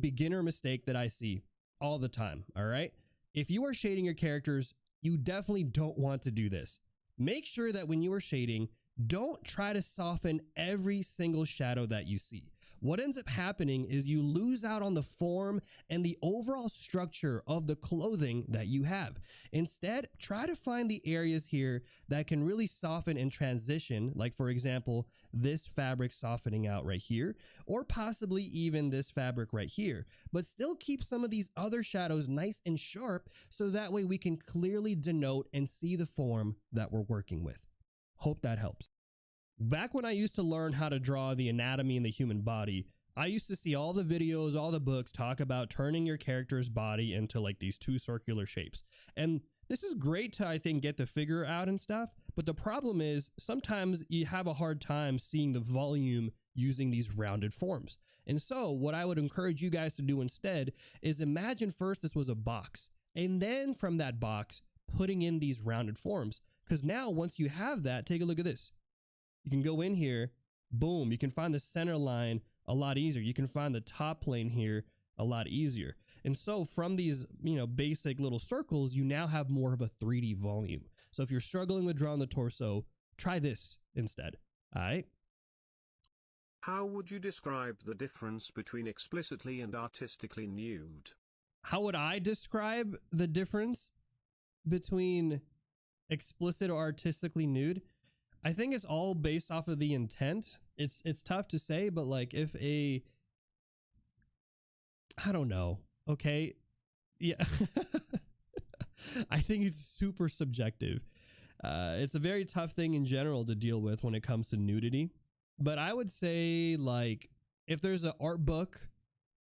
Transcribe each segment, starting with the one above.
beginner mistake that I see all the time, all right? If you are shading your characters, you definitely don't want to do this. Make sure that when you are shading, don't try to soften every single shadow that you see. What ends up happening is you lose out on the form and the overall structure of the clothing that you have. Instead, try to find the areas here that can really soften and transition, like for example, this fabric softening out right here, or possibly even this fabric right here, but still keep some of these other shadows nice and sharp so that way we can clearly denote and see the form that we're working with. Hope that helps. Back when I used to learn how to draw the anatomy in the human body, I used to see all the videos, all the books talk about turning your character's body into like these two circular shapes. And this is great to, I think, get the figure out and stuff. But the problem is sometimes you have a hard time seeing the volume using these rounded forms. And so what I would encourage you guys to do instead is imagine first this was a box, and then from that box, putting in these rounded forms. Because now once you have that, take a look at this. You can go in here, boom, you can find the center line a lot easier. You can find the top plane here a lot easier. And so from these, basic little circles, you now have more of a 3D volume. So if you're struggling with drawing the torso, try this instead. All right. How would you describe the difference between explicitly and artistically nude? How would I describe the difference between explicit or artistically nude? I think it's all based off of the intent. It's tough to say, but like if I don't know. Okay. Yeah. I think it's super subjective. It's a very tough thing in general to deal with when it comes to nudity. But I would say like if there's an art book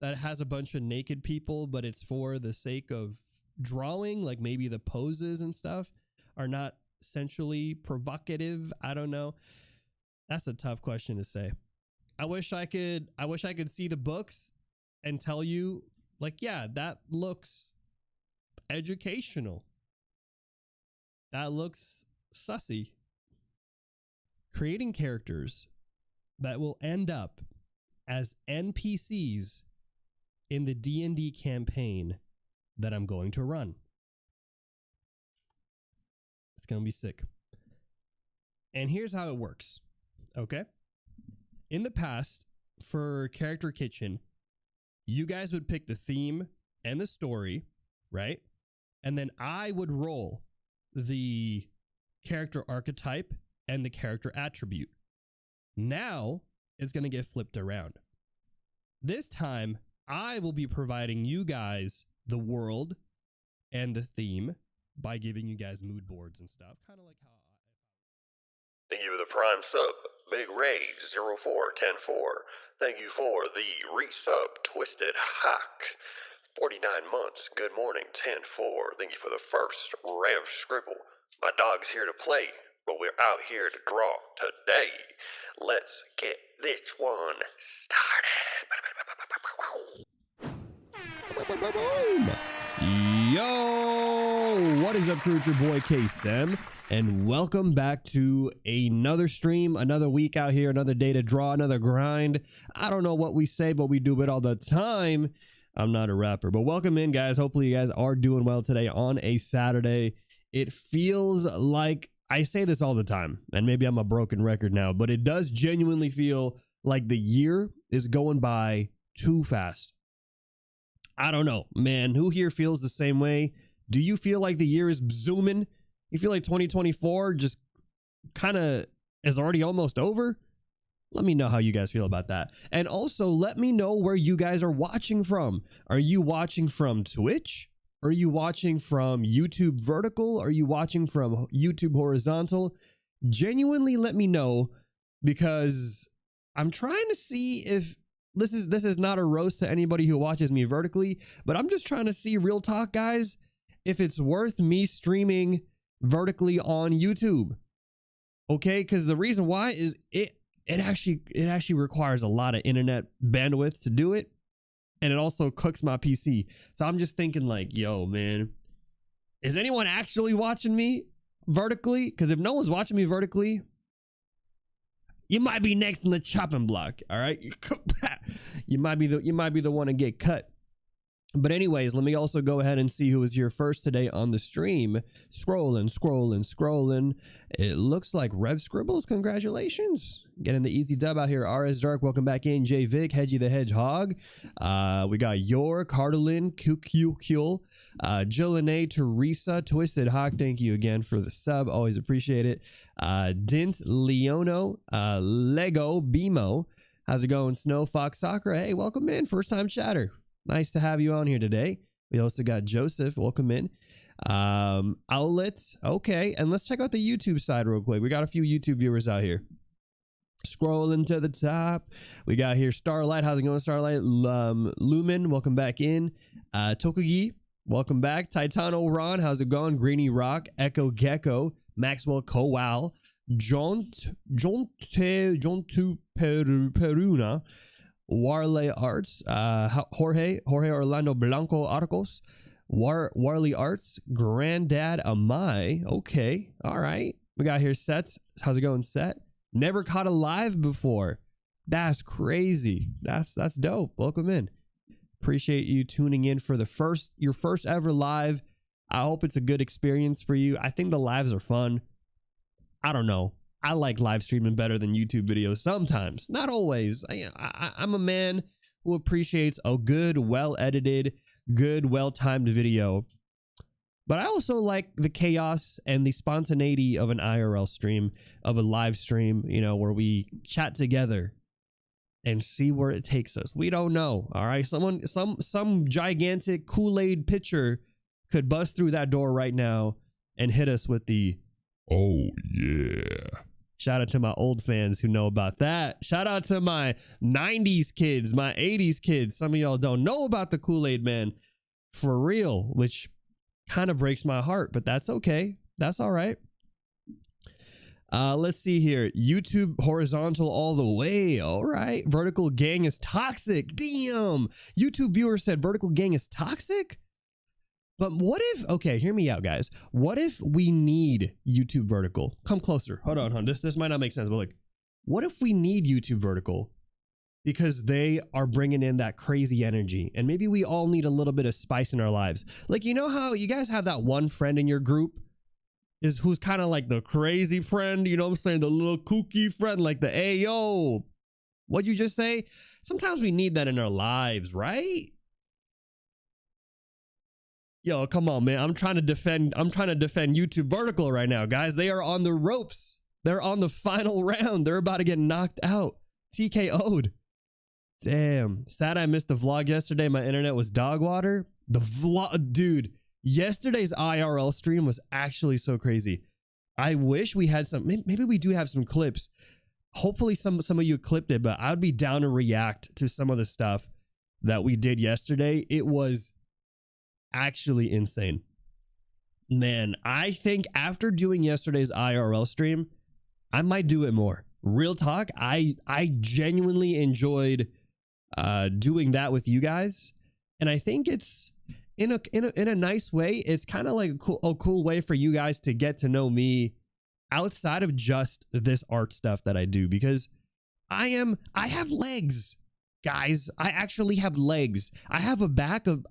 that has a bunch of naked people, but it's for the sake of drawing, like maybe the poses and stuff are not sensually provocative. I don't know. That's a tough question to say. I wish I could see the books and tell you like, yeah, that looks educational. That looks sussy. Creating characters that will end up as NPCs in the D&D campaign that I'm going to run. Gonna be sick. And here's how it works. Okay. In the past, for Character Kitchen, you guys would pick the theme and the story, right? And then I would roll the character archetype and the character attribute. Now it's gonna get flipped around. This time, I will be providing you guys the world and the theme by giving you guys mood boards and stuff. Kind of like how Thank you for the prime sub, Big Ray 0410-4. Thank you for the resub, Twisted Hawk 49 months. Good morning 10-4. Thank you for the first Rev Scribble. My dog's here to play, but we're out here to draw today. Let's get this one started. Yo, what is up, crew? It's your boy Kaycem, and welcome back to another stream, another week out here, another day to draw, another grind. I don't know what we say, but we do it all the time. I'm not a rapper, but welcome in, guys. Hopefully you guys are doing well today on a Saturday. It feels like, I say this all the time, and maybe I'm a broken record now, but it does genuinely feel like the year is going by too fast. I don't know, man. Who here feels the same way? Do you feel like the year is zooming? You feel like 2024 just kind of is already almost over? Let me know how you guys feel about that. And also let me know where you guys are watching from. Are you watching from Twitch? Are you watching from YouTube vertical? Are you watching from YouTube horizontal? Genuinely let me know, because I'm trying to see if this is not a roast to anybody who watches me vertically, but I'm just trying to see, real talk, guys, if it's worth me streaming vertically on YouTube. Okay, because the reason why is it actually requires a lot of internet bandwidth to do it, and it also cooks my PC. So I'm just thinking like, yo, man, is anyone actually watching me vertically? Because if no one's watching me vertically, You might be next in the chopping block. All right. You might be the one to get cut. But anyways, let me also go ahead and see who was here first today on the stream. Scrolling. It looks like Rev Scribbles. Congratulations. Getting the easy dub out here. RS Dark, welcome back in. J Vic, Hedgie the Hedgehog. We got York, Cardalin, QQQ, Jillene, Teresa, Twisted Hawk. Thank you again for the sub. Always appreciate it. Dint, Leono, Lego, Bimo. How's it going? Snow, Fox, Sakura. Hey, welcome in. First time chatter. Nice to have you on here today. We also got Joseph. Welcome in. Owlet. Okay. And let's check out the YouTube side real quick. We got a few YouTube viewers out here. Scrolling to the top. We got here Starlight. How's it going, Starlight? Lumen. Welcome back in. Tokugi. Welcome back. Titano Ron. How's it going? Greeny Rock. Echo Gecko. Maxwell Kowal. Jontu Peruna. Warley Arts, Jorge Orlando Blanco Arcos, Warley Arts, Granddad Amai. Okay, all right. We got here Sets. How's it going, Set? Never caught a live before. That's crazy. That's dope. Welcome in. Appreciate you tuning in for your first ever live. I hope it's a good experience for you. I think the lives are fun. I don't know. I like live streaming better than YouTube videos sometimes, not always. I'm a man who appreciates a good, well-edited, good, well-timed video. But I also like the chaos and the spontaneity of an IRL stream, of a live stream, you know, where we chat together and see where it takes us. We don't know, all right? Some gigantic Kool-Aid pitcher could bust through that door right now and hit us with the, oh, yeah. Shout out to my old fans who know about that. Shout out to my 90s kids, my 80s kids. Some of y'all don't know about the Kool-Aid Man for real, which kind of breaks my heart, but that's okay. That's all right. Let's see here. YouTube horizontal all the way. All right. Vertical gang is toxic. Damn. YouTube viewer said vertical gang is toxic? But what if, okay, hear me out, guys. What if we need YouTube vertical? Come closer. Hold on. This might not make sense, but like, what if we need YouTube vertical because they are bringing in that crazy energy and maybe we all need a little bit of spice in our lives? Like, you know how you guys have that one friend in your group who's kind of like the crazy friend, you know what I'm saying? The little kooky friend, like the, hey, yo, what'd you just say? Sometimes we need that in our lives, right? Yo, come on, man. I'm trying to defend YouTube vertical right now, guys. They are on the ropes. They're on the final round. They're about to get knocked out. TKO'd. Damn. Sad I missed the vlog yesterday. My internet was dog water. The vlog, dude. Yesterday's IRL stream was actually so crazy. I wish we had some, maybe we do have some clips. Hopefully some of you clipped it, but I would be down to react to some of the stuff that we did yesterday. It was actually insane, man. I think after doing yesterday's IRL stream, I might do it more. Real talk. I genuinely enjoyed doing that with you guys, and I think it's in a nice way. It's kind of like a cool way for you guys to get to know me outside of just this art stuff that I do, because I have legs. Guys, I actually have legs. I have a back of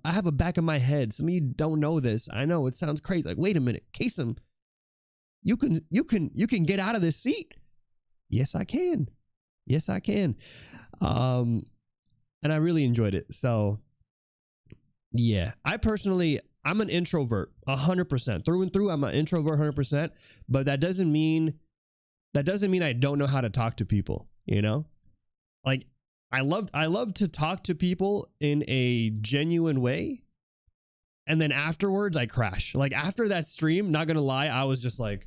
my head. Some of you don't know this. I know it sounds crazy. Like, wait a minute, Kaycem, you can get out of this seat. Yes, I can. Yes, I can. And I really enjoyed it. So yeah, I'm an introvert 100% through and through. I'm an introvert 100%, but that doesn't mean I don't know how to talk to people, you know? Like, I love to talk to people in a genuine way. And then afterwards I crash. Like after that stream, not gonna lie, I was just like,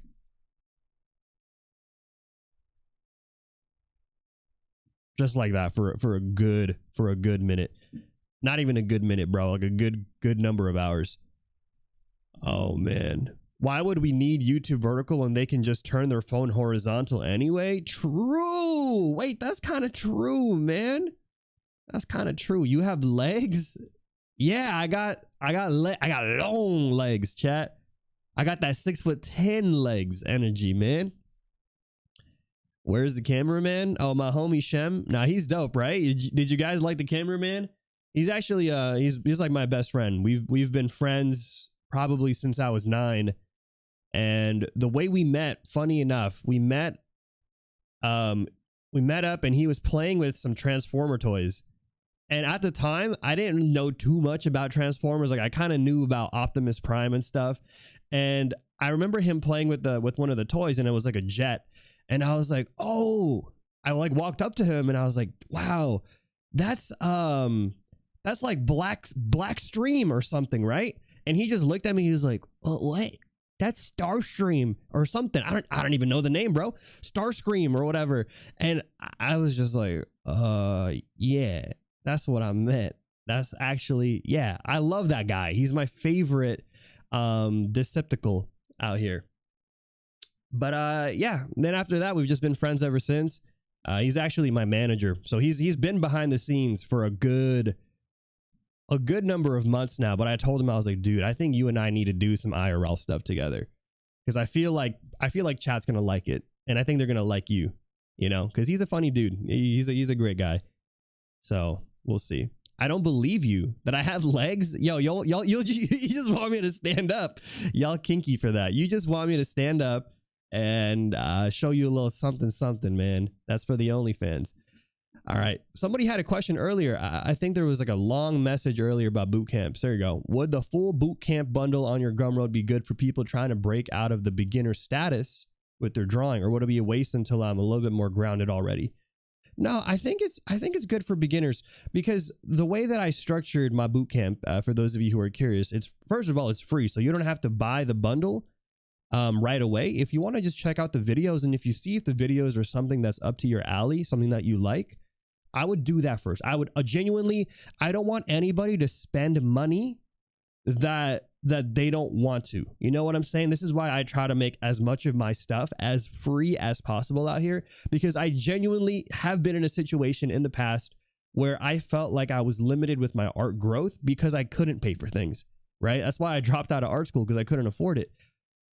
just like that for a good minute. Not even a good minute, bro. Like a good number of hours. Oh man. Why would we need YouTube vertical when they can just turn their phone horizontal anyway? True. Wait, that's kind of true, man. That's kind of true. You have legs? Yeah, I got long legs, chat. I got that 6'10" legs energy, man. Where's the cameraman? Oh, my homie Shem. Nah, he's dope, right? Did you guys like the cameraman? He's actually he's like my best friend. We've been friends probably since I was 9. And the way we met, funny enough, we met up and he was playing with some Transformer toys. And at the time, I didn't know too much about Transformers. Like I kind of knew about Optimus Prime and stuff. And I remember him playing with one of the toys, and it was like a jet. And I was like, oh, I like walked up to him and I was like, wow, that's like Black Stream or something, right? And he just looked at me. He was like, oh, what? That's Starstream or something. I don't even know the name, bro. Starscream or whatever. And I was just like, yeah, that's what I meant. That's actually, yeah, I love that guy. He's my favorite Deceptical out here. But yeah, then after that, we've just been friends ever since. He's actually my manager. So he's been behind the scenes for a good number of months now. But I told him, I was like, dude, I think you and I need to do some IRL stuff together. Because I feel like chat's gonna like it. And I think they're gonna like you, you know, because he's a funny dude. He's a great guy. So we'll see. I don't believe you that I have legs. Yo, y'all, you just want me to stand up. Y'all kinky for that. You just want me to stand up and show you a little something, man. That's for the OnlyFans. All right. Somebody had a question earlier. I think there was like a long message earlier about boot camps. There you go. Would the full boot camp bundle on your Gumroad be good for people trying to break out of the beginner status with their drawing, or would it be a waste until I'm a little bit more grounded already? No, I think it's good for beginners, because the way that I structured my boot camp, for those of you who are curious, it's first of all, it's free. So you don't have to buy the bundle right away. If you want to just check out the videos, and if you see if the videos are something that's up to your alley, something that you like, I would do that first. I would genuinely, I don't want anybody to spend money that they don't want to. You know what I'm saying? This is why I try to make as much of my stuff as free as possible out here, because I genuinely have been in a situation in the past where I felt like I was limited with my art growth because I couldn't pay for things, right? That's why I dropped out of art school, because I couldn't afford it.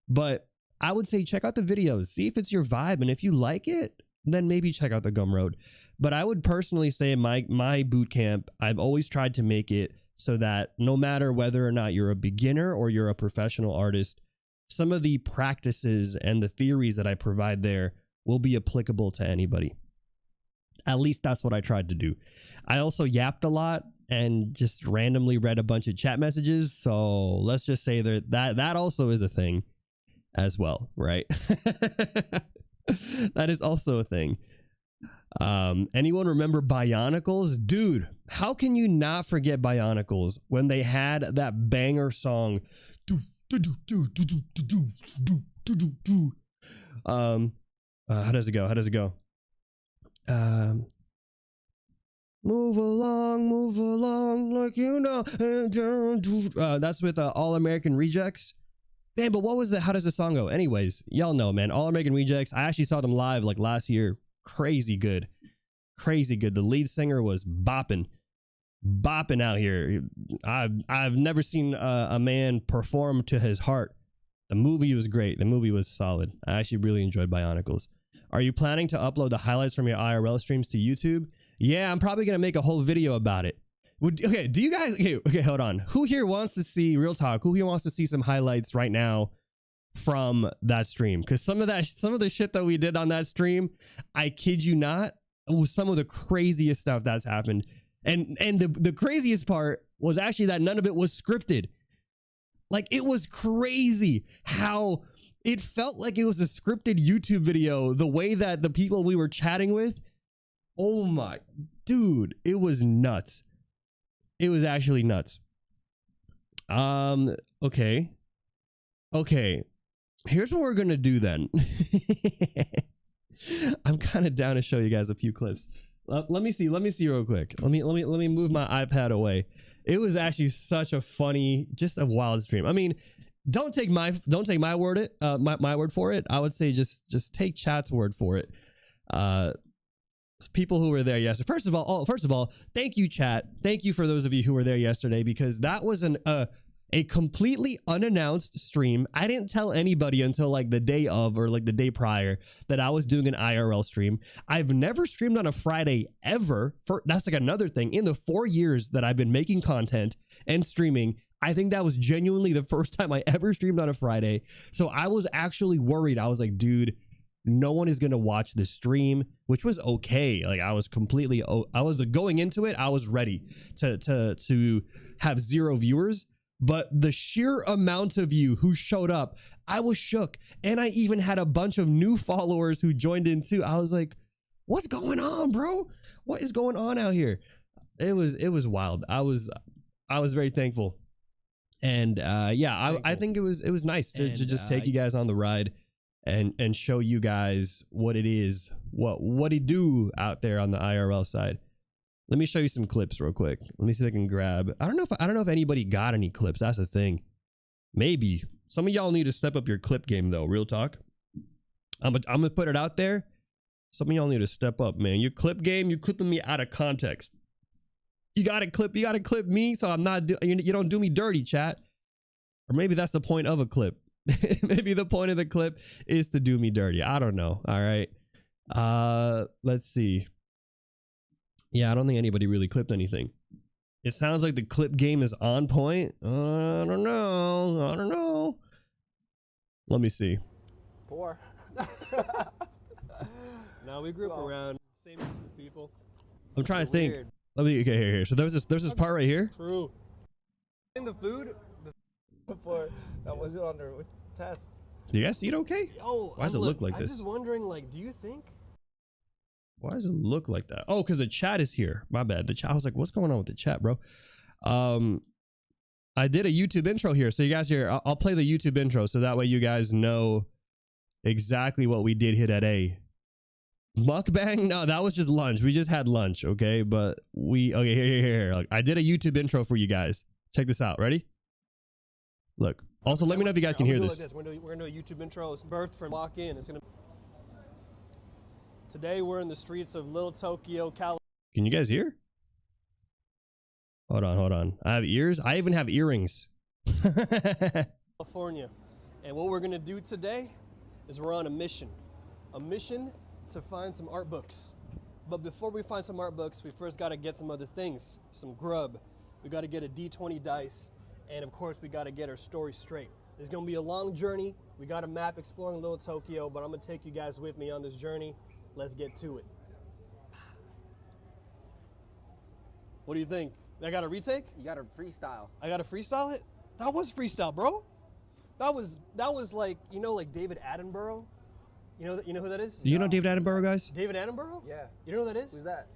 But I would say check out the videos, see if it's your vibe, and if you like it, then maybe check out the Gumroad. But I would personally say my boot camp, I've always tried to make it so that no matter whether or not you're a beginner or you're a professional artist, some of the practices and the theories that I provide there will be applicable to anybody. At least that's what I tried to do. I also yapped a lot and just randomly read a bunch of chat messages. So let's just say that also is a thing as well, right? That is also a thing. Anyone remember Bionicles? Dude, how can you not forget Bionicles when they had that banger song? How does it go? Move along like you know. That's with All American Rejects. Man, but what was the, how does the song go? Anyways, y'all know, man, All American Rejects. I actually saw them live like last year. Crazy good. The lead singer was bopping out here. I've never seen a man perform to his heart. The movie was great. The movie was solid. I actually really enjoyed Bionicles. Are you planning to upload the highlights from your IRL streams to YouTube? Yeah, I'm probably gonna make a whole video about it. Okay, do you guys, okay, hold on. Who here wants to see, real talk, who here wants to see some highlights right now from that stream? Because some of the shit that we did on that stream, I kid you not, was some of the craziest stuff that's happened. And the craziest part was actually that none of it was scripted. Like, it was crazy how it felt like it was a scripted YouTube video, the way that the people we were chatting with, oh my, dude, it was nuts. It was actually nuts. Okay. Here's what we're gonna do then. I'm kind of down to show you guys a few clips. Let me see real quick. Let me move my iPad away. It was actually such a funny, just a wild stream. I mean, don't take my word my word for it. I would say just take chat's word for it. People who were there yesterday. First of all, thank you, chat. Thank you for those of you who were there yesterday, because that was a completely unannounced stream. I didn't tell anybody until like the day of or like the day prior that I was doing an IRL stream. I've never streamed on a Friday ever. That's like another thing. In the 4 years that I've been making content and streaming, I think that was genuinely the first time I ever streamed on a Friday. So I was actually worried. I was like, dude, no one is going to watch this stream, which was okay. Like I was completely, I was going into it. I was ready to have 0 viewers. But the sheer amount of you who showed up, I was shook. And I even had a bunch of new followers who joined in too. I was like, what's going on, bro? What is going on out here? It was wild. I was very thankful. And yeah, I think it was nice to just take you guys on the ride and show you guys what it is, what it do out there on the IRL side. Let me show you some clips real quick. Let me see if I can grab. I don't know if anybody got any clips. That's the thing. Maybe some of y'all need to step up your clip game though. Real talk. I'm gonna put it out there. Some of y'all need to step up, man. Your clip game. You're clipping me out of context. You gotta clip me, so I'm not. You don't do me dirty, chat. Or maybe that's the point of a clip. Maybe the point of the clip is to do me dirty. I don't know. All right. Let's see. Yeah, I don't think anybody really clipped anything. It sounds like the clip game is on point. I don't know. Let me see. Poor. No, we grew up around same group of people. I'm trying to think. Let me. Okay, here. So there's this part right here. True. In the food. Before that wasn't under test. Do you guys see it okay? Yo, why does it look like I'm this? I'm just wondering, like, do you think? Why does it look like that? Oh, because the chat is here. My bad. The chat. I was like, what's going on with the chat, bro? I did a YouTube intro here. So you guys here, I'll play the YouTube intro so that way you guys know exactly what we did here today. Mukbang? No, that was just lunch. We just had lunch, okay? But okay, here. Look, I did a YouTube intro for you guys. Check this out. Ready? Look. Also, let me know if you guys can hear this. We're gonna do a YouTube intro. It's birthed from walk in. It's gonna. Today we're in the streets of Little Tokyo, California. Can you guys hear? Hold on. I have ears. I even have earrings. California. And what we're gonna do today is we're on a mission to find some art books. But before we find some art books, we first got to get some other things, some grub. We got to get a D20 dice, and of course we got to get our story straight. It's gonna be a long journey. We got a map exploring Little Tokyo, but I'm gonna take you guys with me on this journey. Let's get to it. What do you think? I got a retake? You got to freestyle. I got to freestyle it? That was freestyle, bro. That was like, you know, like David Attenborough. You know who that is? Do you know David Attenborough, guys? David Attenborough? Yeah. You know who that is? Who's that?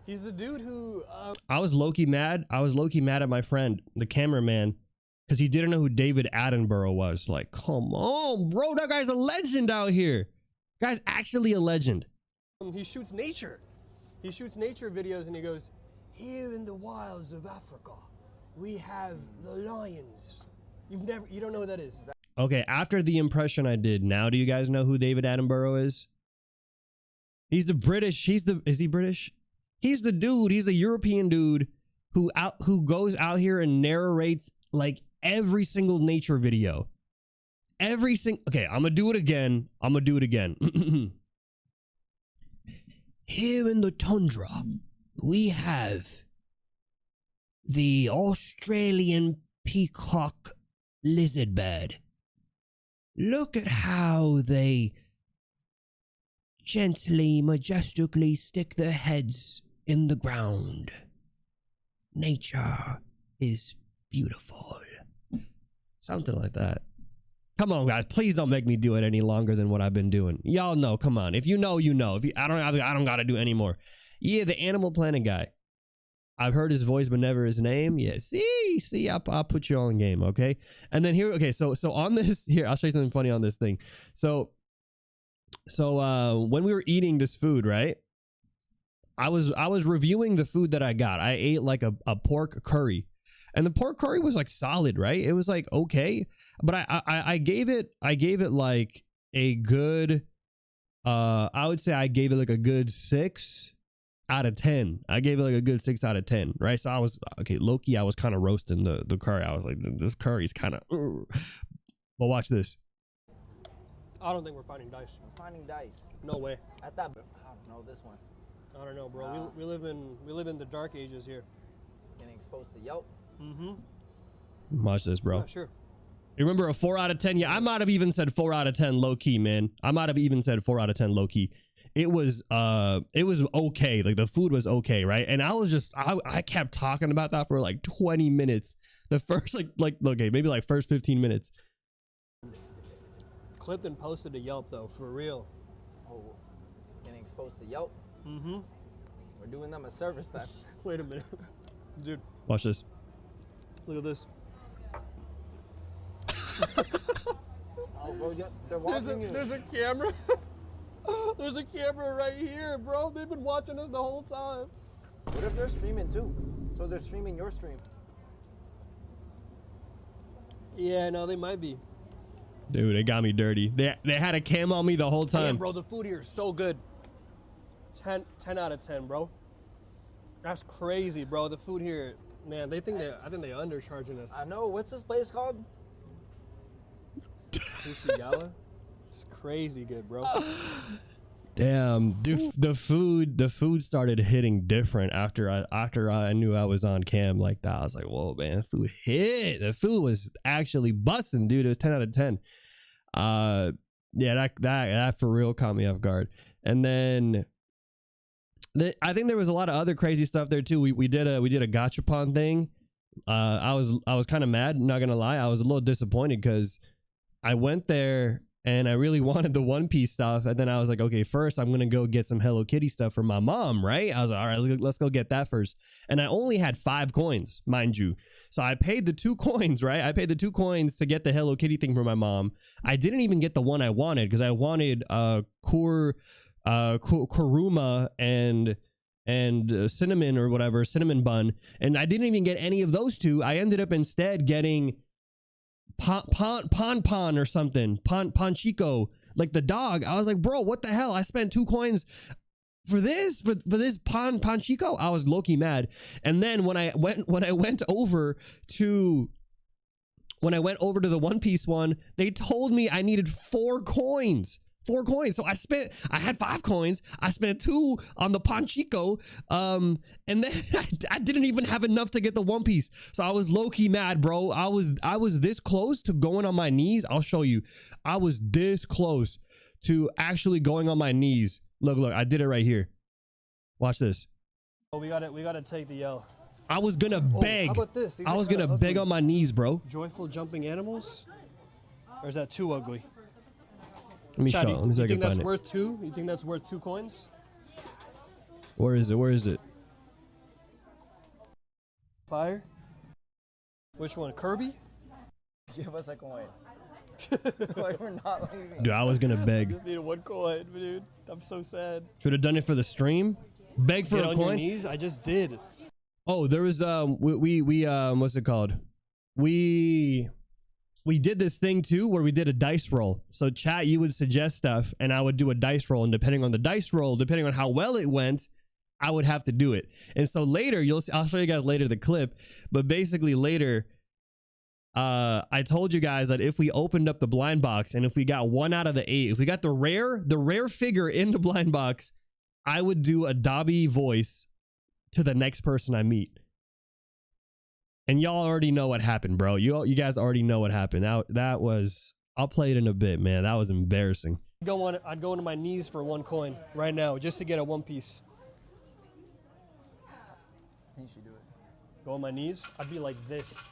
He's the dude who. I was low-key mad. I was low-key mad at my friend, the cameraman, because he didn't know who David Attenborough was. Like, come on, bro. That guy's a legend out here. Guy's actually a legend. He shoots nature. He shoots nature videos and he goes, here in the wilds of Africa, we have the lions. You don't know who that is. Okay, after the impression I did, now do you guys know who David Attenborough is? He's the British. Is he British? He's the dude. He's a European dude who goes out here and narrates like every single nature video. Okay, I'm gonna do it again. Here in the tundra, we have the Australian peacock lizard bird. Look at how they gently, majestically stick their heads in the ground. Nature is beautiful. Something like that. Come on, guys. Please don't make me do it any longer than what I've been doing. Y'all know. Come on. If you know, you know. I don't gotta do any more. Yeah, the Animal Planet guy. I've heard his voice, but never his name. Yeah. See. I'll put you all in game. Okay. And then here. Okay. So on this here, I'll show you something funny on this thing. So when we were eating this food, right? I was reviewing the food that I got. I ate like a pork curry. And the pork curry was like solid, right? It was like okay, but I gave it like a good I would say I gave it like a good 6 out of 10. I gave it like a good 6 out of 10, right? So I was, okay, low-key, I was kind of roasting the curry. I was like, this curry's kind of, but watch this. I don't think we're finding dice. We're finding dice. No way. I thought, I don't know this one. I don't know, bro. We live in the dark ages here. Getting exposed to Yelp. Mm-hmm. Watch this, bro. Yeah, sure. You remember a 4 out of 10? Yeah, I might have even said 4 out of 10 low key, man. I might have even said 4 out of 10 low key. It was okay. Like the food was okay, right? And I was just I kept talking about that for like 20 minutes. The first like okay, maybe like first 15 minutes. Clipped and posted to Yelp though, for real. Oh, getting exposed to Yelp. Mm-hmm. We're doing them a service then. Wait a minute. Dude, Watch this. look at this. Oh, bro, they're watching you. There's a camera. There's a camera right here, bro. They've been watching us the whole time. What if they're streaming too? So they're streaming your stream. Yeah, no, they might be. Dude, it got me dirty. They had a cam on me the whole time. Damn, bro, the food here is so good. 10 out of 10, bro. That's crazy, bro. The food here, man, I think they're undercharging us. I know. What's this place called? Sushi Gala. It's crazy good, bro. Damn, the food started hitting different after I knew I was on cam like that. I was like, whoa, man, the food hit. The food was actually busting, dude. It was 10 out of 10. Yeah, that for real caught me off guard. And then I think there was a lot of other crazy stuff there too. We did a gachapon thing. I was kind of mad, not gonna lie. I was a little disappointed because I went there and I really wanted the One Piece stuff. And then I was like, okay, first I'm going to go get some Hello Kitty stuff for my mom, right? I was like, all right, let's go get that first. And I only had 5 coins, mind you. So I paid the 2 coins, right? I paid the 2 coins to get the Hello Kitty thing for my mom. I didn't even get the one I wanted because I wanted Kuruma and cinnamon or whatever, cinnamon bun. And I didn't even get any of those 2. I ended up instead getting Pon or something, Ponchico, like the dog. I was like, bro, what the hell? I spent 2 coins for this Ponchico. I was low-key mad. And then when I went over to the One Piece one, they told me I needed 4 coins. 4 coins. So I had 5 coins. I spent 2 on the Ponchico. And then I didn't even have enough to get the One Piece. So I was low-key mad, bro. I was this close to going on my knees. I'll show you. I was this close to actually going on my knees. Look, I did it right here. Watch this. Oh, we gotta take the L. I was gonna beg. How about this? I was gonna beg on my knees, bro. Joyful jumping animals? Or is that too ugly? Let me show. Let me see if I can you think that's find it. worth 2? You think that's worth 2 coins? Where is it? Fire? Which one? Kirby? Give us a coin. Like we're not leaving. Dude, I was gonna beg. Just needed 1 coin, dude. I'm so sad. Should have done it for the stream. Beg for Get a on coin. your knees? I just did. Oh, there was we what's it called? We did this thing too where we did a dice roll. So chat, you would suggest stuff and I would do a dice roll, and depending on the dice roll, depending on how well it went, I would have to do it. And so later I'll show you guys later the clip, but basically later I told you guys that if we opened up the blind box and if we got 1 out of the 8, if we got the rare figure in the blind box, I would do a Dobby voice to the next person I meet. And y'all already know what happened, bro. You guys already know what happened. That was, I'll play it in a bit, man. That was embarrassing. I'd go into my knees for 1 coin right now just to get a One Piece. I think you should do it. Go on my knees? I'd be like this.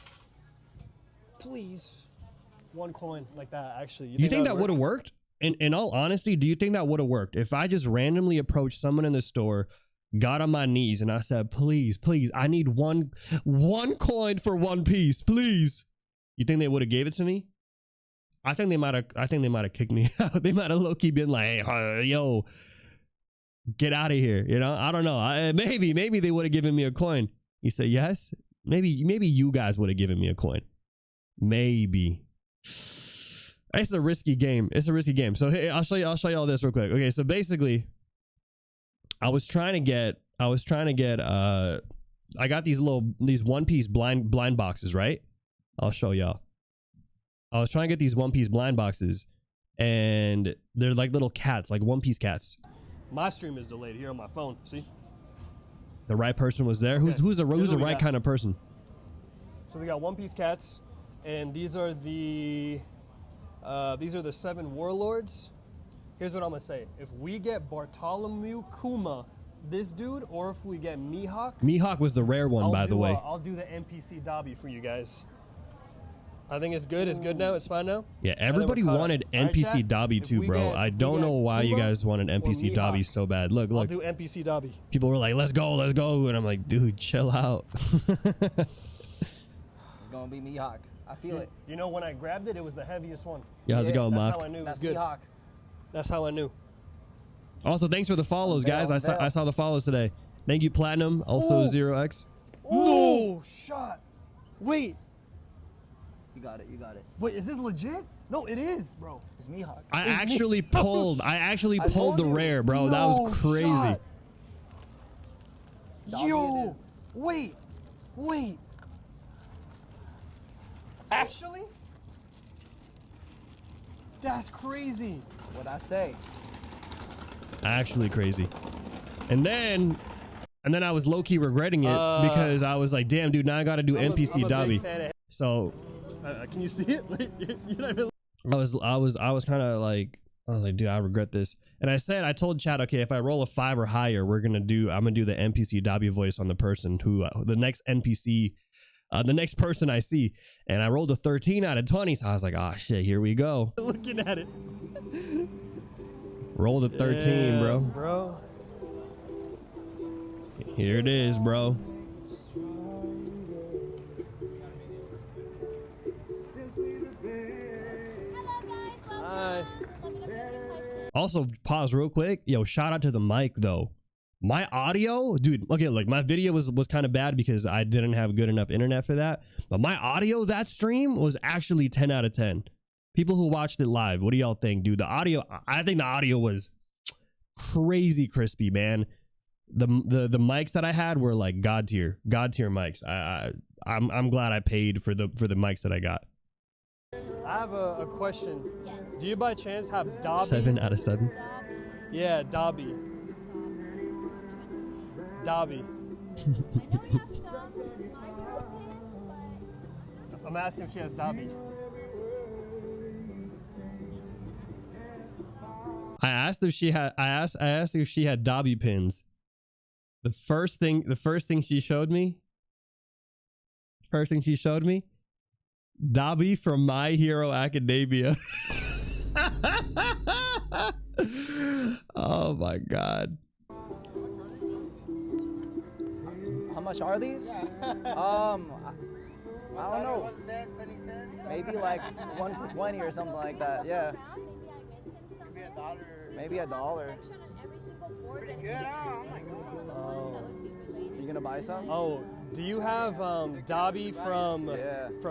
Please. 1 coin like that, actually. You think that would have worked? In all honesty, do you think that would have worked? If I just randomly approached someone in the store, got on my knees, and I said, please, I need one coin for One Piece, please. You think they would have gave it to me? I think they might have kicked me out. They might have low-key been like, hey, yo, get out of here. You know, I don't know. Maybe they would have given me a coin. He said yes. Maybe you guys would have given me a coin. Maybe. It's a risky game. So hey, I'll show you all this real quick. Okay, so basically, I was trying to get I was trying to get I got these one piece blind boxes, right? I'll show y'all. I was trying to get these one piece blind boxes, and they're like little cats, like one piece cats. My stream is delayed here on my phone. See, the right person was there. Okay. Who's the right kind of person? So we got one piece cats, and these are the 7 warlords. Here's what I'm gonna say: if we get Bartholomew Kuma, this dude, or if we get Mihawk was the rare one, by the way. I'll do the NPC Dobby for you guys. I think it's good. It's good now. It's fine now. Yeah, everybody wanted NPC Dobby too, bro. I don't know why you guys wanted NPC Dobby so bad. Look. I'll do NPC Dobby. People were like, let's go. And I'm like, dude, chill out. It's gonna be Mihawk. I feel it. You know, when I grabbed it, it was the heaviest one. Yeah, how's it going, Mock? That's how I knew it was good. Mihawk. That's how I knew. Also, thanks for the follows, guys. I saw the follows today. Thank you, Platinum. Also, 0x. No shot. Wait. You got it. Wait, is this legit? No, it is, bro. It's Mihawk. I actually pulled the rare, bro. That was crazy. Shot. Yo, wait. Actually? That's crazy. What'd I say? Actually crazy. And then I was low-key regretting it because I was like, damn, dude, now I gotta do NPC Dobby. So can you see it? I was kind of like, dude, I regret this. And I told Chad, okay, if I roll a 5 or higher, I'm gonna do the NPC Dobby voice on the person who the next NPC, the next person I see. And I rolled a 13 out of 20, so I was like, oh shit, here we go. Looking at it. Rolled a 13, bro. Here it is, bro. Hi. Also, pause real quick. Yo, shout out to the mic though. My audio, dude, okay, like my video was kind of bad because I didn't have good enough internet for that. But my audio, that stream was actually 10 out of 10. People who watched it live, what do y'all think, dude? The audio, I think the audio was crazy crispy, man. The mics that I had were like god tier mics. I'm glad I paid for the mics that I got. I have a question. Yes. Do you by chance have Dobby? 7 out of 7. Yeah, Dobby. I'm asking if she has Dobby. I asked if she had Dobby pins. The first thing she showed me, Dobby from My Hero Academia. Oh my god. How much are these? I don't know. 1 cent, 20 cents. Maybe like 1 for 20 or something like that. Yeah. Maybe $1. Pretty good, huh? Oh. You gonna buy some? Oh, do you have Dobby from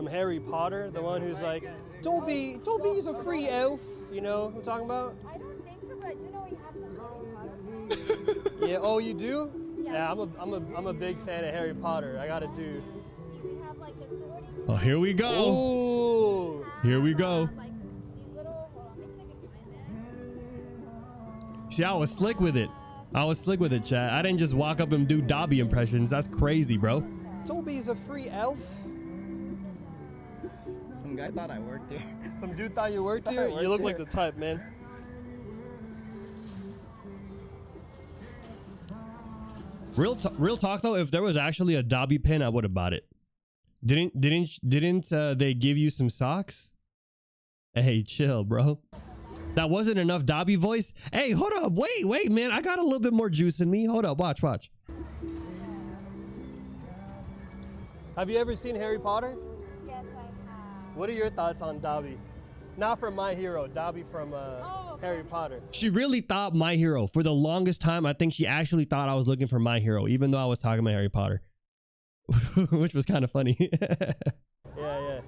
Harry Potter? The one who's like, Dobby's a free elf. You know what I'm talking about? I don't think so, but I do know you have some Harry Potter. Yeah. Oh, you do? Yeah. I'm a big fan of Harry Potter. I gotta do. We have like the sword. Oh, here we go. Oh. Here we go. Like these little. See, I was slick with it. Chat. I didn't just walk up and do Dobby impressions. That's crazy, bro. Dobby's a free elf. Some guy thought I worked here. Some dude thought you worked here? You look like the type, man. Real talk though, if there was actually a Dobby pin, I would have bought it. Didn't they give you some socks? Hey, chill, bro. That wasn't enough Dobby voice. Hey, hold up. Wait, man. I got a little bit more juice in me. Hold up. Watch. Have you ever seen Harry Potter? Yes, I have. What are your thoughts on Dobby? Not from My Hero, Dobby from Harry Potter. She really thought My Hero. For the longest time, I think she actually thought I was looking for My Hero, even though I was talking about Harry Potter. Which was kind of funny. Yeah. I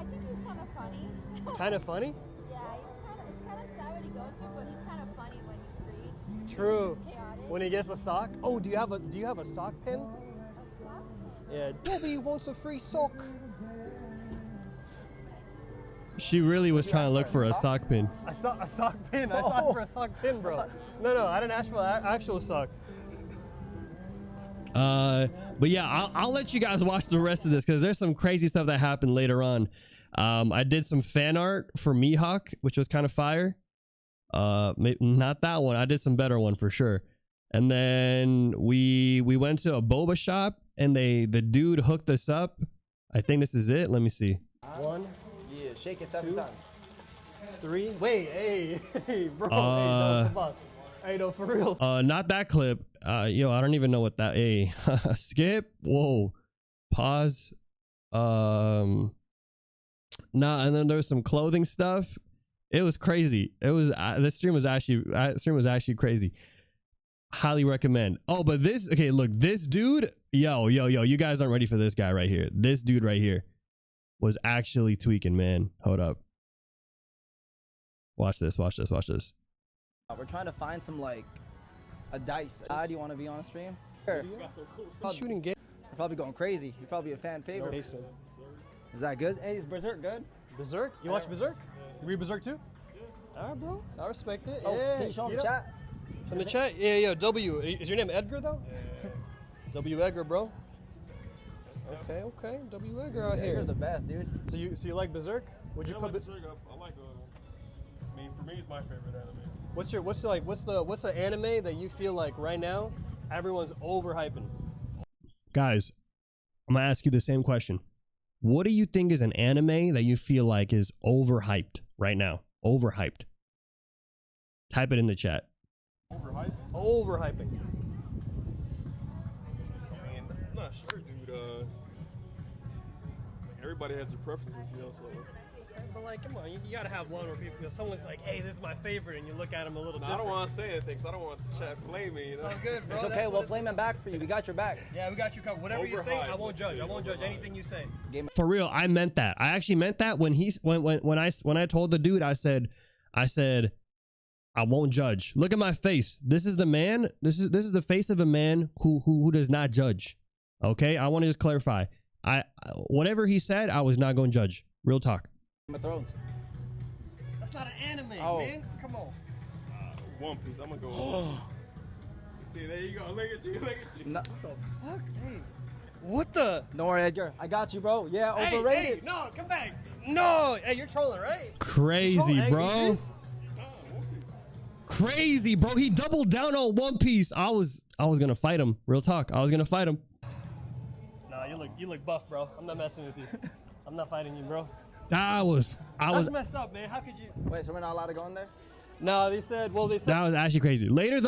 think he's kind of funny. Kind of funny? Yeah, it's kind of sad what he goes through, but he's kind of funny when he's free. True. He's chaotic. When he gets a sock. Oh, do you have a sock pin? A sock? Yeah, Dobby wants a free sock. She really was trying to look for a sock pin. A sock pin. I asked for a sock pin, bro. No, I didn't ask for an actual sock. But yeah, I'll let you guys watch the rest of this because there's some crazy stuff that happened later on. I did some fan art for Mihawk, which was kind of fire. Not that one. I did some better one for sure. And then we went to a boba shop and the dude hooked us up. I think this is it. Let me see. 1, Yeah, shake it 7 times. 3. Wait, hey, bro. Hey, no, come on. Hey, no, for real. Not that clip. Yo, I don't even know what that. Hey, skip. Whoa. Pause. Nah, and then there was some clothing stuff. It was crazy. It was this stream was actually crazy. Highly recommend. Oh, but this, okay, look, this dude, yo, you guys aren't ready for this guy right here. This dude right here was actually tweaking, man. Hold up. Watch this. We're trying to find some like a dice. Do you want to be on stream? Sure. Shooting game. You're probably going crazy. You're probably a fan favorite. Kaycem. Is that good? Hey, is Berserk good? Berserk? You watch Berserk? You read Berserk too? Yeah. All right, bro. I respect it. Oh, yeah. can you show him the chat? In the chat? Yeah, W. Is your name Edgar though? Yeah. W Edgar, bro. Okay. W Edgar out here. Edgar's the best, dude. So you like Berserk? Would you put Berserk? I like. I mean, for me, it's my favorite anime. What's the anime that you feel like right now everyone's overhyping? Guys, I'm gonna ask you the same question. What do you think is an anime that you feel like is overhyped right now? Overhyped. Type it in the chat. Overhyping. I mean, I'm not sure, dude. Everybody has their preferences, you know, so. But like, come on, you gotta have one where people, someone's like, hey, this is my favorite, and you look at them a little different. I don't want to say anything, so I don't want the chat to flame me, you know? It's all good, bro. It's okay, we'll flame him back for you. We got your back. Yeah, we got you covered. Whatever you say, I won't judge. I won't judge anything you say. For real, I meant that. I actually meant that when I told the dude, I said, I won't judge. Look at my face. This is the man. This is the face of a man who does not judge. Okay, I want to just clarify. Whatever he said, I was not going to judge. Real talk. Game of Thrones. That's not an anime, man. Come on. One Piece. I'm gonna go. One Piece. See, there you go. Look at you. No. What the fuck? Hey. What the? Don't worry, Edgar. I got you, bro. Yeah, overrated. Hey, no, come back. No. Hey, you're trolling, right? Crazy, bro. Crazy, bro. He doubled down on One Piece. I was gonna fight him. Real talk. I was gonna fight him. Nah, you look buff, bro. I'm not messing with you. I'm not fighting you, bro. That's messed up, man. How could you? Wait, so we're not allowed to go in there? No, they said. That was actually crazy. Later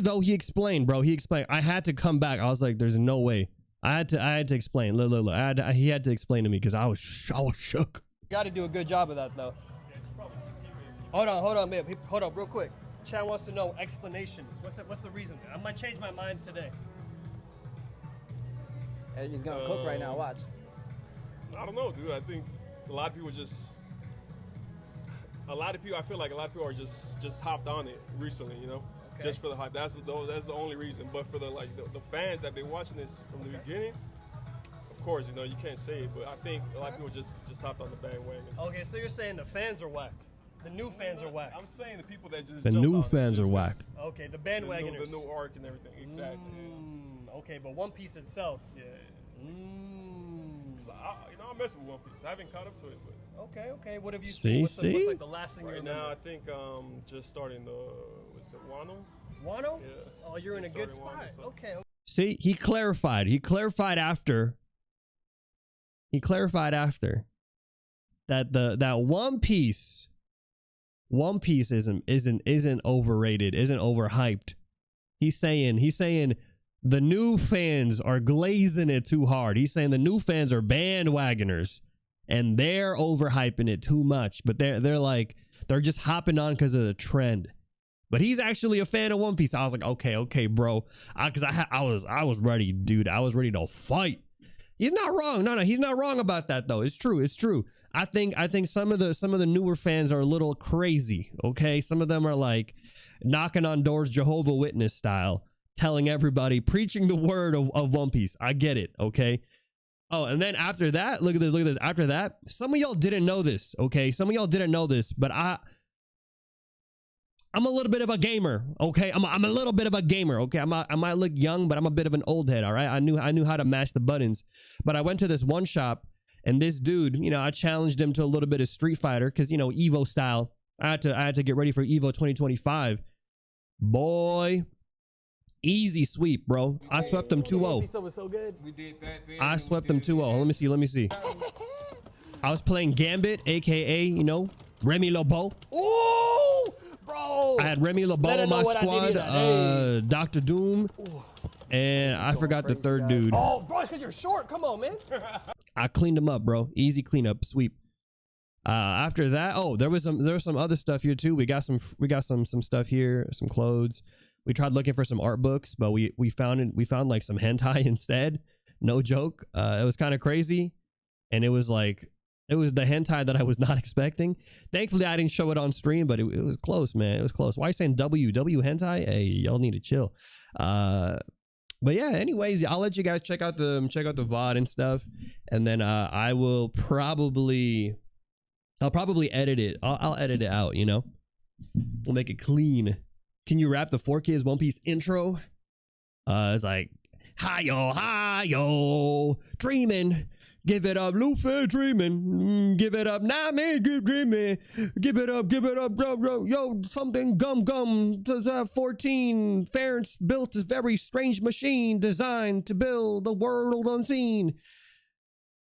though, he explained, bro. He explained. I had to come back. I was like, "There's no way." I had to explain. Look. He had to explain to me because I was shook. You got to do a good job of that, though. Hold on, man. Hold up, real quick. Chan wants to know explanation. What's the reason? I might change my mind today. Hey, he's gonna cook right now. Watch. I don't know, dude. I think a lot of people I feel like a lot of people are just hopped on it recently, you know, just for the hype. That's the only reason. But for the fans that been watching this from the beginning, of course, you know, you can't say it, but I think a lot of people just hopped on the bandwagon. Okay, so you're saying the fans are whack. The new fans are whack. I'm saying the people that just the new fans are whack. Okay, the bandwagoners. The new arc and everything. Exactly. Okay, but One Piece itself. Yeah. So I mess with One Piece. I haven't caught up to it, but. Okay. What have you seen? What's like the last thing right you remember? now? I think just starting what's it, Wano? Wano? Yeah. Oh, you're in a good spot. Wano, so. Okay. See, he clarified. He clarified after that that One Piece isn't overrated, isn't overhyped. He's saying the new fans are glazing it too hard. He's saying the new fans are bandwagoners and they're overhyping it too much. But they're just hopping on because of the trend. But he's actually a fan of One Piece. I was like, okay, bro, because I was ready, dude. I was ready to fight. He's not wrong. No, he's not wrong about that though. It's true. I think some of the newer fans are a little crazy. Okay, some of them are like knocking on doors, Jehovah's Witness style, telling everybody, preaching the word of One Piece. I get it, okay? Oh, and then after that, look at this. After that, some of y'all didn't know this, okay? Some of y'all didn't know this, but I'm a little bit of a gamer, okay? I'm a little bit of a gamer, okay? I might look young, but I'm a bit of an old head, all right? I knew how to mash the buttons. But I went to this one shop, and this dude, you know, I challenged him to a little bit of Street Fighter because, you know, Evo style. I had to get ready for Evo 2025. Boy, easy sweep, bro. I swept them 2-0. Was so good. We did that. I swept them 2-0. Let me see. I was playing Gambit, aka, you know, Remy LeBeau. Oh, bro. I had Remy LeBeau on my squad, Dr. Doom, and I forgot the third dude. Oh, bro, it's because you're short. Come on, man. I cleaned him up, bro. Easy cleanup, sweep. After that, oh, there was some other stuff here too. We got some stuff here, some clothes. We tried looking for some art books, but we found like some hentai instead. No joke. It was kind of crazy, and it was the hentai that I was not expecting. Thankfully, I didn't show it on stream, but it was close, man. It was close. Why are you saying W hentai? Hey, y'all need to chill. But yeah, anyways, I'll let you guys check out the VOD and stuff, and then I'll probably edit it. I'll edit it out, you know. We'll make it clean. Can you rap the 4Kids One Piece intro? It's like, hi yo, dreaming. Give it up, Luffy, dreaming. Give it up, Nami, keep dreaming. Give it up, yo, something gum. 14 Ference built a very strange machine designed to build a world unseen.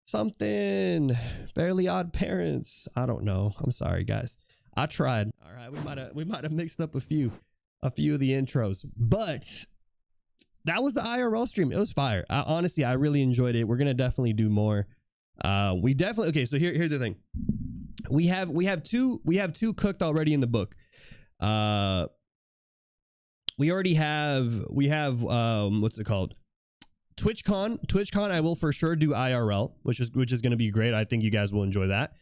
Something. Fairly Odd Parents. I don't know. I'm sorry, guys. I tried. All right, we might have mixed up a few of the intros, but that was the IRL stream. It was fire. Honestly, I really enjoyed it. We're gonna definitely do more. Okay. So here's the thing. We have two cooked already in the book. We have what's it called? TwitchCon, I will for sure do IRL, which is going to be great. I think you guys will enjoy that.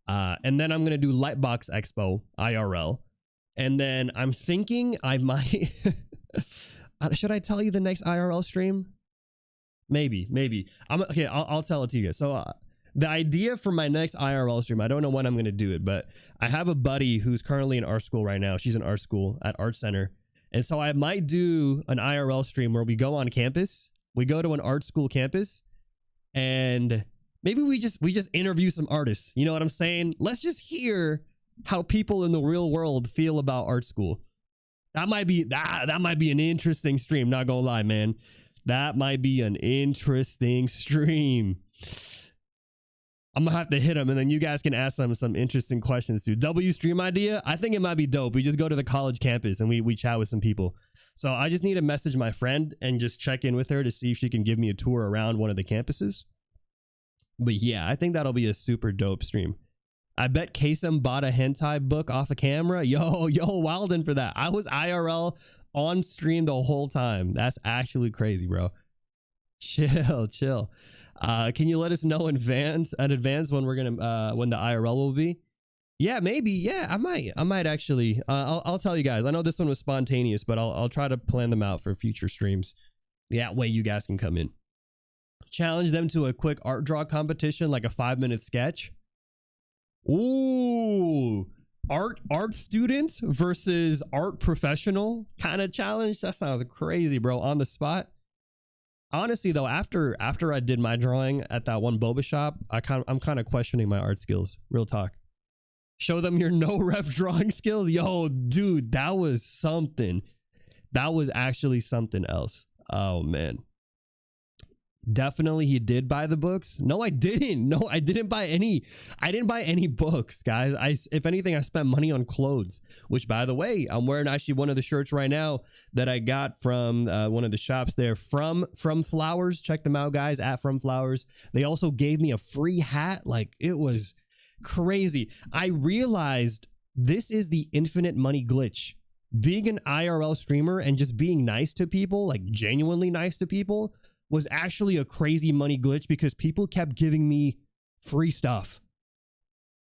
And then I'm going to do Lightbox Expo IRL. And then I'm thinking I might, should I tell you the next IRL stream? Maybe. I'll tell it to you. So the idea for my next IRL stream, I don't know when I'm going to do it, but I have a buddy who's currently in art school right now. She's in art school at Art Center. And so I might do an IRL stream where we go on campus. We go to an art school campus, and maybe we just interview some artists. You know what I'm saying? Let's just hear how people in the real world feel about art school. That might be an interesting stream. Not gonna lie, man. That might be an interesting stream. I'm gonna have to hit them, and then you guys can ask them some interesting questions too. W stream idea? I think it might be dope. We just go to the college campus and we chat with some people. So I just need to message my friend and just check in with her to see if she can give me a tour around one of the campuses. But yeah, I think that'll be a super dope stream. I bet Kaycem bought a hentai book off a camera. Yo, wildin' for that. I was IRL on stream the whole time. That's actually crazy, bro. Chill. Can you let us know in advance when we're gonna when the IRL will be? Yeah, maybe. Yeah, I might actually. I'll tell you guys. I know this one was spontaneous, but I'll try to plan them out for future streams. That way you guys can come in. Challenge them to a quick art draw competition, like a 5-minute sketch. Ooh, art student versus art professional kind of challenge. That sounds crazy, bro. On the spot. Honestly, though, after I did my drawing at that one boba shop, I'm kind of questioning my art skills. Real talk. Show them your no ref drawing skills. Yo, dude, that was something. That was actually something else. Oh, man. Definitely he did buy the books. No, I didn't. No, I didn't buy any. I didn't buy any books, guys. If anything, I spent money on clothes, which, by the way, I'm wearing actually one of the shirts right now that I got from one of the shops there from Flowers. Check them out, guys, at From Flowers. They also gave me a free hat. Like, it was crazy. I realized this is the infinite money glitch. Being an IRL streamer and just being nice to people, like genuinely nice to people, was actually a crazy money glitch because people kept giving me free stuff.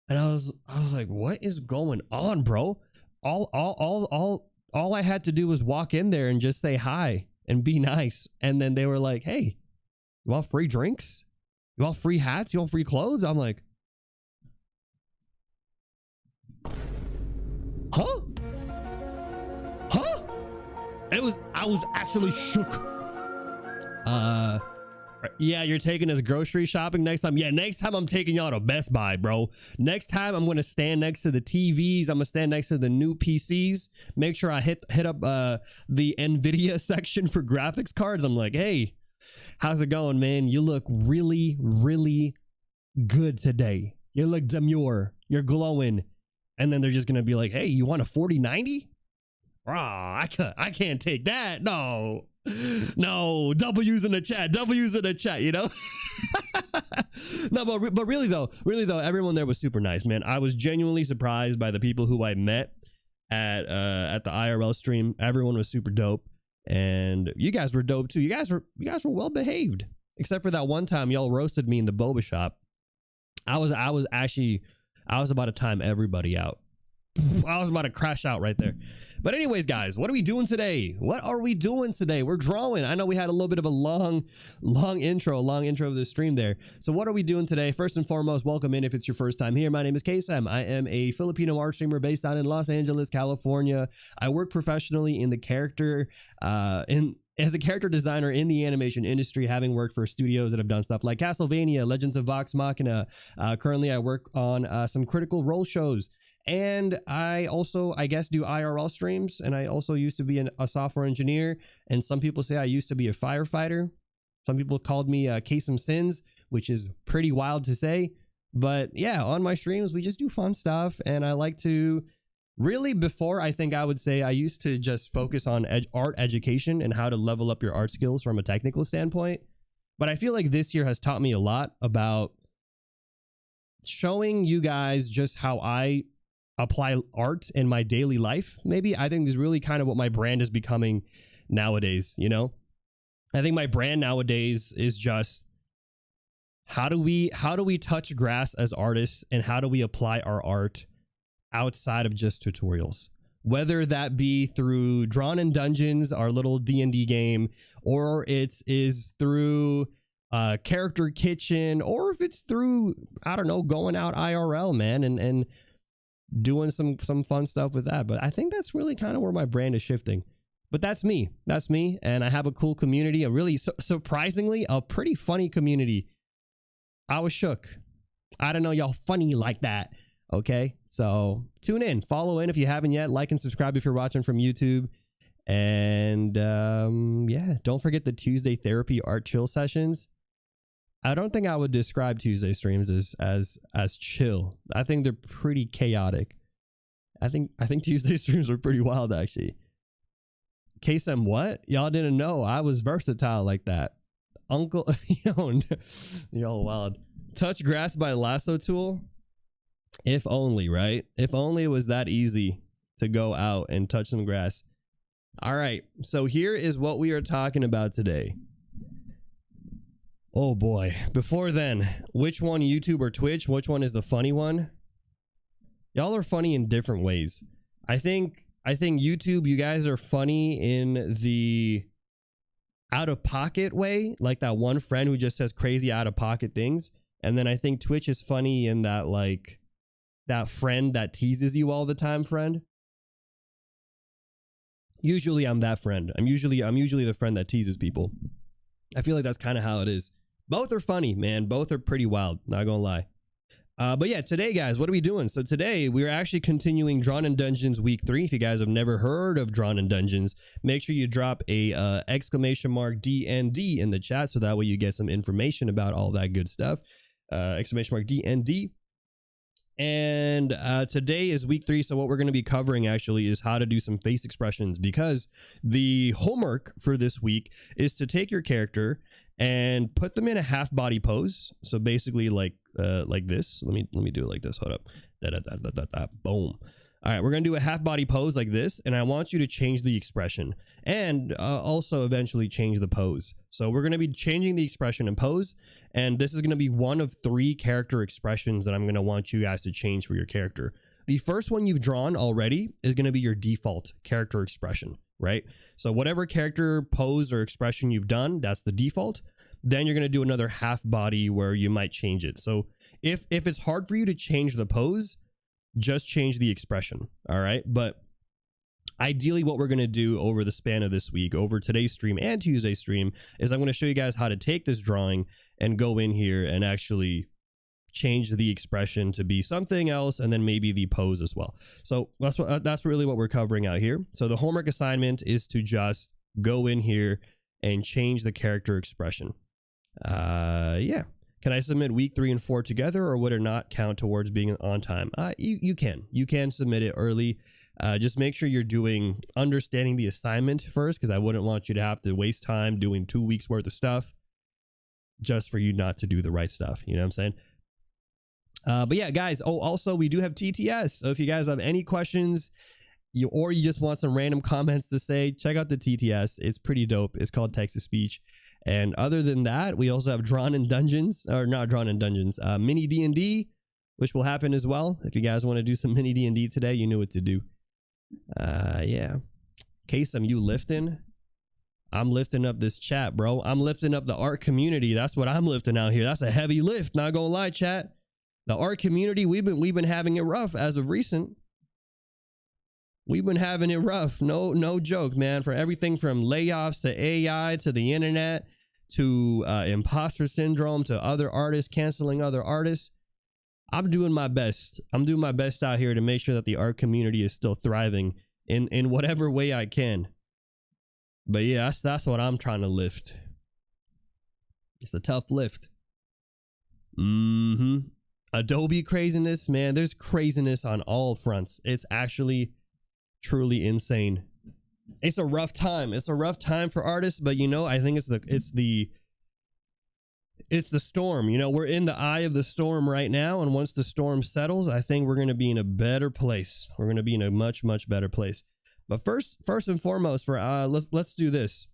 And I was like, what is going on, bro? All I had to do was walk in there and just say hi. and be nice. And then they were like, hey, you want free drinks? You want free hats? You want free clothes? I'm like, huh? Huh? I was actually shook. Yeah, you're taking us grocery shopping next time. Yeah, next time I'm taking y'all to Best Buy, bro. Next time I'm gonna stand next to the TVs. I'm gonna stand next to the new PCs. Make sure I hit up the Nvidia section for graphics cards. I'm like, hey, how's it going, man? You look really, really good today. You look demure. You're glowing. And then they're just gonna be like, hey, you want a 4090? Ah, I can't take that. No, W's in the chat, you know. No, but really though, everyone there was super nice, man. I was genuinely surprised by the people who I met at the IRL stream. Everyone was super dope, and you guys were dope too. You guys were well behaved, except for that one time y'all roasted me in the boba shop. I was about to time everybody out. I was about to crash out right there. But anyways, guys, what are we doing today? We're drawing. I know we had a little bit of a long intro of the stream there. So what are we doing today? First and foremost, welcome in if it's your first time here. My name is Kaycem. I am a Filipino art streamer based out in Los Angeles, California. I work professionally in the character as a character designer in the animation industry, having worked for studios that have done stuff like Castlevania, Legends of Vox Machina. Currently, I work on some Critical Role shows. And I also, I guess, do IRL streams. And I also used to be a software engineer. And some people say I used to be a firefighter. Some people called me Kaycem Sins, which is pretty wild to say. But yeah, on my streams, we just do fun stuff. And I like to really, before, I think I would say I used to just focus on art education and how to level up your art skills from a technical standpoint. But I feel like this year has taught me a lot about showing you guys just how I apply art in my daily life. Maybe I think this is really kind of what my brand is becoming nowadays. You know, I think my brand nowadays is just how do we touch grass as artists, and how do we apply our art outside of just tutorials, whether that be through Drawn in Dungeons, our little D&D game, or it is through Character Kitchen, or if it's through, I don't know, going out IRL, man, and doing some fun stuff with that. But I think that's really kind of where my brand is shifting. But that's me, and I have a cool community, a really surprisingly a pretty funny community. I was shook. I don't know y'all funny like that. Okay, so tune in, follow in if you haven't yet, like and subscribe if you're watching from YouTube. And yeah, don't forget the Tuesday therapy art chill sessions. I don't think I would describe Tuesday streams as chill. I think they're pretty chaotic. I think Tuesday streams are pretty wild, actually. Kaycem, what? Y'all didn't know I was versatile like that. Uncle, yo, wild. Touch grass by lasso tool. If only, right? If only it was that easy to go out and touch some grass. All right, so here is what we are talking about today. Oh boy. Before then, which one, YouTube or Twitch? Which one is the funny one? Y'all are funny in different ways. I think YouTube, you guys are funny in the out of pocket way, like that one friend who just says crazy out of pocket things. And then I think Twitch is funny in that, like, that friend that teases you all the time friend. Usually I'm that friend. I'm usually the friend that teases people. I feel like that's kind of how it is. Both are funny, man. Both are pretty wild, not gonna lie. But yeah, today, guys, what are we doing? So today, we're actually continuing Drawn in Dungeons Week 3. If you guys have never heard of Drawn in Dungeons, make sure you drop a !DND in the chat, so that way you get some information about all that good stuff. !DND. And today is week 3, so what we're going to be covering actually is how to do some face expressions, because the homework for this week is to take your character and put them in a half body pose. So basically like this. Let me do it like this. Hold up. Boom. All right, we're going to do a half body pose like this, and I want you to change the expression and also eventually change the pose. So we're going to be changing the expression and pose, and this is going to be one of 3 character expressions that I'm going to want you guys to change for your character. The first one you've drawn already is going to be your default character expression. right? So whatever character pose or expression you've done, that's the default. Then you're going to do another half body where you might change it. So if it's hard for you to change the pose, just change the expression, all right? But ideally what we're going to do over the span of this week, over today's stream and Tuesday's stream, is I'm going to show you guys how to take this drawing and go in here and actually change the expression to be something else, and then maybe the pose as well. So that's really what we're covering out here. So the homework assignment is to just go in here and change the character expression. Yeah. Can I submit week 3 and 4 together, or would it not count towards being on time? You can submit it early. Just make sure you're understanding the assignment first, because I wouldn't want you to have to waste time doing 2 weeks worth of stuff just for you not to do the right stuff. You know what I'm saying? But yeah, guys. Oh, also we do have TTS. So if you guys have any questions, or you just want some random comments to say, check out the TTS. It's pretty dope. It's called Text to Speech. And other than that, we also have Drawn in Dungeons, or not Drawn in Dungeons, mini D&D, which will happen as well. If you guys want to do some mini D&D today, you know what to do. Yeah. Kaycem, you lifting? I'm lifting up this chat, bro. I'm lifting up the art community. That's what I'm lifting out here. That's a heavy lift. Not gonna lie, chat. The art community, we've been having it rough as of recent. We've been having it rough. No joke, man. For everything from layoffs to AI to the internet to imposter syndrome to other artists canceling other artists. I'm doing my best. I'm doing my best out here to make sure that the art community is still thriving in whatever way I can. But yeah, that's what I'm trying to lift. It's a tough lift. Adobe craziness, man. There's craziness on all fronts. It's actually truly insane. It's a rough time. It's a rough time for artists, but you know, I think it's the storm. You know, we're in the eye of the storm right now, and once the storm settles, I think we're going to be in a better place. We're going to be in a much better place. But first and foremost, let's do this.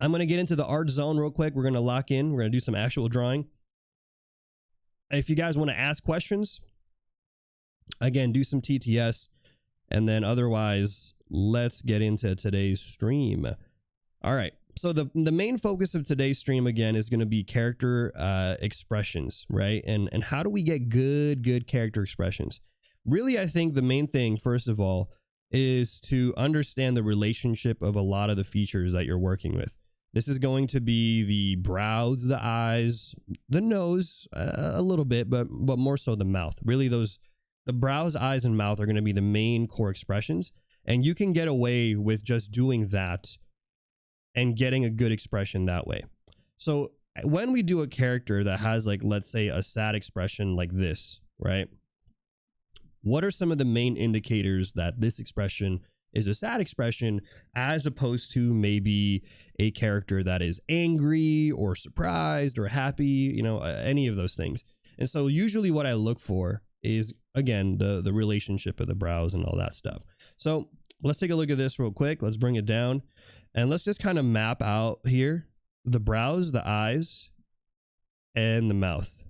I'm going to get into the art zone real quick. We're going to lock in. We're going to do some actual drawing. If you guys want to ask questions, again, do some TTS, and then otherwise, let's get into today's stream. All right. So the main focus of today's stream, again, is going to be character expressions, right? And how do we get good character expressions? Really, I think the main thing, first of all, is to understand the relationship of a lot of the features that you're working with. This is going to be the brows, the eyes, the nose, a little bit, but more so the mouth. Really, the brows, eyes, and mouth are going to be the main core expressions. And you can get away with just doing that and getting a good expression that way. So when we do a character that has, like, let's say a sad expression like this, right? What are some of the main indicators that this expression is a sad expression, as opposed to maybe a character that is angry or surprised or happy, you know, any of those things? And so usually what I look for is, again, the relationship of the brows and all that stuff. So let's take a look at this real quick. Let's bring it down and let's just kind of map out here the brows, the eyes, and the mouth.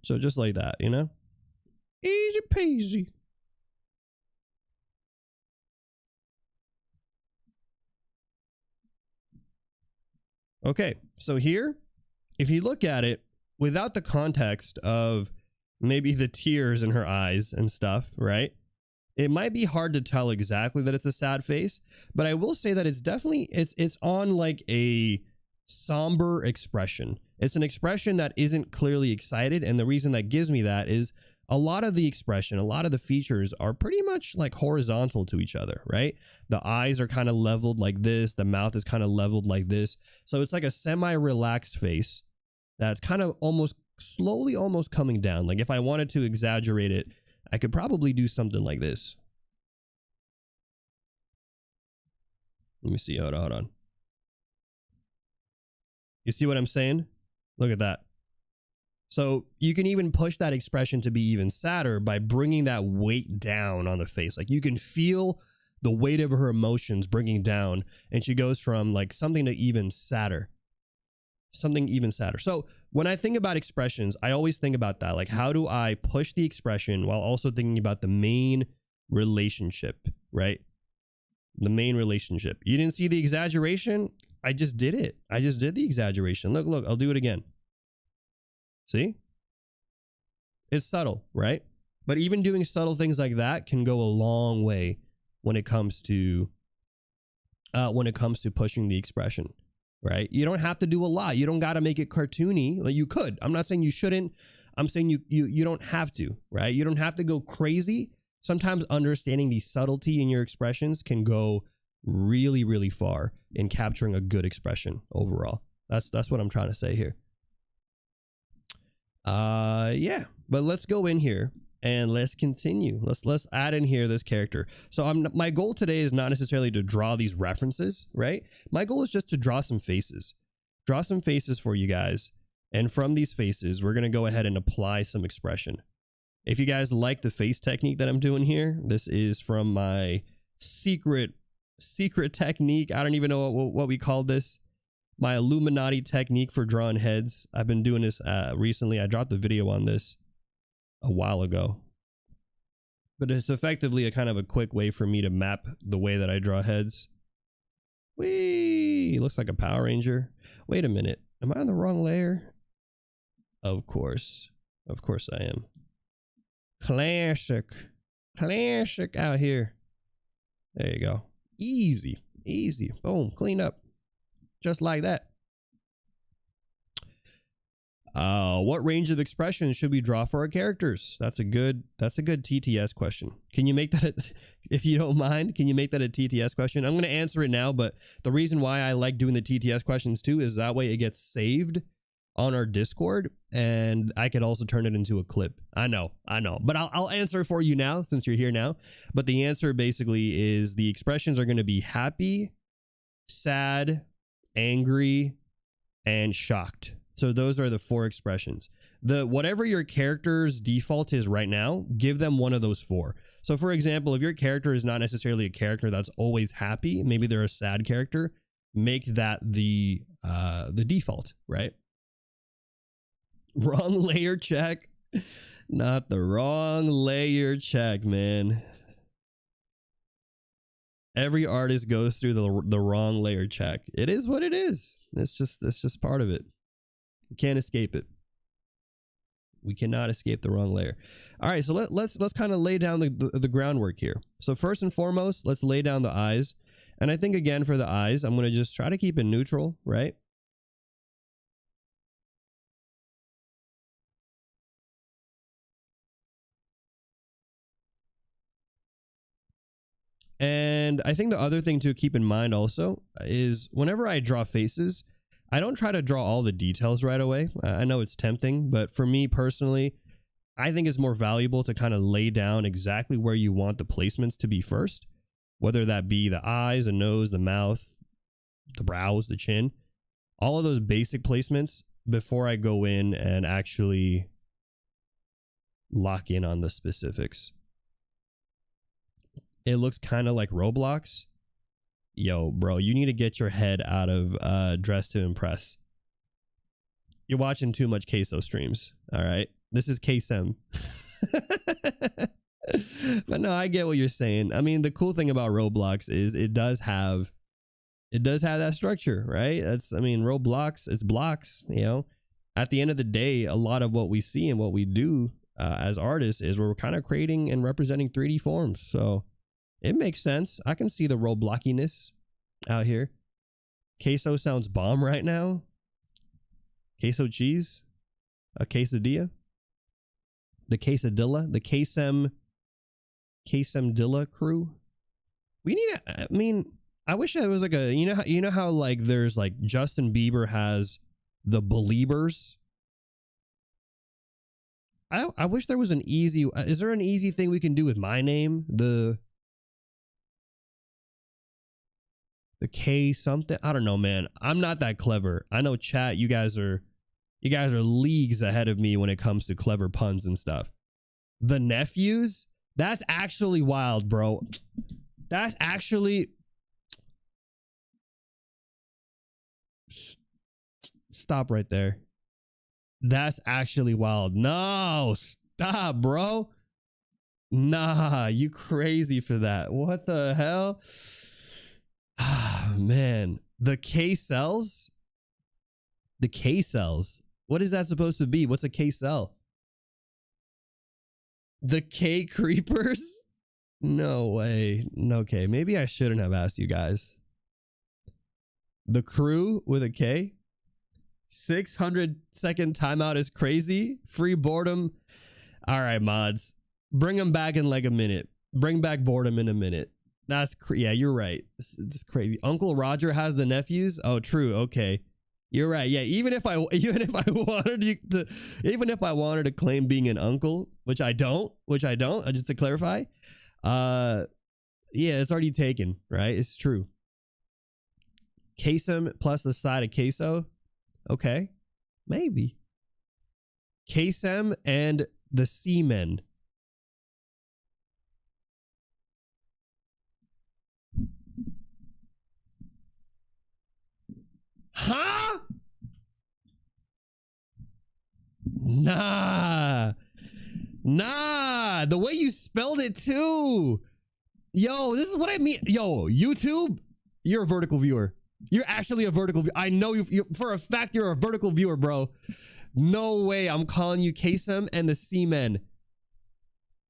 So just like that, you know? Easy peasy. Okay, so here, if you look at it without the context of maybe the tears in her eyes and stuff, right? It might be hard to tell exactly that it's a sad face, but I will say that it's definitely, it's on like a somber expression. It's an expression that isn't clearly excited, and the reason that gives me that is a lot of the expression, a lot of the features are pretty much like horizontal to each other, right? The eyes are kind of leveled like this, the mouth is kind of leveled like this. So it's like a semi-relaxed face that's kind of almost slowly almost coming down. Like if I wanted to exaggerate it, I could probably do something like this. Let me see. Hold on. You see what I'm saying? Look at that. So you can even push that expression to be even sadder by bringing that weight down on the face. Like you can feel the weight of her emotions bringing down, and she goes from like something to even sadder. something even sadder. So when I think about expressions, I always think about that. Like, how do I push the expression while also thinking about the main relationship, right? The main relationship. You didn't see the exaggeration? I just did it. I just did the exaggeration. Look, I'll do it again. See? It's subtle, right? But even doing subtle things like that can go a long way when it comes to pushing the expression, right? You don't have to do a lot. You don't got to make it cartoony. Like, you could. I'm not saying you shouldn't. I'm saying you don't have to, right? You don't have to go crazy. Sometimes understanding the subtlety in your expressions can go really, really far in capturing a good expression overall. That's what I'm trying to say here. Yeah, but let's go in here and let's continue. Let's add in here this character. So my goal today is not necessarily to draw these references, right? My goal is just to draw some faces for you guys. And from these faces, we're going to go ahead and apply some expression. If you guys like the face technique that I'm doing here, this is from my secret technique. I don't even know what we call this. My Illuminati technique for drawing heads. I've been doing this recently. I dropped a video on this a while ago. But it's effectively a kind of a quick way for me to map the way that I draw heads. Whee! Looks like a Power Ranger. Wait a minute. Am I on the wrong layer? Of course. Of course I am. Classic out here. There you go. Easy. Boom. Clean up. Just like that. What range of expressions should we draw for our characters? That's a good TTS question. Can you make that, if you don't mind, can you make that a TTS question? I'm going to answer it now, but the reason why I like doing the TTS questions too is that way it gets saved on our Discord, and I could also turn it into a clip. I know, but I'll answer for you now since you're here now. But the answer basically is the expressions are going to be happy, sad, angry, and shocked. So those are the 4 expressions. Whatever your character's default is right now, give them one of those 4. So for example, if your character is not necessarily a character that's always happy, maybe they're a sad character, make that the default, right? Wrong layer check. Not the wrong layer check, man. Every artist goes through the wrong layer check. It is what it is. It's just part of it. We can't escape it. We cannot escape the wrong layer. All right, so let's kind of lay down the groundwork here. So first and foremost, let's lay down the eyes. And I think again for the eyes, I'm going to just try to keep it neutral, right? And I think the other thing to keep in mind also is whenever I draw faces, I don't try to draw all the details right away. I know it's tempting, but for me personally, I think it's more valuable to kind of lay down exactly where you want the placements to be first, whether that be the eyes, the nose, the mouth, the brows, the chin, all of those basic placements before I go in and actually lock in on the specifics. It looks kind of like Roblox. Yo, bro, you need to get your head out of Dress to Impress. You're watching too much Queso streams, all right? This is Kaycem. But no, I get what you're saying. I mean, the cool thing about Roblox is it does have that structure, right? Roblox, it's blocks, you know? At the end of the day, a lot of what we see and what we do as artists is we're kind of creating and representing 3D forms, so it makes sense. I can see the Robloxiness out here. Queso sounds bomb right now. Queso cheese. A quesadilla. The quesadilla. The Kaycemdilla crew. We need I wish it was like a, you know how like there's like Justin Bieber has the Beliebers. I wish there was an easy, is there an easy thing we can do with my name? The K something. I don't know, man. I'm not that clever. I know chat, you guys are leagues ahead of me when it comes to clever puns and stuff. The nephews? That's actually wild, bro. That's actually stop right there. That's actually wild. No, stop, bro. Nah, you crazy for that. What the hell? Man, the K cells? The K cells. What is that supposed to be? What's a K cell? The K creepers? No way. Okay, maybe I shouldn't have asked you guys. The crew with a K? 600-second timeout is crazy. Free boredom. All right, mods. Bring them back in like a minute. Bring back boredom in a minute. That's yeah, you're right. It's crazy. Uncle Roger has the nephews. Oh, true. Okay, you're right. Yeah, even if I wanted to claim being an uncle, which I don't, just to clarify, yeah, it's already taken. Right? It's true. Kaycem plus the side of queso. Okay, maybe. Kaycem and the seamen. Huh? Nah. The way you spelled it too. Yo, this is what I mean. Yo, YouTube, you're a vertical viewer. You're actually a vertical viewer. I know you for a fact you're a vertical viewer, bro. No way I'm calling you Kaycem and the Seamen.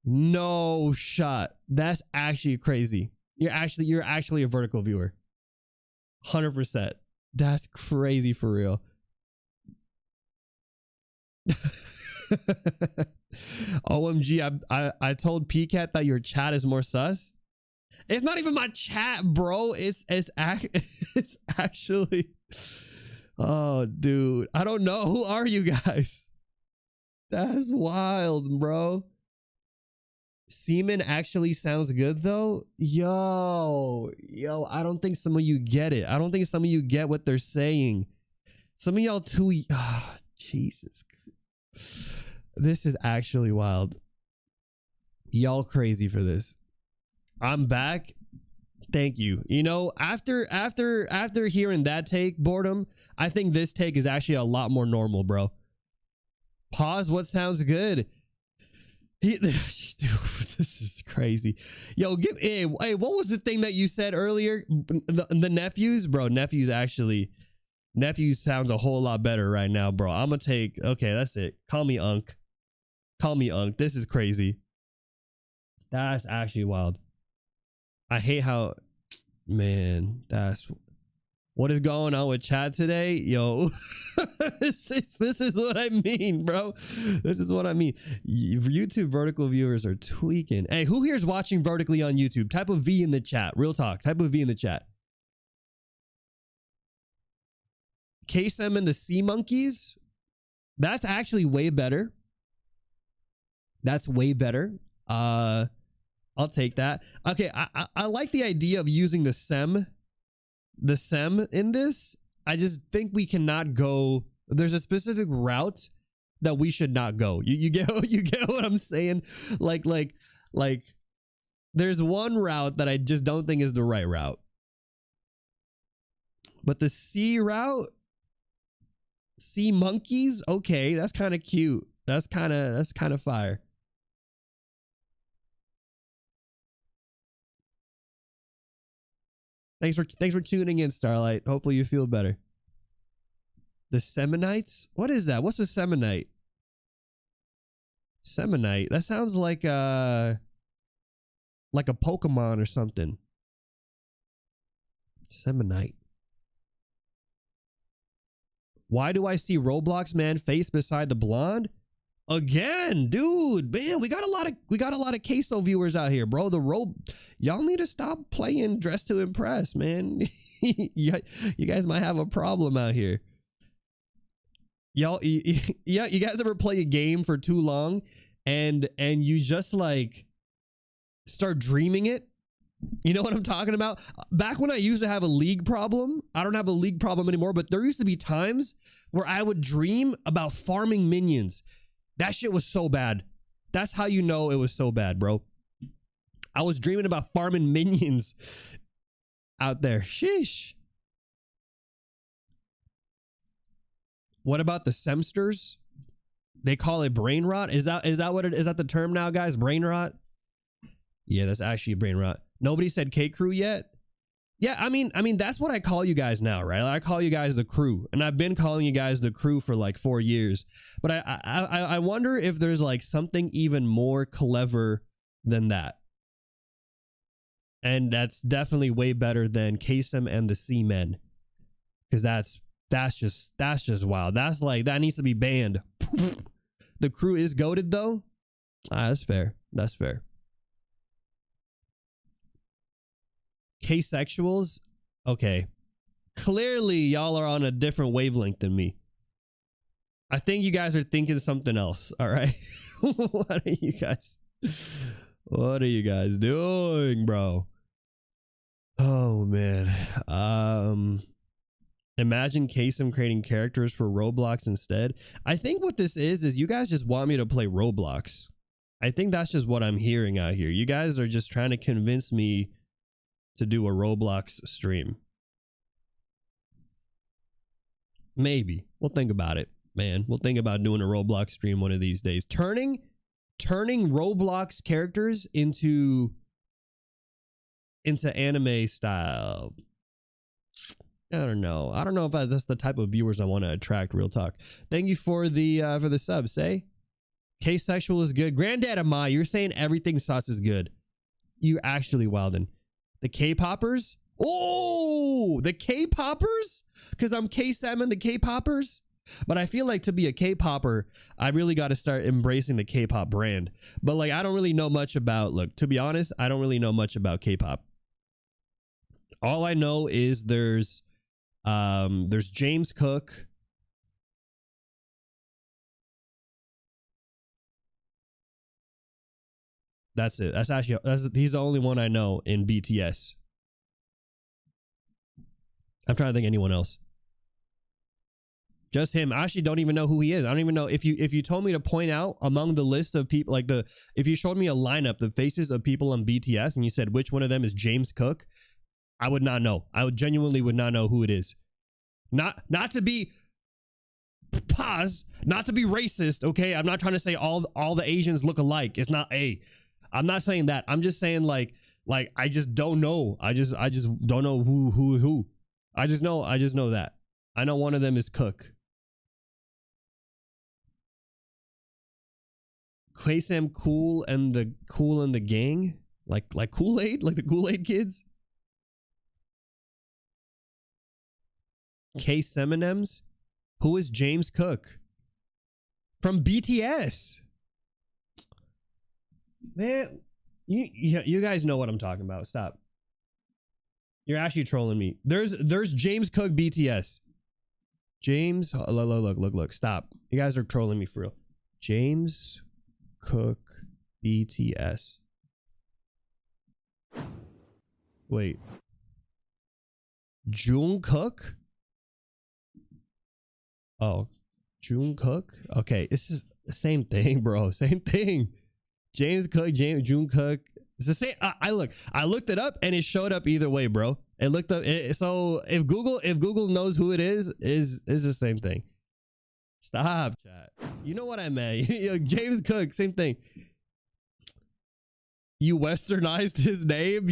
No shot. That's actually crazy. You're actually a vertical viewer. 100%. That's crazy for real. OMG, I told PCAT that your chat is more sus. It's not even my chat, bro. It's actually. Oh, dude. I don't know. Who are you guys? That's wild, bro. Semen actually sounds good though. Yo, I don't think some of you get it. I don't think some of you get what they're saying. Some of y'all too. Oh, Jesus. This is actually wild. Y'all crazy for this. I'm back. Thank you. You know, after hearing that take, boredom, I think this take is actually a lot more normal, bro. Pause. What sounds good? Dude, this is crazy. Yo, hey, what was the thing that you said earlier? The nephews, bro. Nephews sounds a whole lot better right now, bro. I'm gonna take. Okay, that's it. Call me Unk. This is crazy. That's actually wild. I hate how, man. That's what is going on with chat today, yo. this is what I mean, bro. This is what I mean. YouTube vertical viewers are tweaking. Hey, who here is watching vertically on YouTube? Type a V in the chat. Real talk. Type a V in the chat. Kaycem and the Sea Monkeys. That's actually way better. That's way better. I'll take that. Okay, I like the idea of using the SEM in this. I just think we cannot go. There's a specific route that we should not go. You get what I'm saying? Like there's one route that I just don't think is the right route. But the C route, Sea Monkeys, okay, that's kind of cute. That's kind of fire. Thanks for tuning in, Starlight. Hopefully you feel better. The Seminites? What is that? What's a Seminite? Seminite. That sounds like a Pokemon or something. Seminite. Why do I see Roblox man face beside the blonde? Again, dude, man, we got a lot of queso viewers out here, bro. Y'all need to stop playing Dress to Impress, man. you guys might have a problem out here. You guys ever play a game for too long and you just like start dreaming it? You know what I'm talking about? Back when I used to have a league problem, I don't have a league problem anymore, but there used to be times where I would dream about farming minions. That shit was so bad. That's how you know it was so bad, bro. I was dreaming about farming minions out there. Sheesh. What about the semsters? They call it brain rot. Is that what it is? That the term now, guys? Brain rot? Yeah, that's actually brain rot. Nobody said K crew yet. Yeah, I mean that's what I call you guys now, right? I call you guys the crew, and I've been calling you guys the crew for like 4 years. But I wonder if there's like something even more clever than that. And that's definitely way better than Kaycem and the Seamen, because that's just wild. That's like, that needs to be banned. The crew is goated though. That's fair. That's fair. K-sexuals, okay. Clearly, y'all are on a different wavelength than me. I think you guys are thinking something else. All right. What are you guys doing, bro? Oh man. Imagine Kaycem creating characters for Roblox instead. I think what this is you guys just want me to play Roblox. I think that's just what I'm hearing out here. You guys are just trying to convince me to do a Roblox stream. Maybe. We'll think about it, man. We'll think about doing a Roblox stream one of these days. Turning Roblox characters into anime style. I don't know if that's the type of viewers I want to attract. Real talk. Thank you for the sub. Say K-sexual is good. Granddad Amai, you're saying everything sauce is good. You actually wildin'. The K-poppers? Oh, the K-poppers? Because I'm Kaycem and the K-poppers? But I feel like to be a K-popper, I really got to start embracing the K-pop brand. But like, I don't really know much about, look, to be honest, I don't really know much about K-pop. All I know is there's James Cook. That's it. He's the only one I know in BTS. I'm trying to think anyone else. Just him. I actually don't even know who he is. I don't even know if you told me to point out among the list of people, like if you showed me a lineup, the faces of people on BTS, and you said which one of them is James Cook, I would not know. I would genuinely not know who it is. Not to be not to be racist, okay? I'm not trying to say all the Asians look alike. It's not I'm not saying that. I'm just saying like I just don't know. I just don't know who. I just know that. I know one of them is Cook. Kaycem cool and the gang? Like Kool-Aid? Like the Kool-Aid kids? Kaycem M&Ms? Who is James Cook? From BTS. Man, you guys know what I'm talking about. Stop. You're actually trolling me. There's James Cook BTS. James, look. Stop. You guys are trolling me for real. James Cook BTS. Wait. Jungkook? Oh, Jungkook? Okay, this is the same thing, bro. Same thing. James Cook, Jungkook. It's the same. I looked it up and it showed up either way, bro. It looked up. So if Google knows who it is the same thing. Stop, chat. You know what I meant. James Cook, same thing. You westernized his name.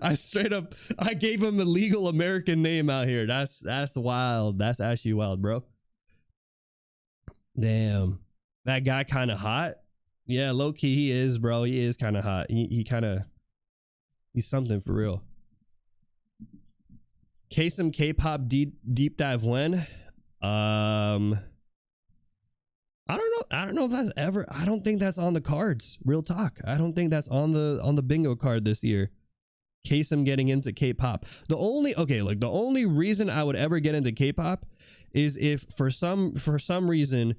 I gave him a legal American name out here. That's wild. That's actually wild, bro. Damn. That guy kind of hot. Yeah, low key he is, bro. He is kind of hot. He's something for real. Kaycem K-pop deep dive when? I don't know if that's ever. I don't think that's on the cards. Real talk. I don't think that's on the bingo card this year. Kaycem getting into K-pop. The only reason I would ever get into K-pop is if for some reason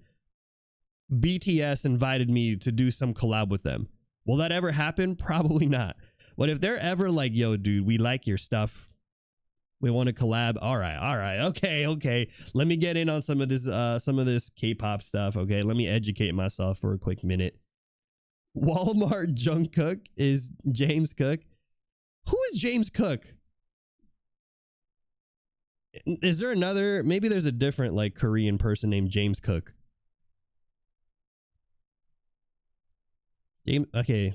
BTS invited me to do some collab with them. Will that ever happen? Probably not. But if they're ever like, yo, dude, we like your stuff, we want to collab. All right. Okay. Let me get in on some of this K-pop stuff. Okay. Let me educate myself for a quick minute. Walmart Jungkook is James Cook. Who is James Cook? Is there another? Maybe there's a different like Korean person named James Cook. Okay.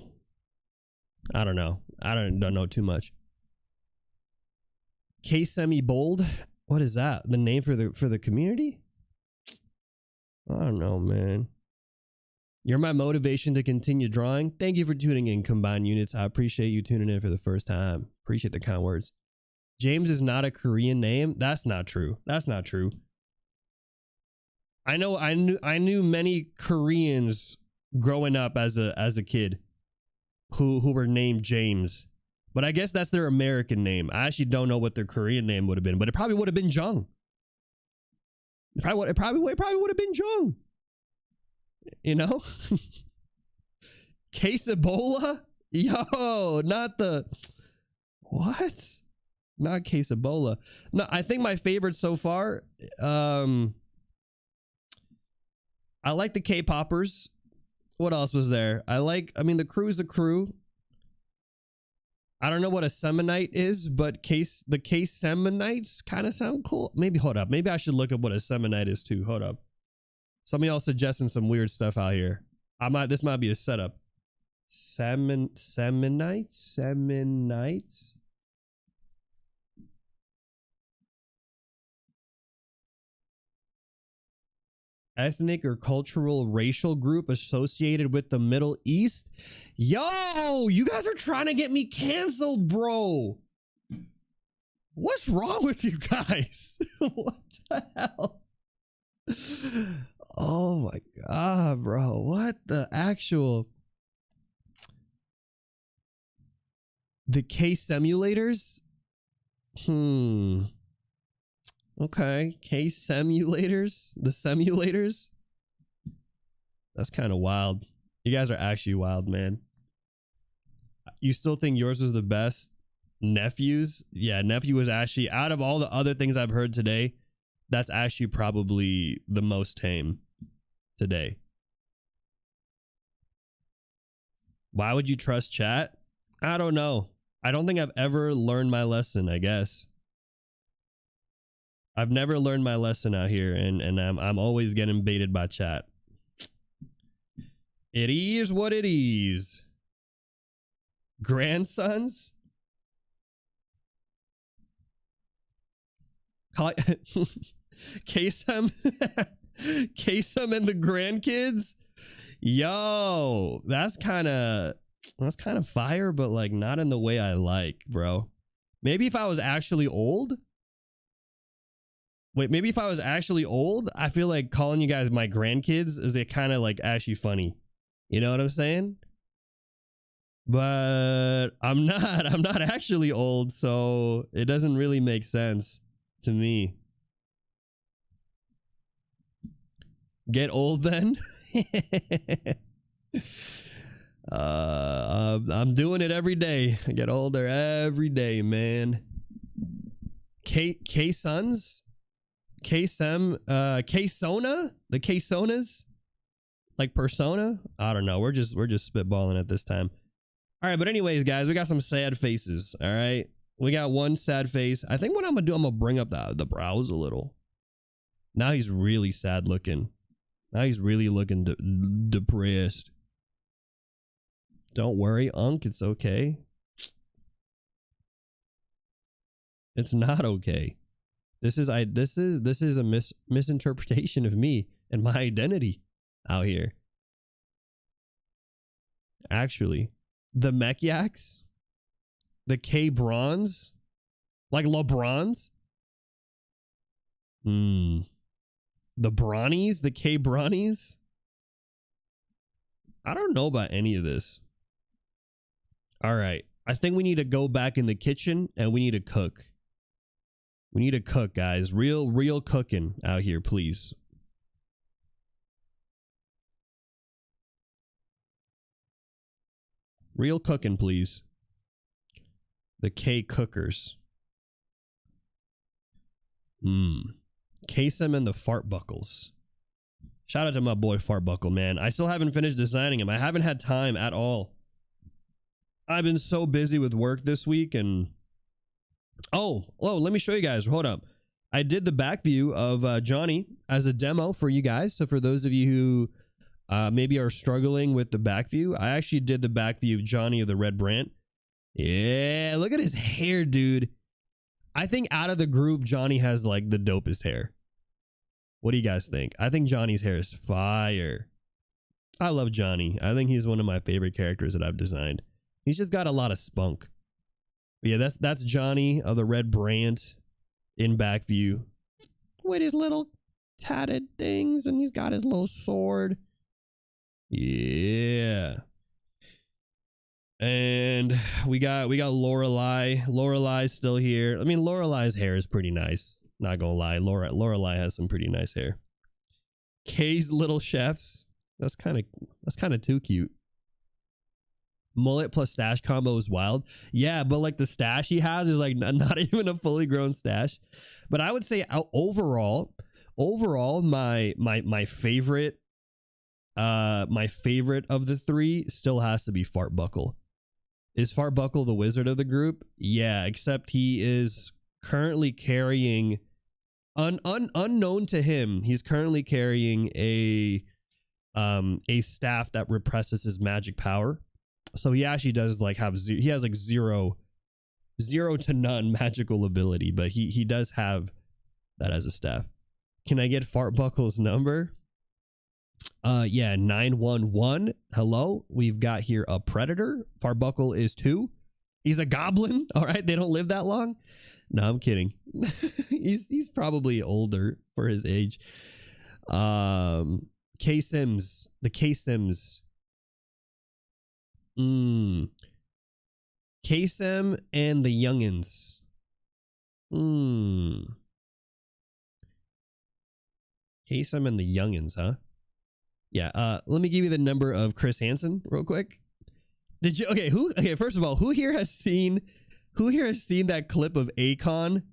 I don't know. I don't know too much. Kaycem Bold. What is that? The name for the community? I don't know, man. You're my motivation to continue drawing. Thank you for tuning in, Combined Units. I appreciate you tuning in for the first time. Appreciate the kind words. James is not a Korean name. That's not true. That's not true. I knew many Koreans growing up as a kid who were named James. But I guess that's their American name. I actually don't know what their Korean name would have been, but it probably would have been Jung. It probably would have been Jung. You know? Quesabola? Yo, not the... What? Not Quesabola. No, I think my favorite so far, I like the K-poppers. What else was there? The crew's the crew. I don't know what a Semonite is, but the K-Semonites kind of sound cool. Maybe, hold up. Maybe I should look up what a Semonite is too. Hold up. Some of y'all suggesting some weird stuff out here. This might be a setup. Semonites? Ethnic or cultural racial group associated with the Middle East. Yo, you guys are trying to get me canceled, bro. What's wrong with you guys? What the hell? Oh my God, bro. What the actual... The K-Semulators? Okay, K-Semulators? The Semulators? That's kind of wild. You guys are actually wild, man. You still think yours was the best? Nephews? Yeah, Nephew was actually, out of all the other things I've heard today, that's actually probably the most tame today. Why would you trust chat? I don't know. I don't think I've ever learned my lesson, I guess. I've never learned my lesson out here, and I'm always getting baited by chat. It is what it is. Grandsons? Kaycem? Kaycem and the grandkids? Yo, that's kind of fire, but like not in the way I like, bro. Maybe if I was actually old. Wait, maybe if I was actually old, I feel like calling you guys my grandkids is a kind of like actually funny. You know what I'm saying? But I'm not actually old, so it doesn't really make sense to me. Get old then? I'm doing it every day. I get older every day, man. K-Sons? Kaycem, Kaysona? The Kaysonas? Like Persona? I don't know. We're just spitballing at this time. All right, but anyways, guys, we got some sad faces. All right, we got one sad face. I think what I'm gonna do, I'm gonna bring up the brows a little. Now he's really sad looking. Now he's really looking depressed. Don't worry, Unc. It's okay. It's not okay. This is a misinterpretation of me and my identity out here. Actually, the Mechyaks, the K-Bronze, like LeBrons. The Bronnies, the K-Bronnies. I don't know about any of this. All right, I think we need to go back in the kitchen and we need to cook. We need to cook, guys. Real cooking out here, please. Real cooking, please. The K cookers. Kaycem and the Fart Buckles. Shout out to my boy Fart Buckle, man. I still haven't finished designing him. I haven't had time at all. I've been so busy with work this week and... Oh, let me show you guys. Hold up. I did the back view of Johnny as a demo for you guys. So for those of you who maybe are struggling with the back view, I actually did the back view of Johnny of the Red Brand. Yeah, look at his hair, dude. I think out of the group, Johnny has like the dopest hair. What do you guys think? I think Johnny's hair is fire. I love Johnny. I think he's one of my favorite characters that I've designed. He's just got a lot of spunk. But yeah, that's Johnny of the Red Brand in back view with his little tatted things, and he's got his little sword. Yeah. And we got Lorelei. Lorelai's still here. I mean, Lorelai's hair is pretty nice. Not gonna lie, Lorelei has some pretty nice hair. Kay's little chefs. That's kind of too cute. Mullet plus stash combo is wild. Yeah, but like the stash he has is like not even a fully grown stash. But I would say overall, my favorite of the three still has to be Fartbuckle. Is Fartbuckle the wizard of the group? Yeah, except he is currently carrying unknown to him. He's currently carrying a staff that represses his magic power. So he actually does like he has like zero to none magical ability, but he does have that as a staff. Can I get Fartbuckle's number? Yeah, 911. Hello, we've got here a predator. Fartbuckle is 2. He's a goblin. All right, they don't live that long. No, I'm kidding. he's probably older for his age. Kaycem's, the Kaycems. Kaycem and the youngins. Kaycem and the youngins, huh? Yeah, let me give you the number of Chris Hansen real quick. Did you okay, first of all, who here has seen that clip of Akon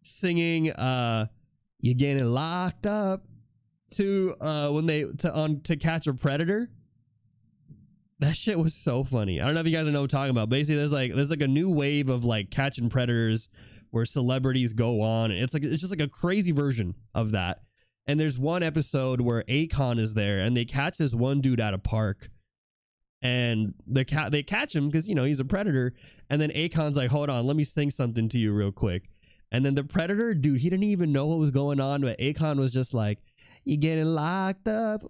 singing "You're Getting Locked Up" to to Catch a Predator? That shit was so funny. I don't know if you guys know what I'm talking about. Basically, there's like a new wave of like catching predators where celebrities go on. It's just like a crazy version of that. And there's one episode where Akon is there and they catch this one dude at a park. And they catch him because, you know, he's a predator. And then Akon's like, hold on, let me sing something to you real quick. And then the predator, dude, he didn't even know what was going on. But Akon was just like, "You're getting locked up.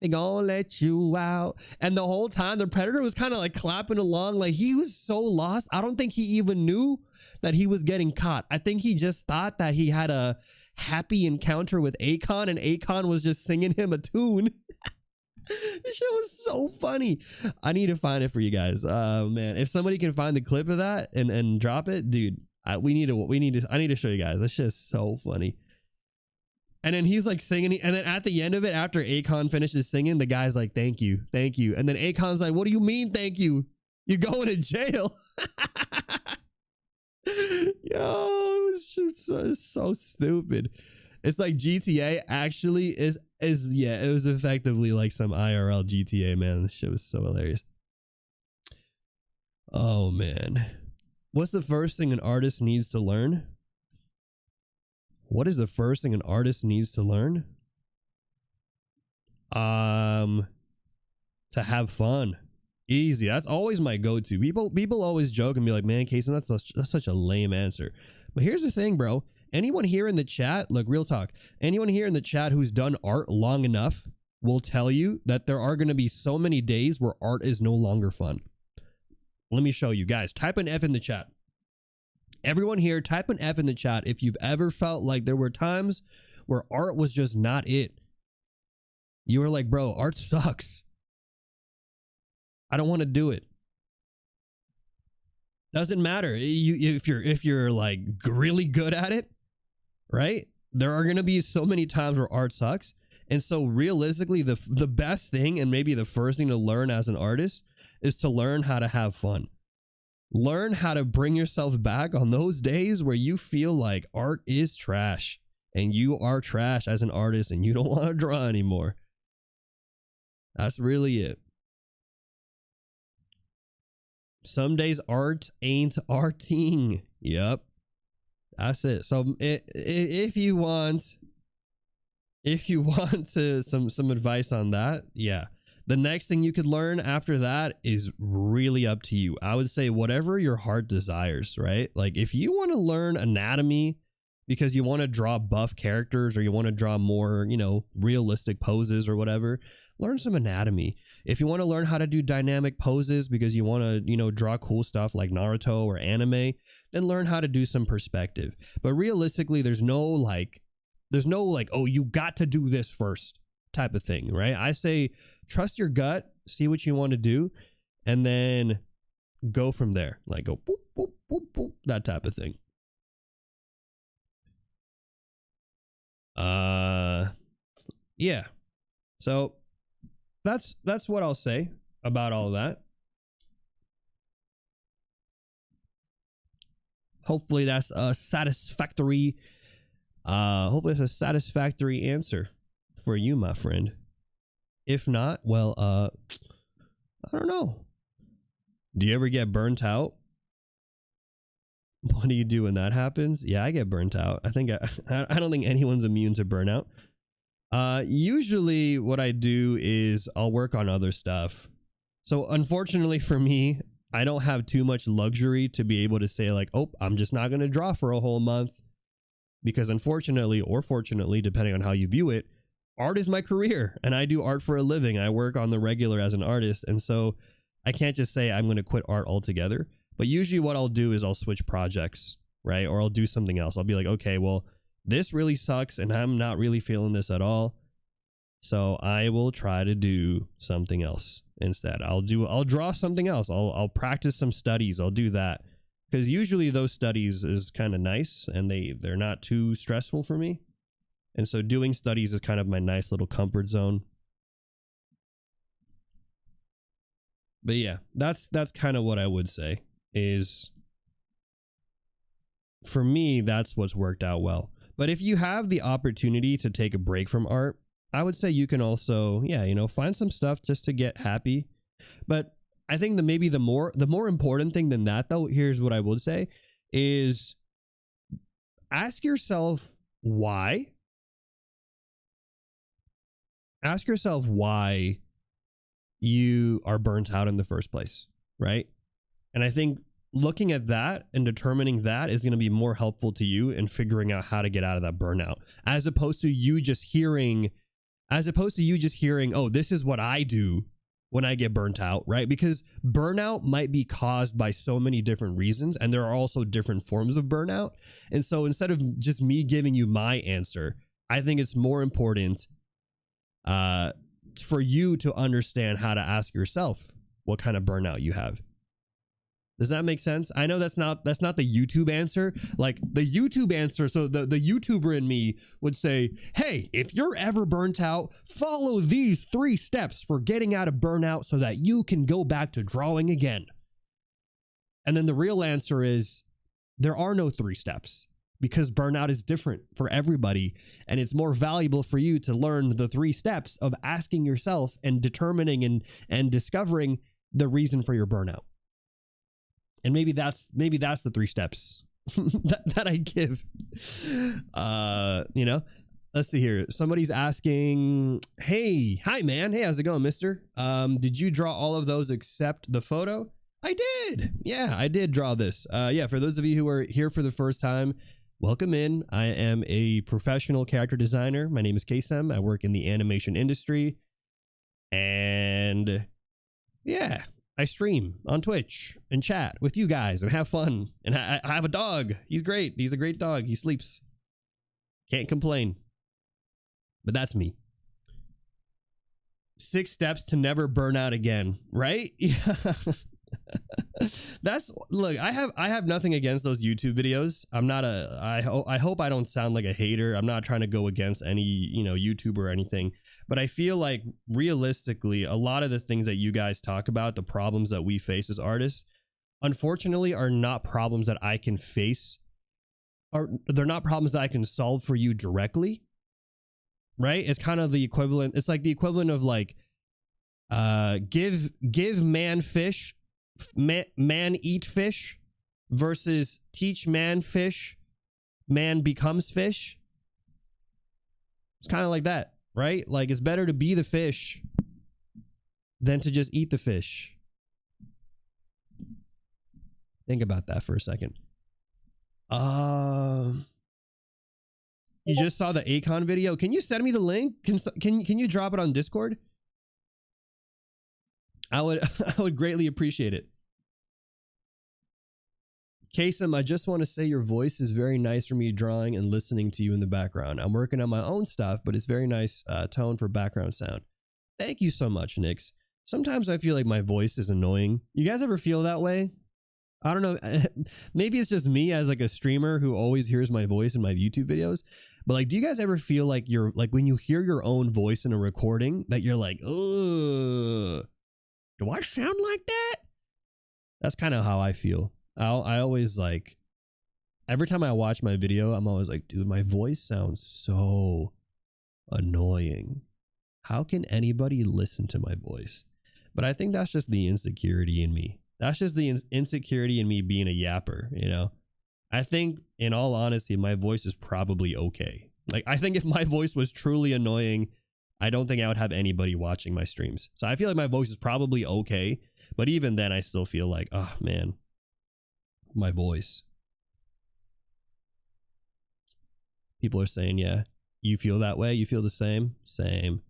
They gonna let you out." And the whole time the predator was kind of like clapping along. Like he was so lost. I don't think he even knew that he was getting caught. I think he just thought that he had a happy encounter with Akon and Akon was just singing him a tune. This shit was so funny. I need to find it for you guys. Man, if somebody can find the clip of that and drop it, dude, I need to show you guys. This shit is so funny. And then he's like singing, and then at the end of it, after Akon finishes singing, the guy's like, thank you. And then Akon's like, what do you mean, thank you? You're going to jail. Yo, it was just so stupid. It's like GTA actually is yeah, it was effectively like some IRL GTA, man. This shit was so hilarious. Oh, man. What's the first thing an artist needs to learn? What is the first thing an artist needs to learn? To have fun. Easy. That's always my go-to. People always joke and be like, man, Kaycem, that's such a lame answer. But here's the thing, bro. Anyone here in the chat, look, real talk, anyone here in the chat who's done art long enough will tell you that there are going to be so many days where art is no longer fun. Let me show you guys. Type an F in the chat. Everyone here, type an F in the chat if you've ever felt like there were times where art was just not it. You were like, bro, art sucks. I don't want to do it. Doesn't matter. If you're like really good at it, right? There are going to be so many times where art sucks. And so realistically, the best thing and maybe the first thing to learn as an artist is to learn how to have fun. Learn how to bring yourself back on those days where you feel like art is trash and you are trash as an artist and you don't want to draw anymore. That's really it. Some days art ain't arting. Yep. That's it. So if you want to some advice on that, yeah. The next thing you could learn after that is really up to you. I would say whatever your heart desires, right? Like if you want to learn anatomy because you want to draw buff characters or you want to draw more, you know, realistic poses or whatever, learn some anatomy. If you want to learn how to do dynamic poses because you want to, you know, draw cool stuff like Naruto or anime, then learn how to do some perspective. But realistically, there's no like, oh, you got to do this first type of thing, right? I say trust your gut, see what you want to do, and then go from there. Like go boop, boop, boop, boop, that type of thing. Yeah. So that's what I'll say about all of that. Hopefully that's a satisfactory answer for you, my friend. If not, well, I don't know. Do you ever get burnt out? What do you do when that happens? Yeah, I get burnt out. I don't think anyone's immune to burnout. Usually what I do is I'll work on other stuff. So unfortunately for me, I don't have too much luxury to be able to say like, oh, I'm just not going to draw for a whole month. Because unfortunately, or fortunately, depending on how you view it, art is my career and I do art for a living. I work on the regular as an artist. And so I can't just say I'm going to quit art altogether. But usually what I'll do is I'll switch projects, right? Or I'll do something else. I'll be like, okay, well, this really sucks and I'm not really feeling this at all. So I will try to do something else instead. I'll draw something else. I'll practice some studies. I'll do that. Because usually those studies is kind of nice and they're not too stressful for me. And so doing studies is kind of my nice little comfort zone. But yeah, that's kind of what I would say is, for me, that's what's worked out well. But if you have the opportunity to take a break from art, I would say you can also, yeah, you know, find some stuff just to get happy. But I think that maybe the more important thing than that, though, here's what I would say is ask yourself why. Ask yourself why you are burnt out in the first place, right? And I think looking at that and determining that is going to be more helpful to you in figuring out how to get out of that burnout, as opposed to you just hearing, oh, this is what I do when I get burnt out, right? Because burnout might be caused by so many different reasons, and there are also different forms of burnout. And so instead of just me giving you my answer, I think it's more important for you to understand how to ask yourself what kind of burnout you have. Does that make sense? I know that's not the YouTube answer. Like the YouTube answer, so the YouTuber in me would say, hey, if you're ever burnt out, follow these 3 steps for getting out of burnout so that you can go back to drawing again. And then the real answer is there are no 3 steps, because burnout is different for everybody. And it's more valuable for you to learn the 3 steps of asking yourself and determining and discovering the reason for your burnout. And maybe that's the 3 steps that I give. You know, let's see here. Somebody's asking, hi man. Hey, how's it going, mister? Did you draw all of those except the photo? I did. Yeah, I did draw this. Yeah, for those of you who are here for the first time, welcome in. I am a professional character designer. My name is Kaycem. I work in the animation industry. And yeah, I stream on Twitch and chat with you guys and have fun. And I have a dog. He's great. He's a great dog. He sleeps. Can't complain. But that's me. 6 steps to never burn out again, right? Yeah. Look, I have nothing against those YouTube videos. I hope I don't sound like a hater. I'm not trying to go against any, YouTuber or anything, but I feel like realistically, a lot of the things that you guys talk about, the problems that we face as artists, unfortunately are not problems that I can face, or they're not problems that I can solve for you directly. Right? It's kind of the equivalent. It's like the equivalent of like, give man fish, man eat fish, versus teach man fish, man becomes fish. It's kind of like that, right? Like, it's better to be the fish than to just eat the fish. Think about that for a second. You just saw the Akon video. Can you send me the link? Can you drop it on Discord? I would greatly appreciate it. Kaycem, I just want to say your voice is very nice for me drawing and listening to you in the background. I'm working on my own stuff, but it's very nice tone for background sound. Thank you so much, Nix. Sometimes I feel like my voice is annoying. You guys ever feel that way? I don't know. Maybe it's just me as like a streamer who always hears my voice in my YouTube videos. But like, do you guys ever feel like you're like when you hear your own voice in a recording that you're like, ugh, do I sound like that? That's kind of how I feel. I always like, every time I watch my video, I'm always like, dude, my voice sounds so annoying. How can anybody listen to my voice? But I think that's just the insecurity in me. That's just the insecurity in me being a yapper, you know? I think, in all honesty, my voice is probably okay. Like, I think if my voice was truly annoying, I don't think I would have anybody watching my streams. So I feel like my voice is probably okay. But even then, I still feel like, oh, man, my voice. People are saying, yeah, you feel that way? You feel the same? Same.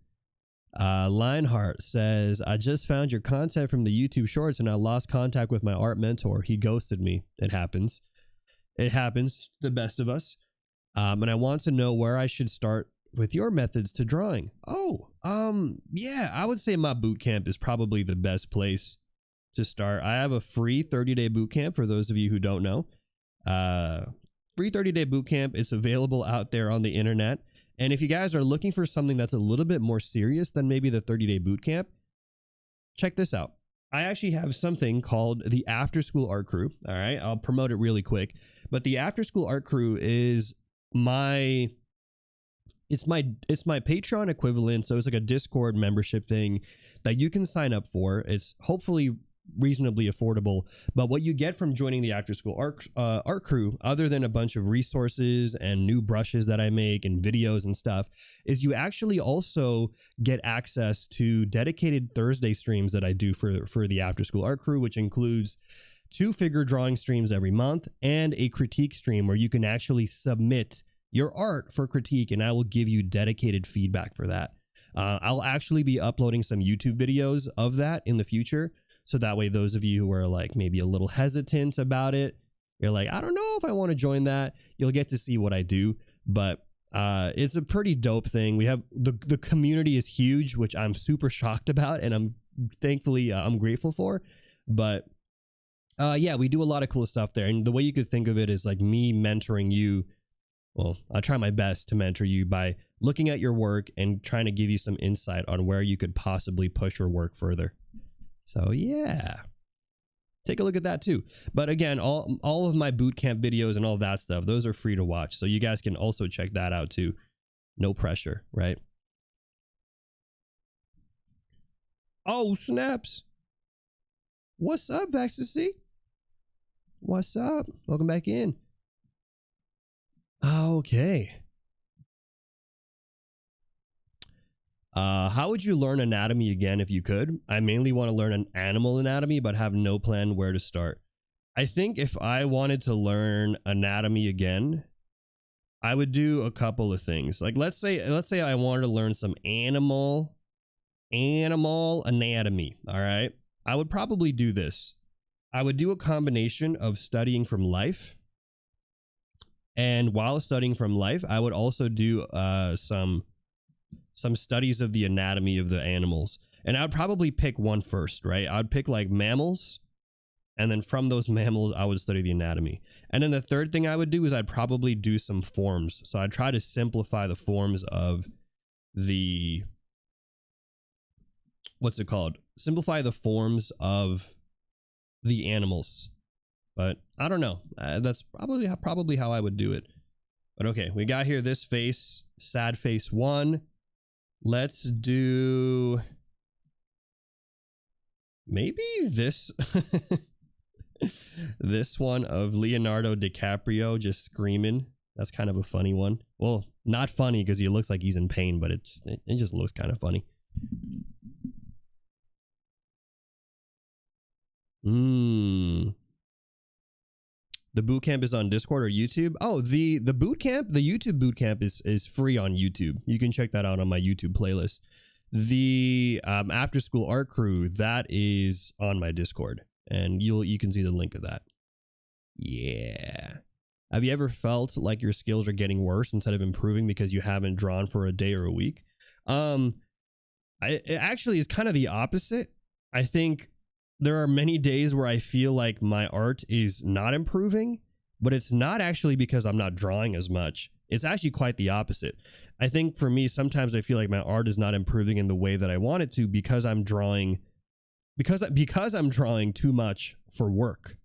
Lionheart says, I just found your content from the YouTube shorts and I lost contact with my art mentor. He ghosted me. It happens. It happens. The best of us. And I want to know where I should start with your methods to drawing. Oh, yeah, I would say my boot camp is probably the best place to start. I have a free 30-day boot camp for those of you who don't know. Free 30-day boot camp. It's available out there on the internet. And if you guys are looking for something that's a little bit more serious than maybe the 30-day boot camp, check this out. I actually have something called the After School Art Crew. All right, I'll promote it really quick. But the After School Art Crew is my Patreon equivalent. So it's like a Discord membership thing that you can sign up for. It's hopefully reasonably affordable, but what you get from joining the After School art crew, other than a bunch of resources and new brushes that I make and videos and stuff, is you actually also get access to dedicated Thursday streams that I do for the After School art crew, which includes 2 figure drawing streams every month and a critique stream where you can actually submit your art for critique and I will give you dedicated feedback for that. I'll actually be uploading some YouTube videos of that in the future. So that way, those of you who are like maybe a little hesitant about it, you're like, I don't know if I want to join that. You'll get to see what I do. But it's a pretty dope thing. We have the community is huge, which I'm super shocked about. And I'm grateful for. But yeah, we do a lot of cool stuff there. And the way you could think of it is like me mentoring you. Well, I try my best to mentor you by looking at your work and trying to give you some insight on where you could possibly push your work further. So yeah, take a look at that too. But again, all of my bootcamp videos and all that stuff, those are free to watch. So you guys can also check that out too. No pressure, right? Oh, snaps. What's up, Vexacy? What's up? Welcome back in. Okay. How would you learn anatomy again if you could? I mainly want to learn an animal anatomy, but have no plan where to start. I think if I wanted to learn anatomy again, I would do a couple of things. Like let's say I wanted to learn some animal anatomy. All right. I would probably do this. I would do a combination of studying from life. And while studying from life, I would also do some studies of the anatomy of the animals. And I'd probably pick one first, right? I'd pick like mammals. And then from those mammals, I would study the anatomy. And then the third thing I would do is I'd probably do some forms. So I'd try to simplify the forms of the, what's it called? Simplify the forms of the animals. But I don't know. That's probably how I would do it. But okay, we got here this face, sad face 1. Let's do maybe this this one of Leonardo DiCaprio just screaming. That's kind of a funny one. Well, not funny because he looks like he's in pain, but it just looks kind of funny. The boot camp is on Discord or YouTube. Oh, the boot camp, the YouTube boot camp is free on YouTube. You can check that out on my YouTube playlist. The after school art crew, that is on my Discord, and you can see the link of that. Yeah. Have you ever felt like your skills are getting worse instead of improving because you haven't drawn for a day or a week? It actually is kind of the opposite. I think there are many days where I feel like my art is not improving, but it's not actually because I'm not drawing as much. It's actually quite the opposite. I think for me, sometimes I feel like my art is not improving in the way that I want it to because I'm drawing, because I'm drawing too much for work.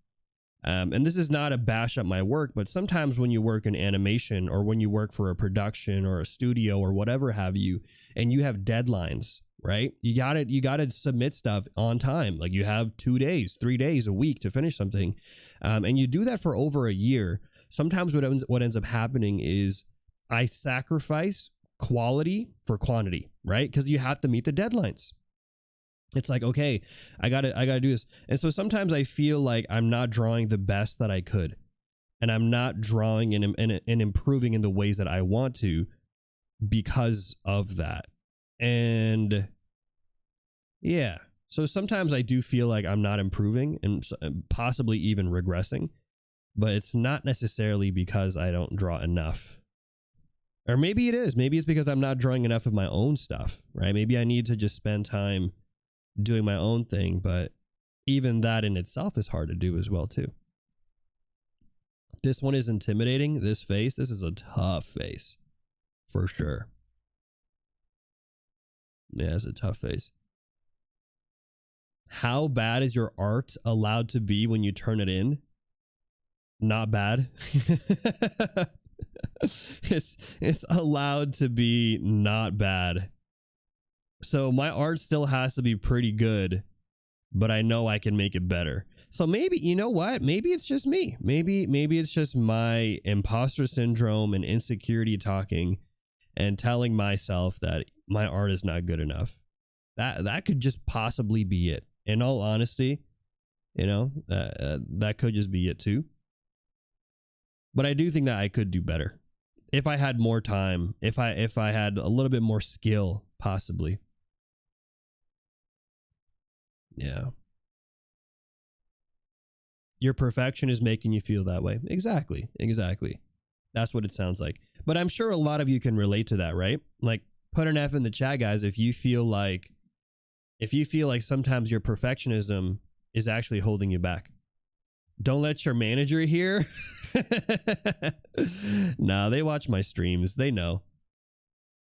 And this is not a bash at my work, but sometimes when you work in animation or when you work for a production or a studio or whatever have you, and you have deadlines, right? You gotta submit stuff on time. Like you have 2 days, 3 days, a week to finish something. And you do that for over a year. Sometimes what ends up happening is I sacrifice quality for quantity, right? Because you have to meet the deadlines. It's like, okay, I gotta do this. And so sometimes I feel like I'm not drawing the best that I could, and I'm not drawing and improving in the ways that I want to because of that. And yeah, so sometimes I do feel like I'm not improving and possibly even regressing, but it's not necessarily because I don't draw enough. Or maybe it is. Maybe it's because I'm not drawing enough of my own stuff, right? Maybe I need to just spend time doing my own thing, but even that in itself is hard to do as well too. This one is intimidating. This face, this is a tough face for sure. Yeah, it's a tough face. How bad is your art allowed to be when you turn it in? Not bad. It's allowed to be not bad. So my art still has to be pretty good, but I know I can make it better. So maybe, you know what? Maybe it's just me. Maybe it's just my imposter syndrome and insecurity talking and telling myself that my art is not good enough. That could just possibly be it. In all honesty, you know, that could just be it too. But I do think that I could do better if I had more time, if I had a little bit more skill, possibly. Yeah. Your perfection is making you feel that way. Exactly. That's what it sounds like. But I'm sure a lot of you can relate to that, right? Like, put an F in the chat, guys, if you feel like sometimes your perfectionism is actually holding you back. Don't let your manager hear. Nah, they watch my streams. They know.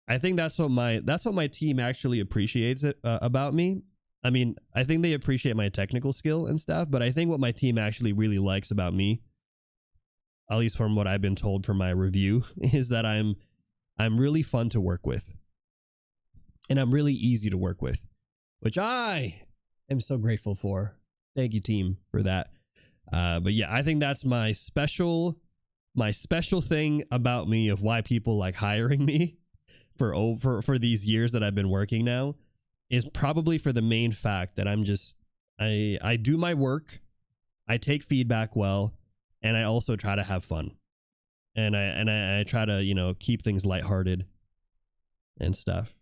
I think that's what my team actually appreciates about me. I mean, I think they appreciate my technical skill and stuff, but I think what my team actually really likes about me, at least from what I've been told from my review, is that I'm really fun to work with. And I'm really easy to work with, which I am so grateful for. Thank you, team, for that. But yeah, I think that's my special thing about me of why people like hiring me for these years that I've been working now, is probably for the main fact that I do my work, I take feedback well, and I also try to have fun. And I try to, you know, keep things lighthearted and stuff.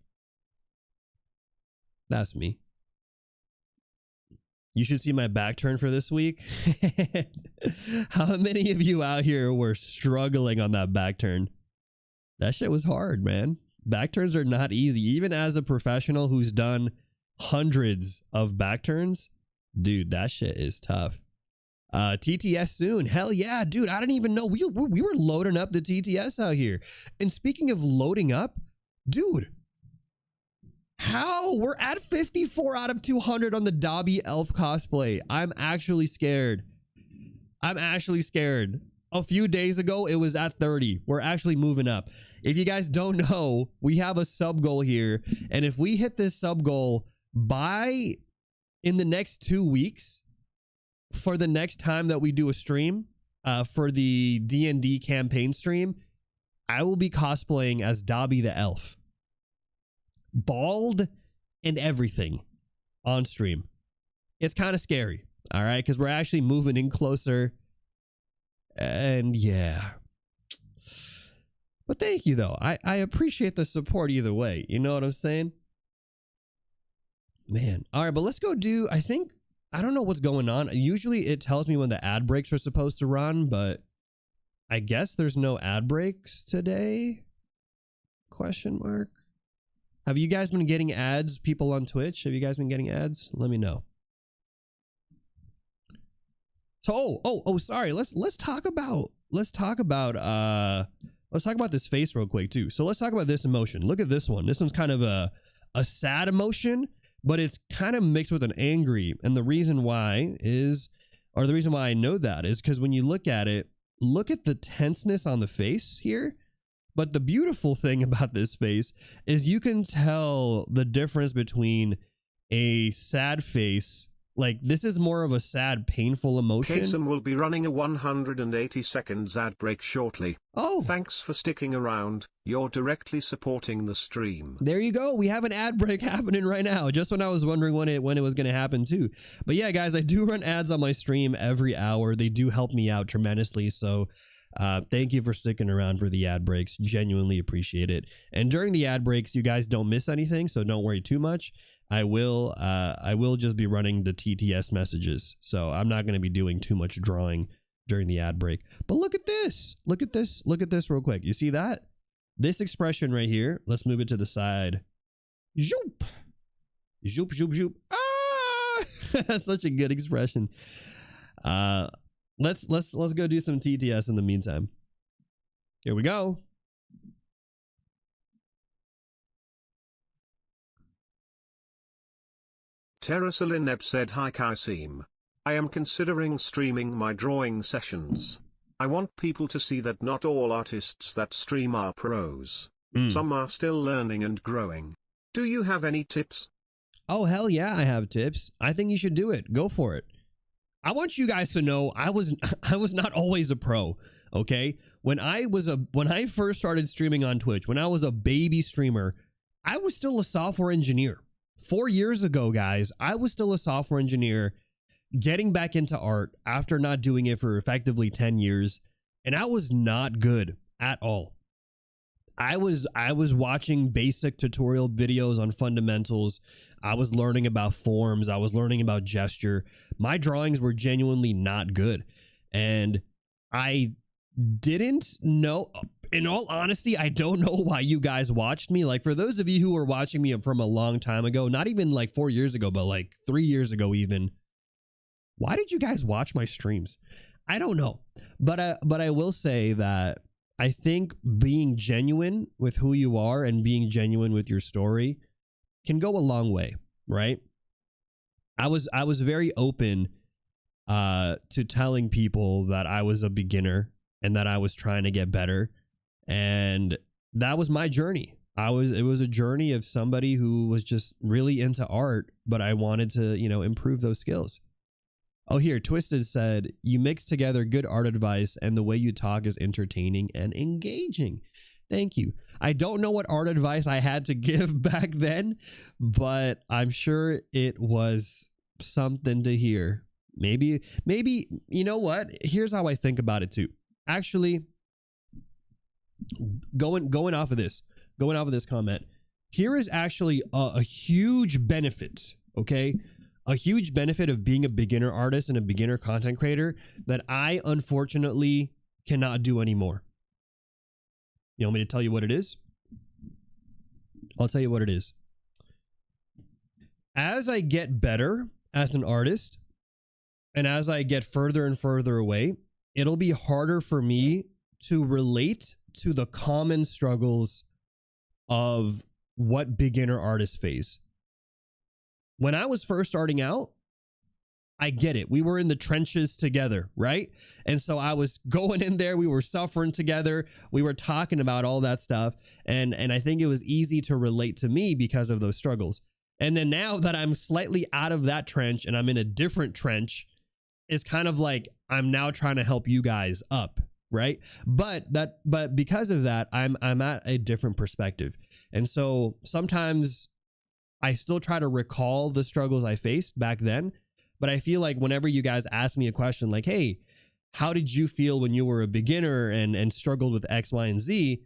That's me. You should see my back turn for this week. How many of you out here were struggling on that back turn? That shit was hard, man. Back turns are not easy. Even as a professional who's done hundreds of back turns, dude, that shit is tough. TTS soon. Hell yeah, dude. I didn't even know we were loading up the TTS out here. And speaking of loading up, dude, how? We're at 54 out of 200 on the Dobby Elf cosplay. I'm actually scared. A few days ago, it was at 30. We're actually moving up. If you guys don't know, we have a sub goal here. And if we hit this sub goal in the next 2 weeks, for the next time that we do a stream, for the D&D campaign stream, I will be cosplaying as Dobby the elf. Bald and everything on stream. It's kind of scary, all right? Because we're actually moving in closer. And yeah. But thank you, though. I appreciate the support either way. You know what I'm saying? Man. All right, but let's go do, I don't know what's going on. Usually it tells me when the ad breaks are supposed to run, but I guess there's no ad breaks today? Question mark. Have you guys been getting ads, people on Twitch? Have you guys been getting ads? Let me know. So, sorry. Let's talk about this face real quick too. So let's talk about this emotion. Look at this one. This one's kind of a sad emotion, but it's kind of mixed with an angry. And the reason why I know that is because when you look at it, look at the tenseness on the face here. But the beautiful thing about this face is you can tell the difference between a sad face. Like, this is more of a sad, painful emotion. Kaycem will be running a 180 seconds ad break shortly. Oh. Thanks for sticking around. You're directly supporting the stream. There you go. We have an ad break happening right now. Just when I was wondering when it was going to happen too. But yeah, guys, I do run ads on my stream every hour. They do help me out tremendously. So thank you for sticking around for the ad breaks. Genuinely appreciate it. And during the ad breaks, you guys don't miss anything, so don't worry too much. I will just be running the TTS messages, so I'm not going to be doing too much drawing during the ad break. But look at this. Look at this. Look at this real quick. You see that? This expression right here. Let's move it to the side. Zoop. Zoop, zoop, zoop. Ah! That's such a good expression. Let's go do some TTS in the meantime. Here we go. Terasalineb said, "Hi Kaycem. I am considering streaming my drawing sessions. I want people to see that not all artists that stream are pros. Some are still learning and growing. Do you have any tips?" Oh, hell yeah, I have tips. I think you should do it. Go for it. I want you guys to know I was not always a pro, okay? When I first started streaming on Twitch, when I was a baby streamer, I was still a software engineer. 4 years ago, guys, I was still a software engineer getting back into art after not doing it for effectively 10 years, and I was not good at all. I was watching basic tutorial videos on fundamentals. I was learning about forms. I was learning about gesture. My drawings were genuinely not good. And I didn't know, in all honesty, I don't know why you guys watched me. Like, for those of you who were watching me from a long time ago, not even like 4 years ago, but like 3 years ago even, why did you guys watch my streams? I don't know. But I will say that I think being genuine with who you are and being genuine with your story can go a long way, right? I was very open to telling people that I was a beginner and that I was trying to get better, and that was my journey. It was a journey of somebody who was just really into art, but I wanted to, improve those skills. Oh, here, Twisted said, "You mix together good art advice and the way you talk is entertaining and engaging." Thank you. I don't know what art advice I had to give back then, but I'm sure it was something to hear. Maybe, you know what? Here's how I think about it too. Actually, going off of this comment, here is actually a huge benefit, okay? A huge benefit of being a beginner artist and a beginner content creator that I unfortunately cannot do anymore. You want me to tell you what it is? I'll tell you what it is. As I get better as an artist, and as I get further and further away, it'll be harder for me to relate to the common struggles of what beginner artists face. When I was first starting out, I get it. We were in the trenches together, right? And so I was going in there. We were suffering together. We were talking about all that stuff. And I think it was easy to relate to me because of those struggles. And then now that I'm slightly out of that trench and I'm in a different trench, it's kind of like I'm now trying to help you guys up. right? But because of that, I'm at a different perspective. And so sometimes I still try to recall the struggles I faced back then, but I feel like whenever you guys ask me a question like, hey, how did you feel when you were a beginner and struggled with X, Y, and Z?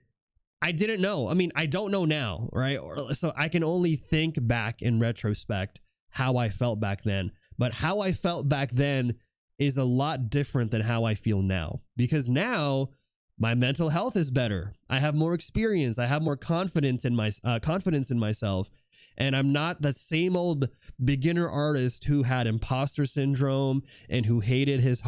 I didn't know. I mean, I don't know now, right? So I can only think back in retrospect how I felt back then. But how I felt back then is a lot different than how I feel now, because now my mental health is better. I have more experience. I have more confidence in myself. And I'm not that same old beginner artist who had imposter syndrome and who hated his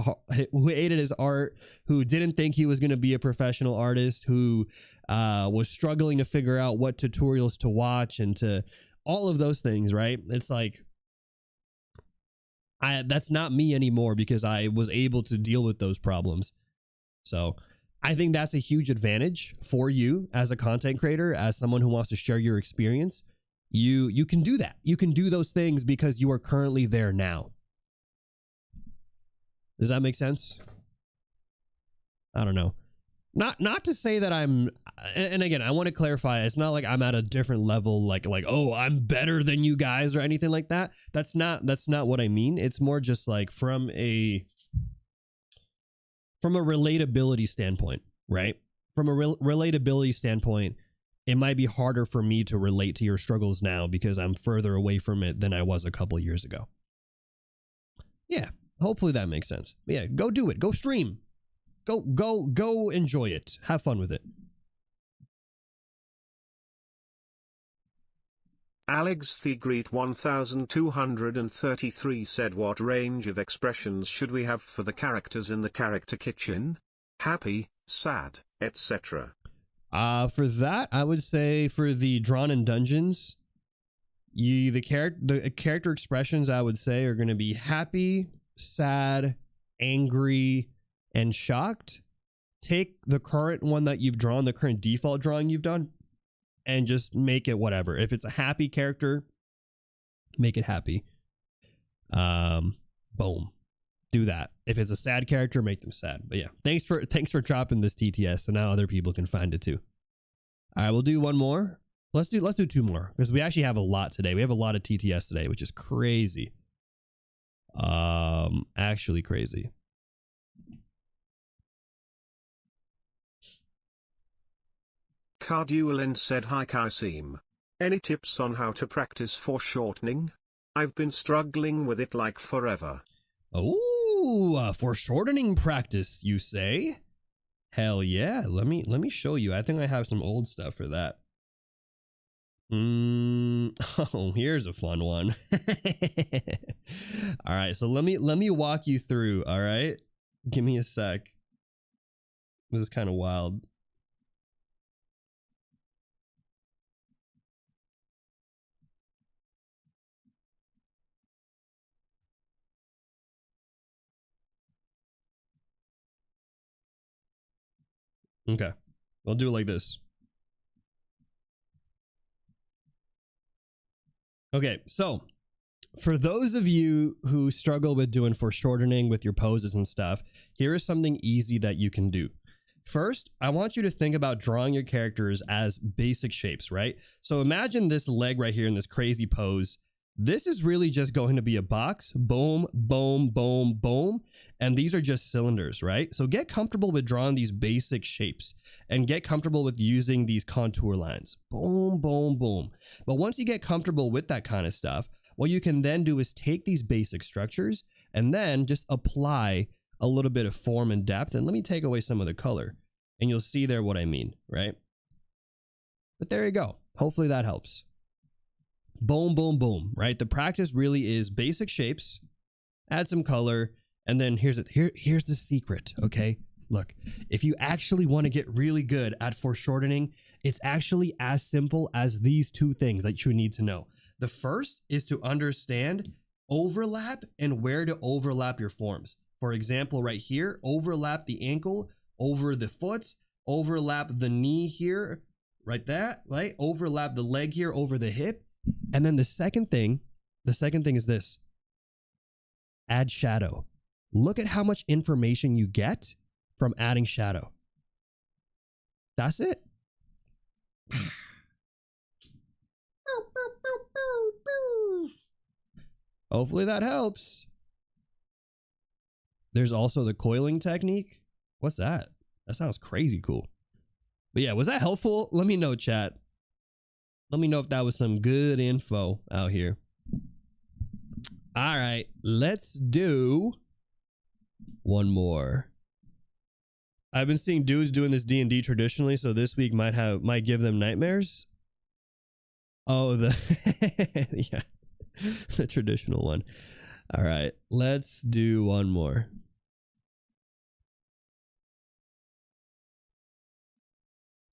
art, who didn't think he was going to be a professional artist, who was struggling to figure out what tutorials to watch and to all of those things, right? It's like, that's not me anymore because I was able to deal with those problems. So I think that's a huge advantage for you as a content creator, as someone who wants to share your experience. You can do that. You can do those things because you are currently there now. Does that make sense? I don't know. Not to say that I'm, and again, I want to clarify, it's not like I'm at a different level, like, oh, I'm better than you guys or anything like that. That's not what I mean. It's more just like from a relatability standpoint, right? From a relatability standpoint, it might be harder for me to relate to your struggles now because I'm further away from it than I was a couple of years ago. Yeah, hopefully that makes sense. Yeah, go do it. Go stream. Go enjoy it. Have fun with it. Alex Thegreet 1233 said, what range of expressions should we have for the characters in the character kitchen? Happy, sad, etc. For that, I would say for the Drawn in Dungeons, the character expressions I would say are going to be happy, sad, angry, and shocked. Take the current one that you've drawn, the current default drawing you've done, and just make it whatever. If it's a happy character, make it happy. Boom. Do that. If it's a sad character, make them sad. But yeah, thanks for dropping this TTS, so now other people can find it too. All right, we'll do one more. Let's do two more because we actually have a lot today. We have a lot of TTS today, which is crazy. Actually crazy. Cardulin said, hi Kaycem. Any tips on how to practice foreshortening? I've been struggling with it like forever. Oh, foreshortening practice, you say? Hell yeah. Let me show you. I think I have some old stuff for that. Oh, here's a fun one. All right, so let me walk you through, all right? Give me a sec. This is kind of wild. Okay, I'll do it like this. Okay, so for those of you who struggle with doing foreshortening with your poses and stuff, here is something easy that you can do. First, I want you to think about drawing your characters as basic shapes, right? So imagine this leg right here in this crazy pose. This is really just going to be a box, boom, boom, boom, boom. And these are just cylinders, right? So get comfortable with drawing these basic shapes and get comfortable with using these contour lines, boom, boom, boom. But once you get comfortable with that kind of stuff, what you can then do is take these basic structures and then just apply a little bit of form and depth. And let me take away some of the color and you'll see there what I mean, right? But there you go. Hopefully that helps. Boom, boom, boom, right? The practice really is basic shapes, add some color, and then here's the secret, okay? Look, if you actually want to get really good at foreshortening, it's actually as simple as these two things that you need to know. The first is to understand overlap and where to overlap your forms. For example, right here, overlap the ankle over the foot, overlap the knee here, right there, right? Overlap the leg here over the hip. And then the second thing is this. Add shadow. Look at how much information you get from adding shadow. That's it. Hopefully that helps. There's also the coiling technique. What's that? That sounds crazy cool. But yeah, was that helpful? Let me know, chat. Let me know if that was some good info out here. All right, let's do one more. I've been seeing dudes doing this D&D traditionally, so this week might give them nightmares. Oh, yeah, the traditional one. All right, let's do one more.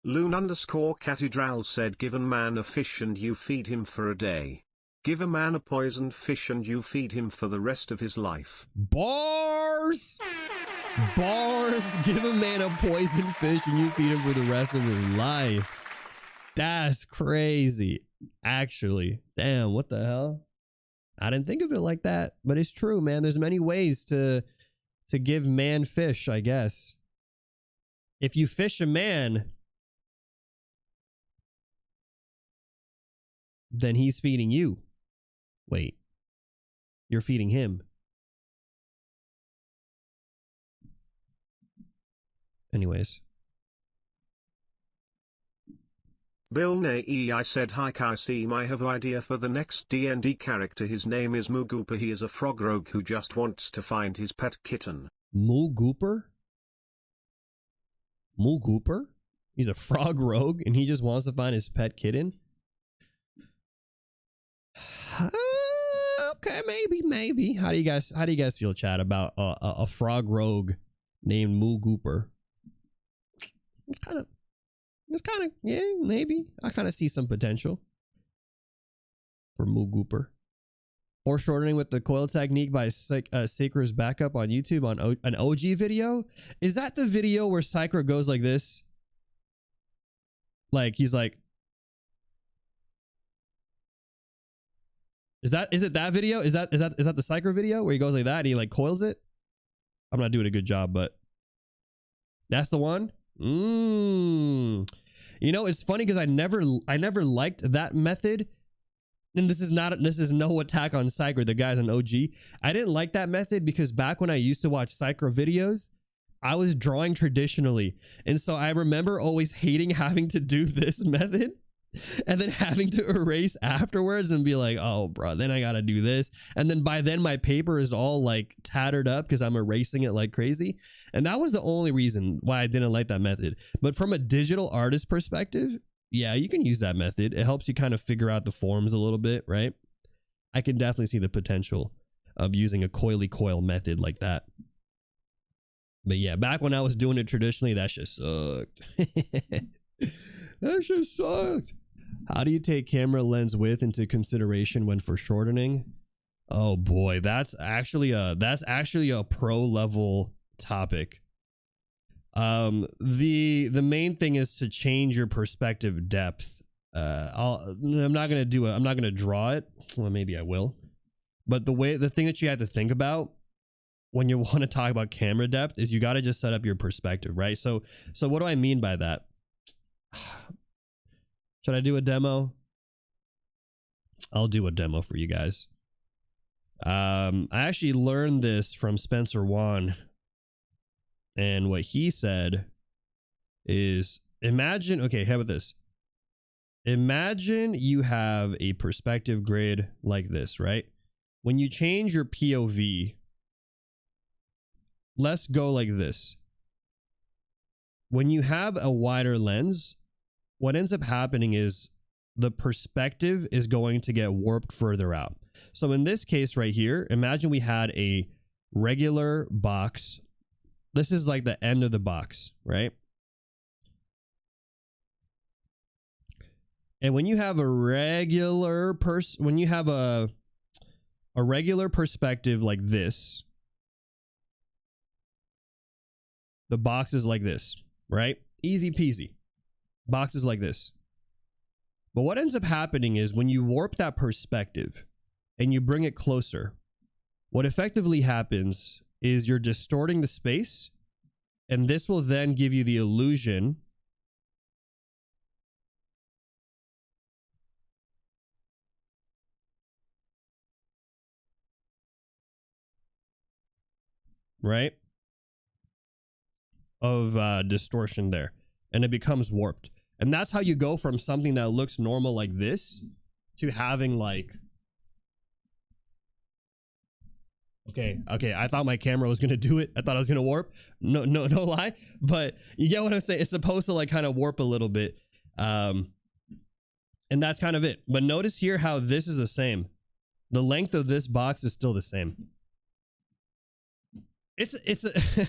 Loon_Catedral said, give a man a fish and you feed him for a day. Give a man a poisoned fish and you feed him for the rest of his life. Bars! Bars! Give a man a poisoned fish and you feed him for the rest of his life. That's crazy. Actually, damn, what the hell? I didn't think of it like that, but it's true, man. There's many ways to give man fish, I guess. If you fish a man, then he's feeding you. Wait, you're feeding him. Anyways. Bill Nay said, hi Kaycem, I have an idea for the next D&D character. His name is Moogooper. He is a frog rogue who just wants to find his pet kitten. Moogooper? Moogooper? He's a frog rogue and he just wants to find his pet kitten? Okay, maybe. How do you guys feel, chat, about a frog rogue named Moogooper? It's kind of, yeah, maybe. I kind of see some potential for Moogooper. Foreshortening with the coil technique by Sacra's backup on YouTube on an OG video. Is that the video where Sacra goes like this? Like he's like, is it that video? Is that the Sacra video where he goes like that and he like coils it? I'm not doing a good job, but that's the one. You know, it's funny because I never liked that method. And this is no attack on Sacra, the guy's an OG. I didn't like that method because back when I used to watch Sacra videos, I was drawing traditionally. And so I remember always hating having to do this method and then having to erase afterwards and be like, oh, bro, then I got to do this. And then by then my paper is all like tattered up because I'm erasing it like crazy. And that was the only reason why I didn't like that method. But from a digital artist perspective, yeah, you can use that method. It helps you kind of figure out the forms a little bit, right? I can definitely see the potential of using a coil method like that. But yeah, back when I was doing it traditionally, that shit sucked. That shit sucked. How do you take camera lens width into consideration when foreshortening? Oh boy, that's actually a pro level topic. The main thing is to change your perspective depth. I'm not gonna draw it. Well, maybe I will. But the thing that you have to think about when you want to talk about camera depth is you got to just set up your perspective, right? So what do I mean by that? Should I do a demo? I'll do a demo for you guys. I actually learned this from Spencer Wan. And what he said is, imagine, okay, how about this? Imagine you have a perspective grid like this, right? When you change your POV, let's go like this. When you have a wider lens, what ends up happening is the perspective is going to get warped further out. So in this case right here, imagine we had a regular box. This is like the end of the box, right? And when you have a regular regular perspective like this, the box is like this, right? Easy peasy. Box is like this. But what ends up happening is when you warp that perspective and you bring it closer, what effectively happens is you're distorting the space And this will then give you the illusion right of distortion there, and it becomes warped. And that's how you go from something that looks normal like this to having like, okay, I thought my camera was gonna do it. I thought I was gonna warp. No lie. But you get what I'm saying. It's supposed to like kind of warp a little bit. And that's kind of it. But notice here how this is the same. The length of this box is still the same. It's a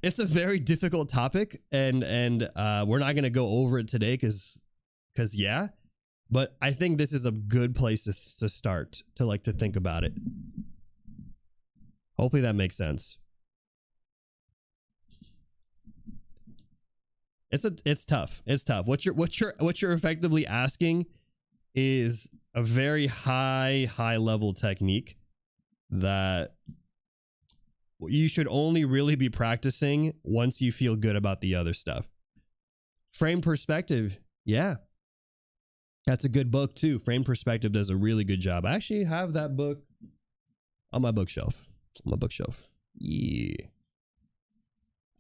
it's a very difficult topic, and we're not gonna go over it today because yeah. But I think this is a good place to start to think about it. Hopefully that makes sense. It's tough. It's tough. What you're effectively asking is a very high level technique that you should only really be practicing once you feel good about the other stuff. Frame perspective, yeah. That's a good book too. Frame perspective does a really good job. I actually have that book on my bookshelf. Yeah.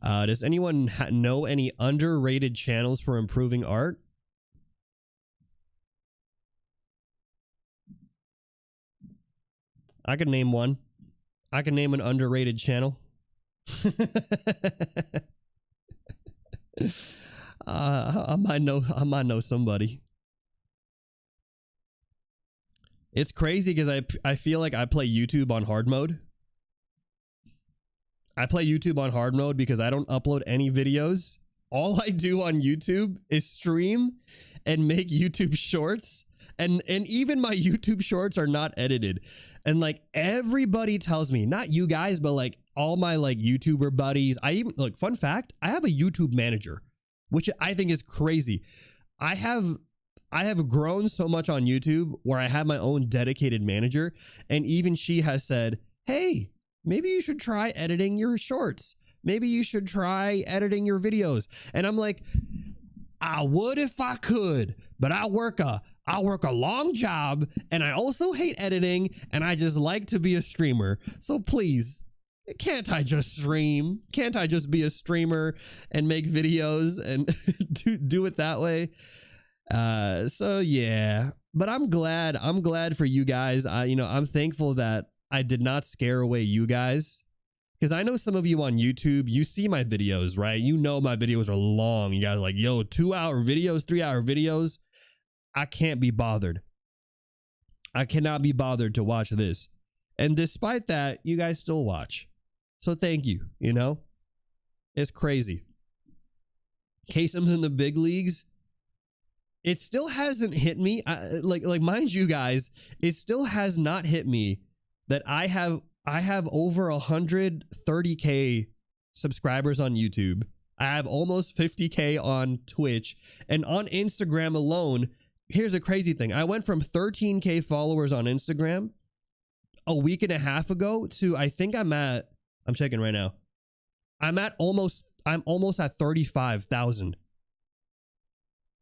Does anyone know any underrated channels for improving art? I could name one. I can name an underrated channel. I might know somebody. It's crazy because I feel like I play YouTube on hard mode. I play YouTube on hard mode because I don't upload any videos. All I do on YouTube is stream and make YouTube shorts. And even my YouTube shorts are not edited. And like everybody tells me, not you guys, but like all my like YouTuber buddies. I even like, fun fact, I have a YouTube manager, which I think is crazy. I have grown so much on YouTube where I have my own dedicated manager, and even she has said, hey, maybe you should try editing your shorts. Maybe you should try editing your videos. And I'm like, I would if I could, but I work a long job, and I also hate editing, and I just like to be a streamer. So please, can't I just stream? Can't I just be a streamer and make videos and do it that way? So yeah, but I'm glad for you guys. I'm thankful that I did not scare away you guys, because I know some of you on YouTube, you see my videos, right? You know my videos are long. You guys are like, yo, 2-hour videos, 3-hour videos. I can't be bothered. I cannot be bothered to watch this. And despite that, you guys still watch. So thank you, It's crazy. Kaycem's in the big leagues. It still hasn't hit me. Like mind you guys, it still has not hit me that I have over 130K subscribers on YouTube. I have almost 50K on Twitch, and on Instagram alone, here's a crazy thing. I went from 13K followers on Instagram a week and a half ago to I'm checking right now. I'm almost at 35,000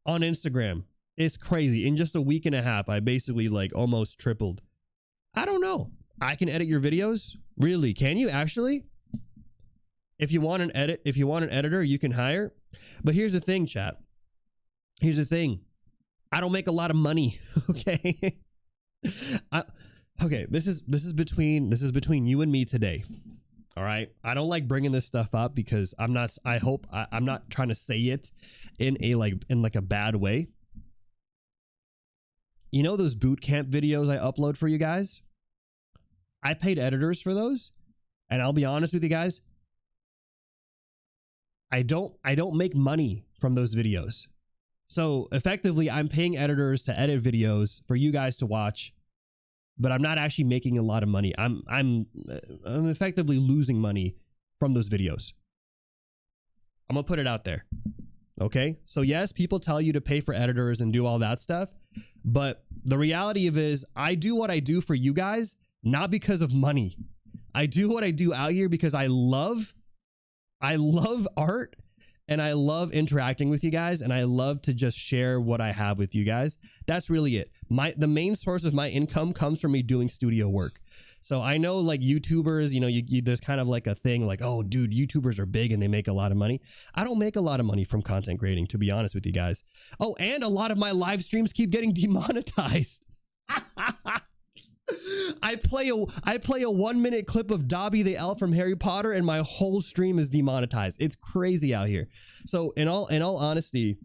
on Instagram. It's crazy. In just a week and a half, I basically like almost tripled. I don't know. I can edit your videos? Really? Can you actually? If you want an editor, you can hire. But here's the thing, chat. Here's the thing. I don't make a lot of money. Okay. Okay. This is between you and me today. All right. I don't like bringing this stuff up because I'm not trying to say it in a bad way. You know those boot camp videos I upload for you guys? I paid editors for those, and I'll be honest with you guys, I don't make money from those videos. So effectively, I'm paying editors to edit videos for you guys to watch, but I'm not actually making a lot of money. I'm effectively losing money from those videos. I'm gonna put it out there. Okay? So yes, people tell you to pay for editors and do all that stuff, but the reality of it is I do what I do for you guys not because of money. I do what I do out here because I love I love art and I love interacting with you guys, and I love to just share what I have with you guys. That's really it. The main source of my income comes from me doing studio work. So I know like YouTubers, you know, there's kind of like a thing like, oh dude, YouTubers are big and they make a lot of money. I don't make a lot of money from content creating, to be honest with you guys. Oh, and a lot of my live streams keep getting demonetized. I play a 1 minute clip of Dobby the elf from Harry Potter and my whole stream is demonetized. It's crazy out here. So in all honesty,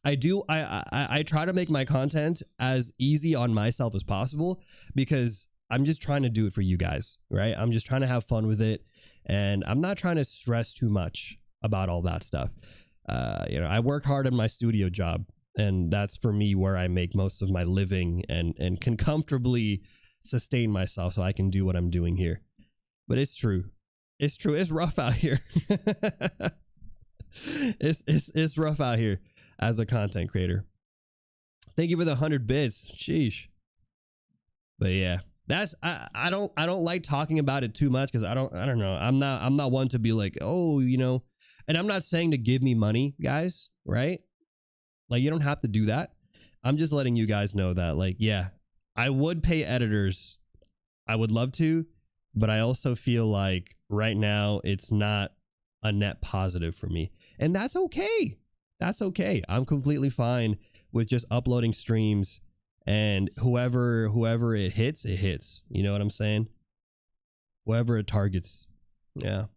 I try to make my content as easy on myself as possible because I'm just trying to do it for you guys, right? I'm just trying to have fun with it, and I'm not trying to stress too much about all that stuff. You know, I work hard in my studio job, and that's for me where I make most of my living and can comfortably sustain myself so I can do what I'm doing here. But it's true. It's true. It's rough out here. It's rough out here as a content creator. Thank you for the 100 bits. Sheesh. But yeah, that's I don't like talking about it too much because I don't know. I'm not one to be like, oh, you know, and I'm not saying to give me money, guys, right? Like, you don't have to do that. I'm just letting you guys know that, like, yeah, I would pay editors. I would love to, but I also feel like right now it's not a net positive for me. And that's okay. That's okay. I'm completely fine with just uploading streams, and whoever it hits, it hits. You know what I'm saying? Whoever it targets. Yeah.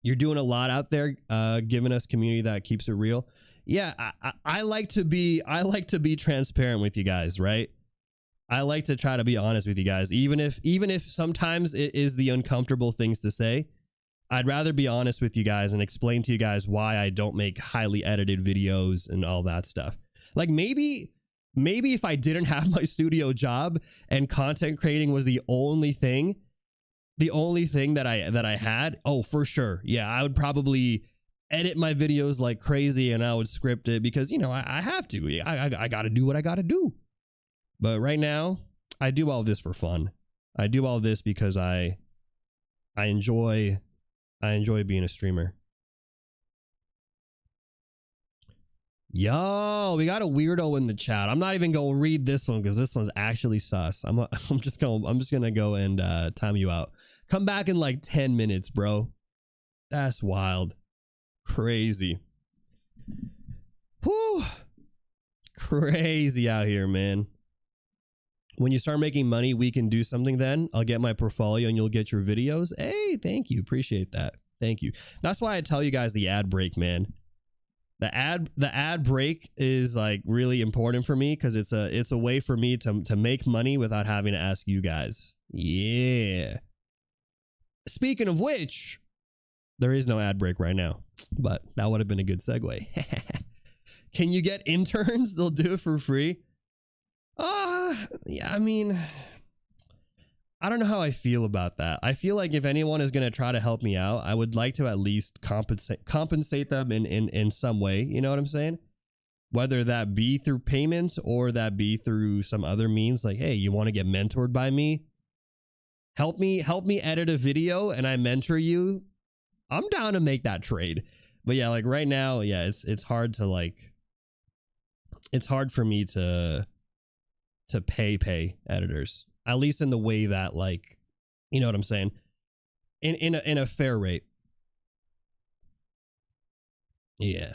You're doing a lot out there, giving us community that keeps it real. Yeah, I like to be transparent with you guys, right? I like to try to be honest with you guys, even if sometimes it is the uncomfortable things to say. I'd rather be honest with you guys and explain to you guys why I don't make highly edited videos and all that stuff. Like maybe if I didn't have my studio job and content creating was the only thing that I had, oh, for sure. Yeah, I would probably edit my videos like crazy and I would script it because, you know, I have to. I got to do what I got to do. But right now, I do all this for fun. I do all this because I enjoy being a streamer. Yo, we got a weirdo in the chat. I'm not even gonna read this one because this one's actually sus. I'm just gonna go and time you out. Come back in like 10 minutes, bro. That's wild. Crazy. Whew. Crazy out here, man. When you start making money, we can do something then. I'll get my portfolio and you'll get your videos. Hey, thank you. Appreciate that. Thank you. That's why I tell you guys the ad break, man. The ad break is like really important for me because it's a way for me to make money without having to ask you guys. Yeah. Speaking of which, there is no ad break right now, but that would have been a good segue. Can you get interns? They'll do it for free. Yeah, I mean, I don't know how I feel about that. I feel like if anyone is going to try to help me out, I would like to at least compensate them in some way. You know what I'm saying? Whether that be through payments or that be through some other means, like, hey, you want to get mentored by me? Help me edit a video and I mentor you. I'm down to make that trade. But yeah, like right now, yeah, it's hard to like, it's hard for me to pay editors, at least in the way that, like, you know what I'm saying, in a fair rate. Yeah,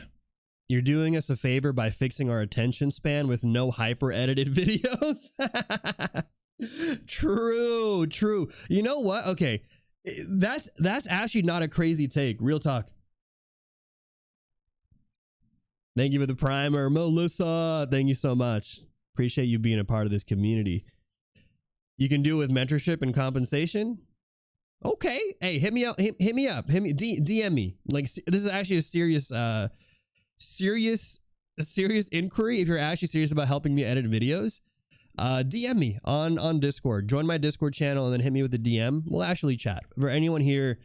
you're doing us a favor by fixing our attention span with no hyper edited videos. True. You know what? Okay, that's actually not a crazy take. Real talk. Thank you for the primer, Melissa. Thank you so much. Appreciate you being a part of this community. You can do it with mentorship and compensation. Okay. Hey, hit me up. Hit me up. DM me. Like, this is actually a serious inquiry. If you're actually serious about helping me edit videos, DM me on Discord. Join my Discord channel and then hit me with a DM. We'll actually chat. For anyone here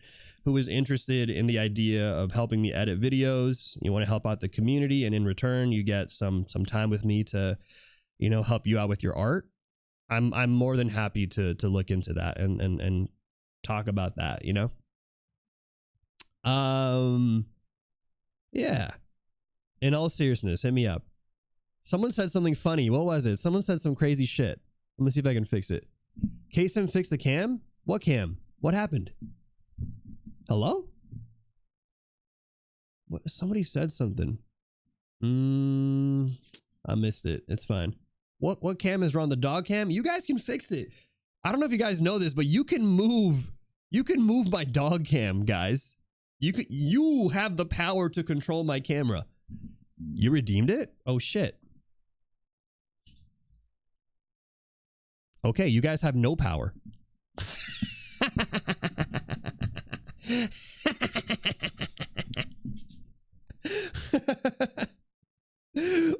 who is interested in the idea of helping me edit videos, you want to help out the community, and in return, you get some time with me to, you know, help you out with your art. I'm more than happy to look into that and talk about that, you know? Yeah. In all seriousness, hit me up. Someone said something funny. What was it? Someone said some crazy shit. Let me see if I can fix it. Kaycem fixed the cam? What cam? What happened? Hello? What? Somebody said something. I missed it. It's fine. What cam is wrong? The dog cam? You guys can fix it. I don't know if you guys know this, but you can move my dog cam, guys. You have the power to control my camera. You redeemed it? Oh shit. Okay, you guys have no power.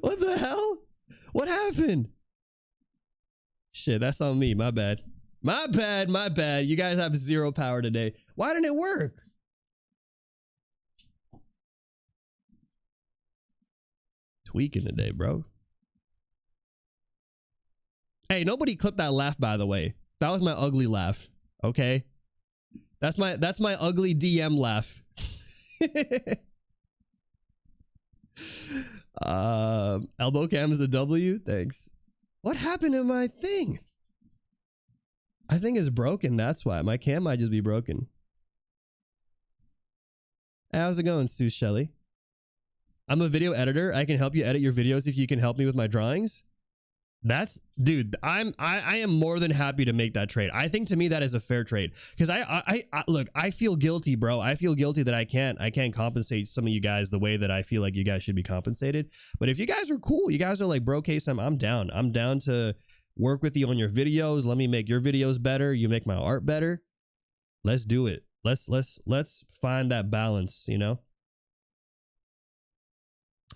What the hell? What happened? Shit, that's on me. My bad. My bad. You guys have zero power today. Why didn't it work? Tweaking today, bro. Hey, nobody clipped that laugh, by the way. That was my ugly laugh. Okay. That's my ugly DM laugh. Elbow cam is a W. Thanks. What happened to my thing? I think it's broken. That's why my cam might just be broken. Hey, how's it going, Sue Shelley? I'm a video editor. I can help you edit your videos if you can help me with my drawings. That's, dude, I am more than happy to make that trade. I think to me that is a fair trade, because I look, I feel guilty, bro. I feel guilty that I can't compensate some of you guys the way that I feel like you guys should be compensated. But if you guys are cool, you guys are like, bro, Kaycem, I'm down. I'm down to work with you on your videos. Let me make your videos better. You make my art better. Let's do it. Let's find that balance, you know?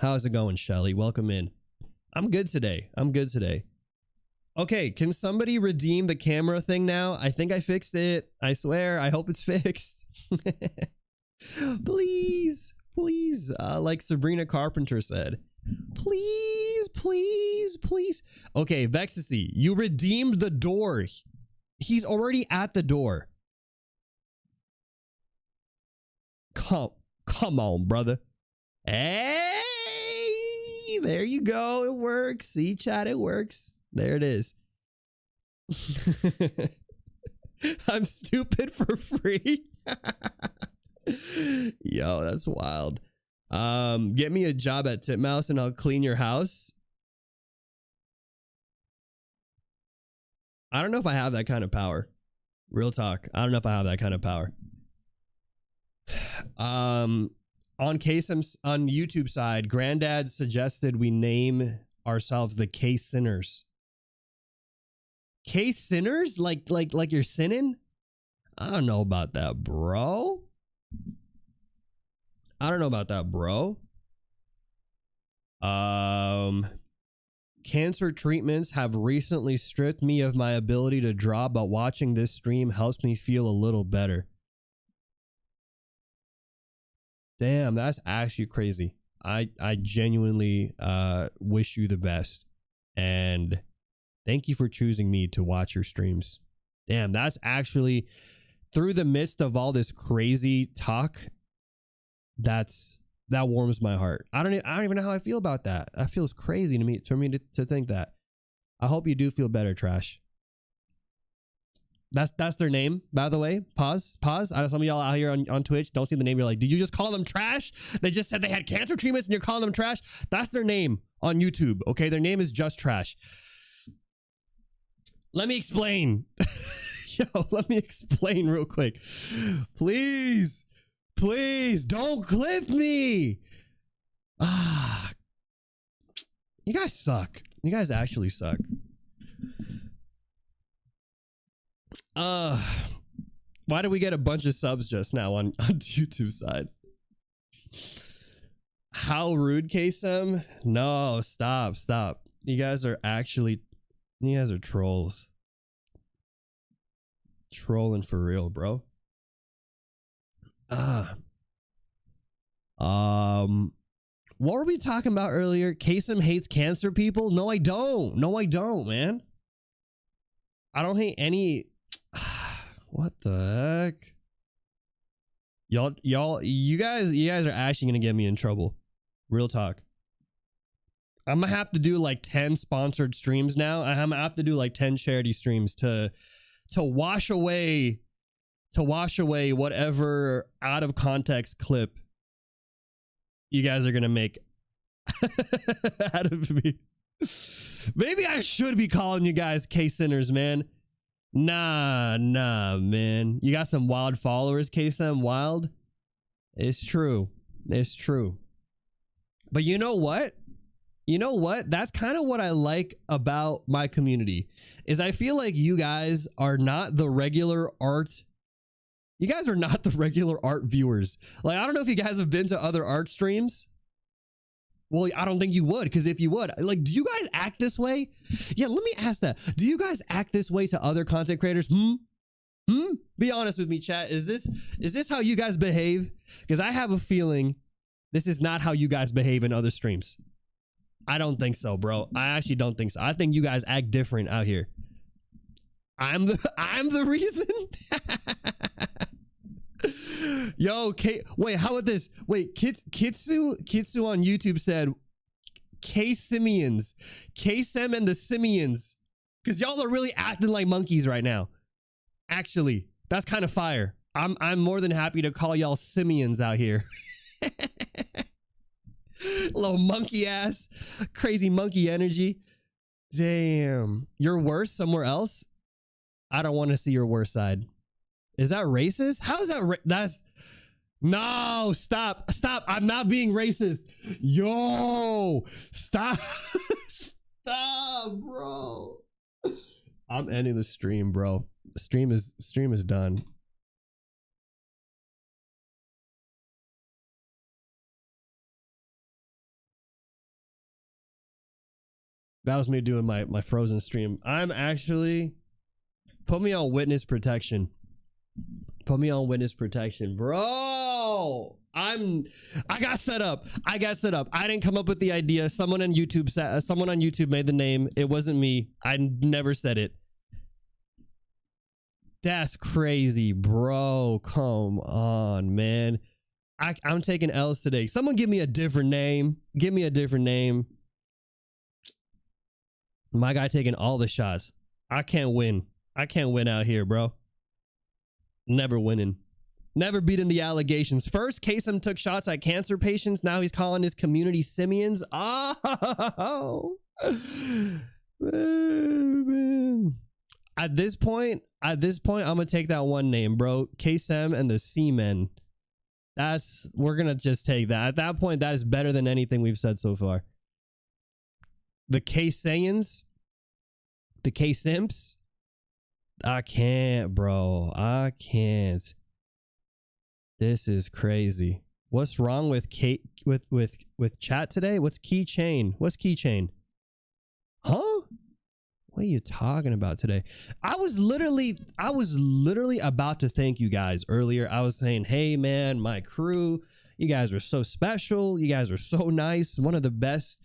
How's it going, Shelly? Welcome in. I'm good today. Okay, can somebody redeem the camera thing now? I think I fixed it. I swear. I hope it's fixed. Please. Like Sabrina Carpenter said. Please. Okay, Vexacy, you redeemed the door. He's already at the door. Come on, brother. Hey! There you go. It works. See, chat, it works. There it is. I'm stupid for free. Yo, that's wild. Get me a job at Titmouse and I'll clean your house. I don't know if I have that kind of power. Real talk. I don't know if I have that kind of power. On Kaycem's on YouTube side, Granddad suggested we name ourselves the K Sinners. K Sinners? Like you're sinning? I don't know about that, bro. Cancer treatments have recently stripped me of my ability to draw, but watching this stream helps me feel a little better. Damn, that's actually crazy. I genuinely wish you the best. And thank you for choosing me to watch your streams. Damn, that's actually, through the midst of all this crazy talk, that warms my heart. I don't even know how I feel about that. That feels crazy to me, to think that. I hope you do feel better, Trash. That's their name, by the way. Pause. I know some of y'all out here on Twitch don't see the name. You're like, did you just call them trash? They just said they had cancer treatments and you're calling them trash? That's their name on YouTube, okay? Their name is just Trash. Let me explain. Yo, let me explain real quick. Please, don't clip me. You guys suck. You guys actually suck. Why did we get a bunch of subs just now on YouTube side? How rude, Kaycem? No, stop. You guys are trolls. Trolling for real, bro. What were we talking about earlier? Kaycem hates cancer people? No, I don't, man. I don't hate any. What the heck? You guys are actually gonna get me in trouble. Real talk. I'm gonna have to do like 10 sponsored streams now. I'm gonna have to do like 10 charity streams to wash away whatever out of context clip you guys are gonna make out of me. Maybe I should be calling you guys K-Sinners, man. Nah, man. You got some wild followers, Kaycem. Wild. It's true. But you know what? That's kind of what I like about my community, is I feel like you guys are not the regular art. You guys are not the regular art viewers. Like, I don't know if you guys have been to other art streams. Well, I don't think you would, because if you would, like, do you guys act this way? Yeah, let me ask that. Do you guys act this way to other content creators? Be honest with me, chat. Is this how you guys behave? Because I have a feeling this is not how you guys behave in other streams. I don't think so, bro. I actually don't think so. I think you guys act different out here. I'm the reason. Yo, wait, how about this? Wait, Kitsu on YouTube said K-Simians. Kaycem and the Simians. Because y'all are really acting like monkeys right now. Actually, that's kind of fire. I'm more than happy to call y'all simians out here. Little monkey ass, crazy monkey energy. Damn. You're worse somewhere else? I don't want to see your worst side. Is that racist? How is that? That's no, stop. I'm not being racist. Yo, stop. Stop, bro. I'm ending the stream, bro. Stream is done. That was me doing my Frozen stream. I'm actually, put me on witness protection. Put me on witness protection, bro. I got set up. I didn't come up with the idea. Someone on YouTube made the name. It wasn't me. I never said it. That's crazy, bro. Come on, man. I'm taking L's today. Someone give me a different name. Give me a different name. My guy taking all the shots. I can't win. I can't win out here, bro. Never winning. Never beating the allegations. First, Kaycem took shots at cancer patients. Now he's calling his community simians. Oh, man. At this point, I'm gonna take that one name, bro. Kaycem and the Seamen. We're gonna just take that. At that point, that is better than anything we've said so far. The K-Sayans, the K-Simps. I can't, bro. I can't. This is crazy. What's wrong with with chat today? What's keychain? What's keychain? Huh? What are you talking about today? I was literally about to thank you guys earlier. I was saying, hey man, my crew, you guys are so special. You guys are so nice. One of the best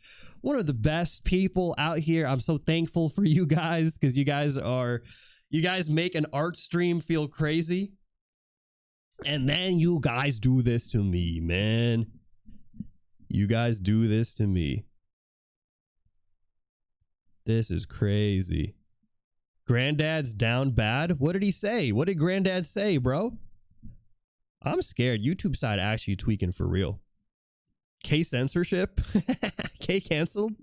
people out here. I'm so thankful for you guys, because you guys make an art stream feel crazy. And then you guys do this to me, man. You guys do this to me. This is crazy. Granddad's down bad? What did he say? What did Granddad say, bro? I'm scared. YouTube side actually tweaking for real. K censorship? K canceled?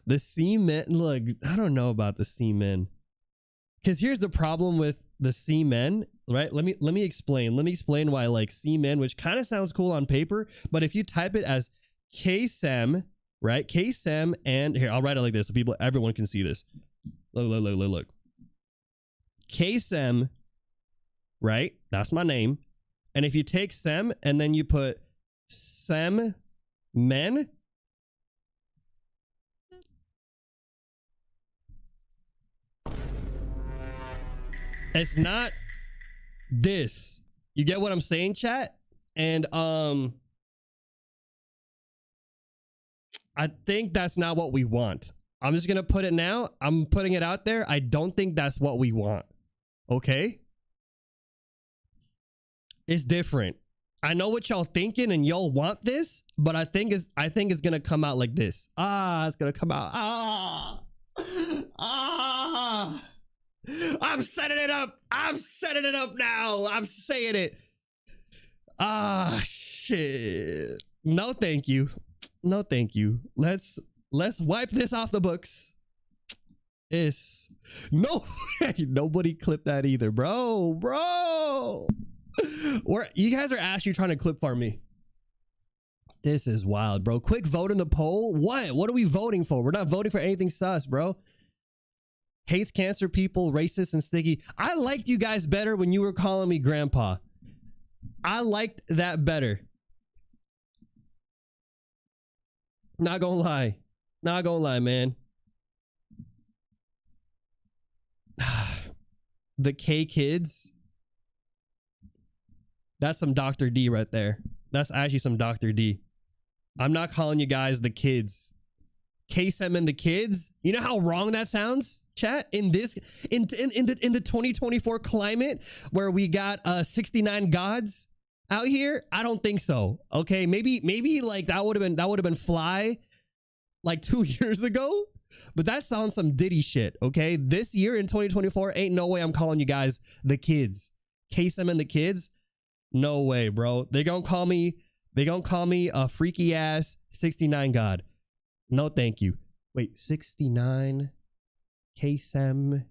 The C-men. Look, I don't know about the C-men. Because here's the problem with the C-men, right? Let me explain. Let me explain why I like C-men, which kind of sounds cool on paper, but if you type it as Kaycem, right? Kaycem, and here, I'll write it like this so everyone can see this. Look. Kaycem, right? That's my name. And if you take Sem and then you put Sem Men, it's not this. You get what I'm saying, chat? And I think that's not what we want. I'm just gonna put it now. I'm putting it out there. I don't think that's what we want. Okay? It's different. I know what y'all thinking and y'all want this, but I think it's gonna come out like this. It's gonna come out. I'm setting it up. I'm setting it up now. I'm saying it. Shit. No, thank you. No, thank you. Let's wipe this off the books. No, nobody clipped that either, bro. Or you guys are actually trying to clip farm me. This is wild, bro. Quick vote in the poll. What are we voting for? We're not voting for anything sus, bro. Hates cancer people, racist and sticky. I liked you guys better when you were calling me grandpa. I liked that better. Not gonna lie, man. The K kids. That's some Dr. D right there. That's actually some Dr. D. I'm not calling you guys the kids. Kaycem and the kids. You know how wrong that sounds, chat? In the 2024 climate where we got 69 gods out here, I don't think so. Okay, maybe like that would have been fly like 2 years ago, but that sounds some Diddy shit. Okay, this year in 2024, ain't no way I'm calling you guys the kids. Kaycem and the kids. No way, bro. They gonna call me a freaky ass 69 god. No, thank you. Wait, 69 Kaycem,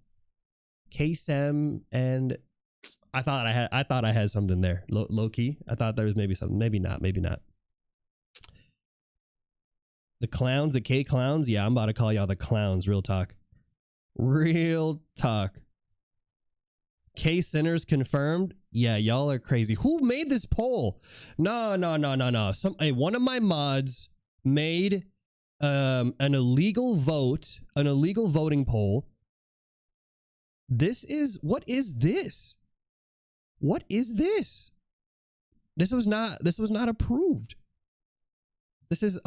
and I thought I had something there. Low key. I thought there was maybe something. Maybe not. The clowns, the K clowns. Yeah, I'm about to call y'all the clowns. Real talk. K sinners confirmed. Yeah, y'all are crazy. Who made this poll? No. One of my mods made an illegal voting poll. What is this? This was not approved. This is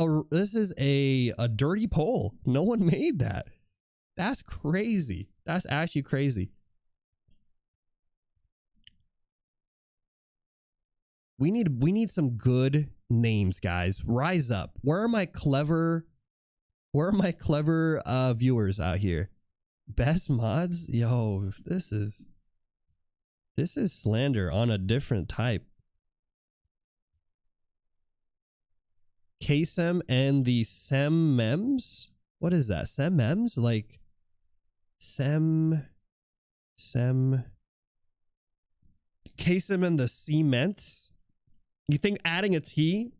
a dirty poll. No one made that. That's crazy. That's actually crazy. We need some good names, guys. Rise up. Where are my clever viewers out here? Best mods? Yo, this is slander on a different type. Kaycem and the Sem-Mems? What is that? Sem-Mems? Like Kaycem and the Cements? You think adding a T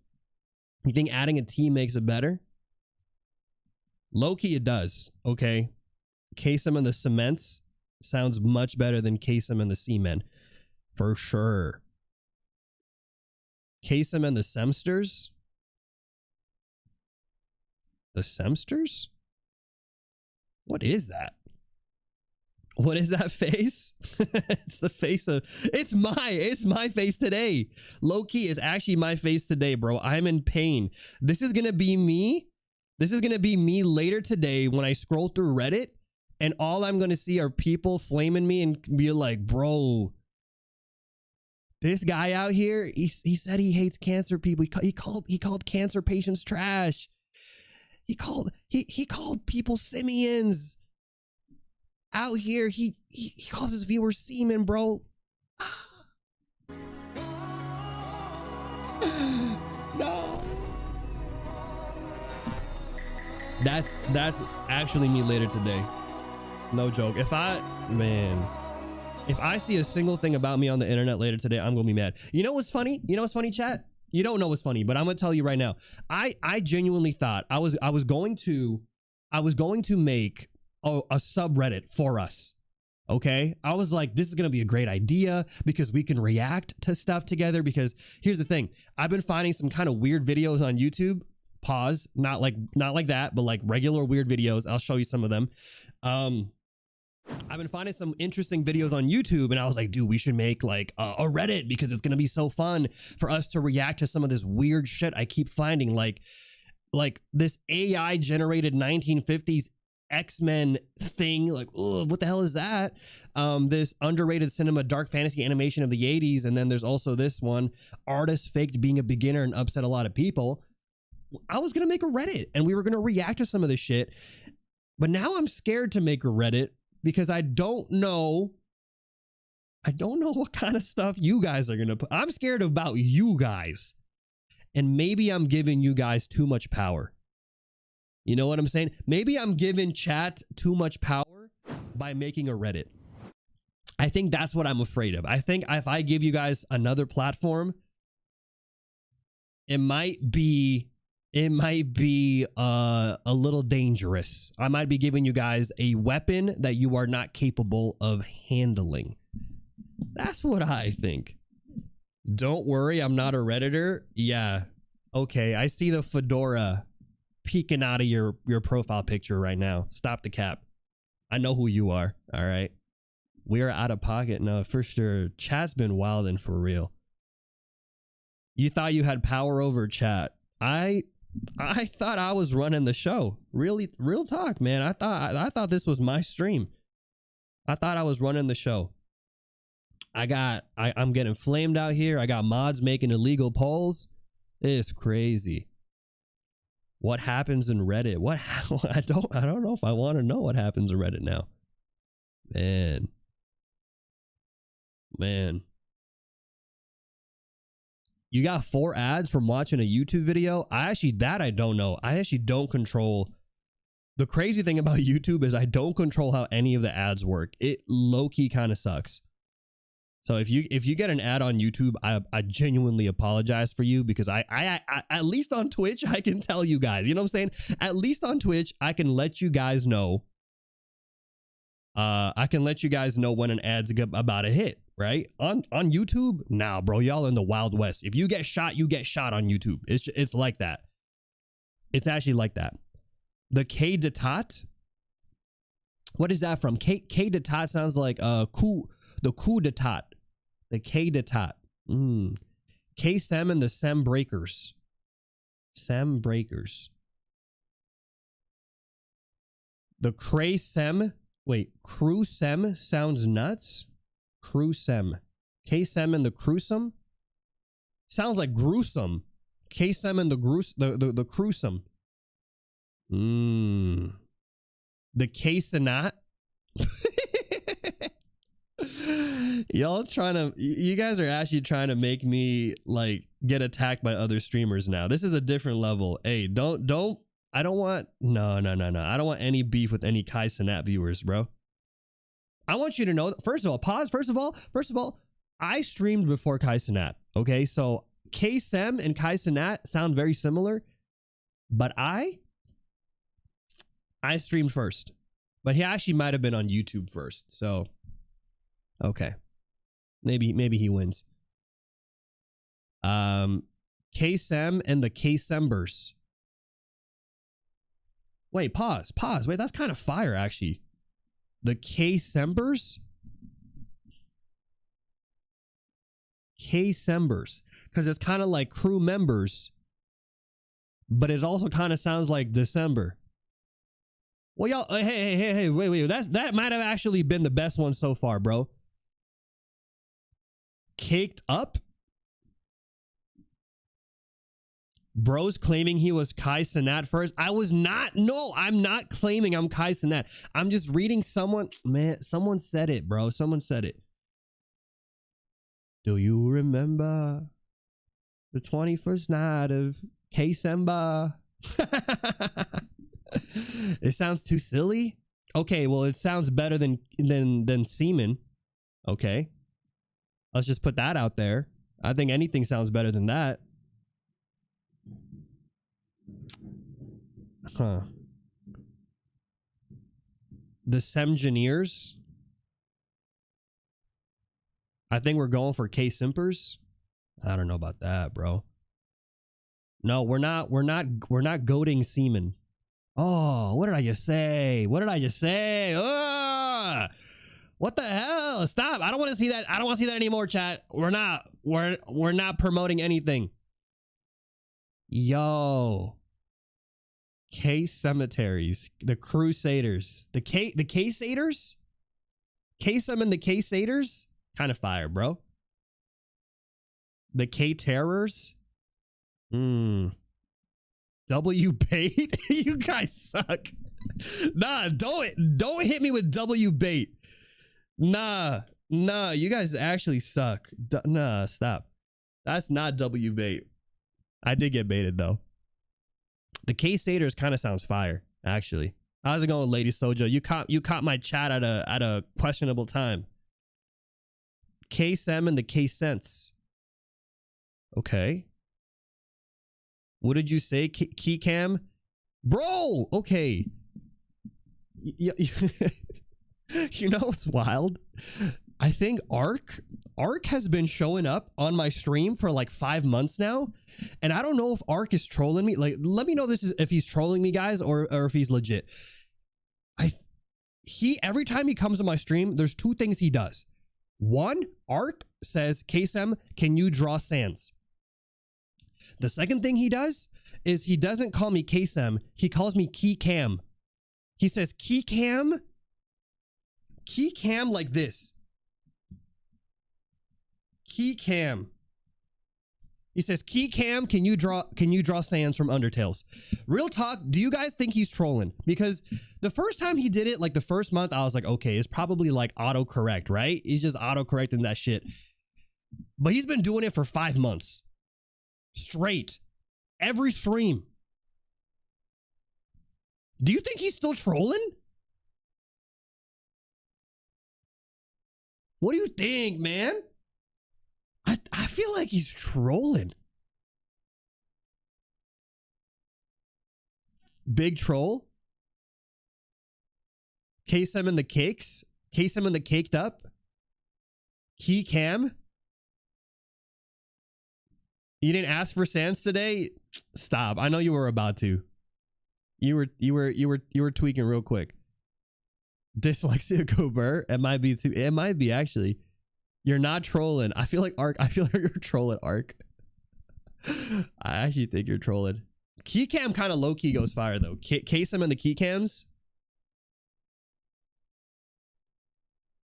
makes it better? Low-key it does, okay? Kaycem and the Cements sounds much better than Kaycem and the Seamen. For sure. Kaycem and the Semsters? The Semsters? What is that? What is that face? It's the face of it's my face today. Low-key is actually my face today, bro. I'm in pain. This is gonna be me. This is gonna be me later today when I scroll through Reddit and all I'm gonna see are people flaming me and be like, bro, this guy out here, he said he hates cancer people. He called cancer patients trash. He called people simians. Out here, he calls his viewers semen, bro. No. That's actually me later today. No joke. If I see a single thing about me on the internet later today, I'm gonna be mad. You know what's funny? Chat? You don't know what's funny, but I'm gonna tell you right now. I genuinely thought I was going to make a subreddit for us. Okay, I was like, this is gonna be a great idea because we can react to stuff together. Because here's the thing, I've been finding some kind of weird videos on YouTube. Pause, not like that, but like regular weird videos. I'll show you some of them. I've been finding some interesting videos on YouTube, and I was like, dude, we should make like a Reddit because it's gonna be so fun for us to react to some of this weird shit I keep finding, like this AI generated 1950s X-Men thing. Like, oh, what the hell is that? This underrated cinema dark fantasy animation of the 80s. And then there's also this one, artist faked being a beginner and upset a lot of people. I was going to make a Reddit and we were going to react to some of this shit. But now I'm scared to make a Reddit because I don't know what kind of stuff you guys are going to put. I'm scared about you guys. And maybe I'm giving you guys too much power. You know what I'm saying? Maybe I'm giving chat too much power by making a Reddit. I think that's what I'm afraid of. I think if I give you guys another platform, it might be a little dangerous. I might be giving you guys a weapon that you are not capable of handling. That's what I think. Don't worry, I'm not a Redditor. Yeah. Okay, I see the fedora peeking out of your profile picture right now. Stop the cap. I know who you are. All right. We are out of pocket. No, for sure. Chat's been wilding for real. You thought you had power over chat. I thought I was running the show. Really, real talk, man. I thought this was my stream. I thought I was running the show. I'm getting flamed out here. I got mods making illegal polls. It's crazy. What happens in Reddit? I don't know if I want to know what happens in Reddit now. Man. You got 4 ads from watching a YouTube video? I don't know. I actually don't control. The crazy thing about YouTube is I don't control how any of the ads work. It low-key kind of sucks. So if you get an ad on YouTube, I genuinely apologize for you, because I at least on Twitch I can tell you guys, you know what I'm saying? At least on Twitch I can let you guys know. I can let you guys know when an ad's about to hit, right? On YouTube, nah, bro, y'all in the Wild West. If you get shot, you get shot on YouTube. It's like that. It's actually like that. The K d'etat. What is that from? K d'etat sounds like the coup d'etat. The K d'etat. Kaycem and the Sem Breakers. Sem Breakers. The Cray-Sem. Wait, Crew-Sem sounds nuts. Crew-Sem. Kaycem and the Crewsome? Sounds like gruesome. Kaycem and the Crewsome. The Kaysenat. You guys are actually trying to make me like get attacked by other streamers now. This is a different level. Hey, I don't want I don't want any beef with any Kaysenat viewers, bro. I want you to know, first of all, pause. First of all, I streamed before Kaysenat. Okay, so Kaycem and Kaysenat sound very similar, but I streamed first. But he actually might have been on YouTube first. So okay. Maybe he wins. Kaycem and the Kaycembers. Wait, pause. Wait, that's kind of fire, actually. The Kaycembers? Kaycembers. Because it's kind of like crew members. But it also kind of sounds like December. Well, y'all, hey, wait. That might have actually been the best one so far, bro. Caked up? Bro's claiming he was Kaysenat first. I was not. No, I'm not claiming I'm Kaysenat. I'm just reading someone said it, bro. Someone said it. Do you remember the 21st night of Kaysemba? It sounds too silly. Okay, well, it sounds better than semen. Okay. Let's just put that out there. I think anything sounds better than that. Huh. The Semgineers. I think we're going for K-Simpers. I don't know about that, bro. No, we're not goading semen. Oh, what did I just say? What the hell? Stop. I don't want to see that. I don't want to see that anymore, chat. We're not promoting anything. Yo. K cemeteries, the Crusaders, the K-Saders, Kaycem and the K-Saders, kind of fire, bro. The K-Terrors, W bait. You guys suck. Nah, don't hit me with W bait. Nah, you guys actually suck. Nah, stop. That's not W bait. I did get baited though. The K-Saders kind of sounds fire, actually. How's it going, Lady Sojo? You caught my chat at a questionable time. Kaycem and the K-Sense. Okay. What did you say? Keycam? Bro, okay. You know what's wild? I think Arc has been showing up on my stream for like 5 months now, and I don't know if Arc is trolling me. Like, let me know if he's trolling me, guys, or if he's legit. Every time he comes to my stream, there's 2 things he does. One, Arc says, Kaycem, can you draw Sans? The second thing he does is he doesn't call me Kaycem, he calls me Keycam. He says Keycam like this. Keycam. He says, Keycam, can you draw Sans from Undertales? Real talk, do you guys think he's trolling? Because the first time he did it, like the first month, I was like, okay, it's probably like autocorrect, right? He's just autocorrecting that shit. But he's been doing it for 5 months. Straight. Every stream. Do you think he's still trolling? What do you think, man? I feel like he's trolling. Big troll. Kaycem and the Cakes. Kaycem and the Caked Up. Keycam. You didn't ask for Sans today? Stop. I know you were about to. You were tweaking real quick. Dyslexia Gober. It might be too. It might be actually. You're not trolling. I feel like you're trolling Arc. I actually think you're trolling. Keycam kind of low key goes fire though. Kaycem and the Keycams.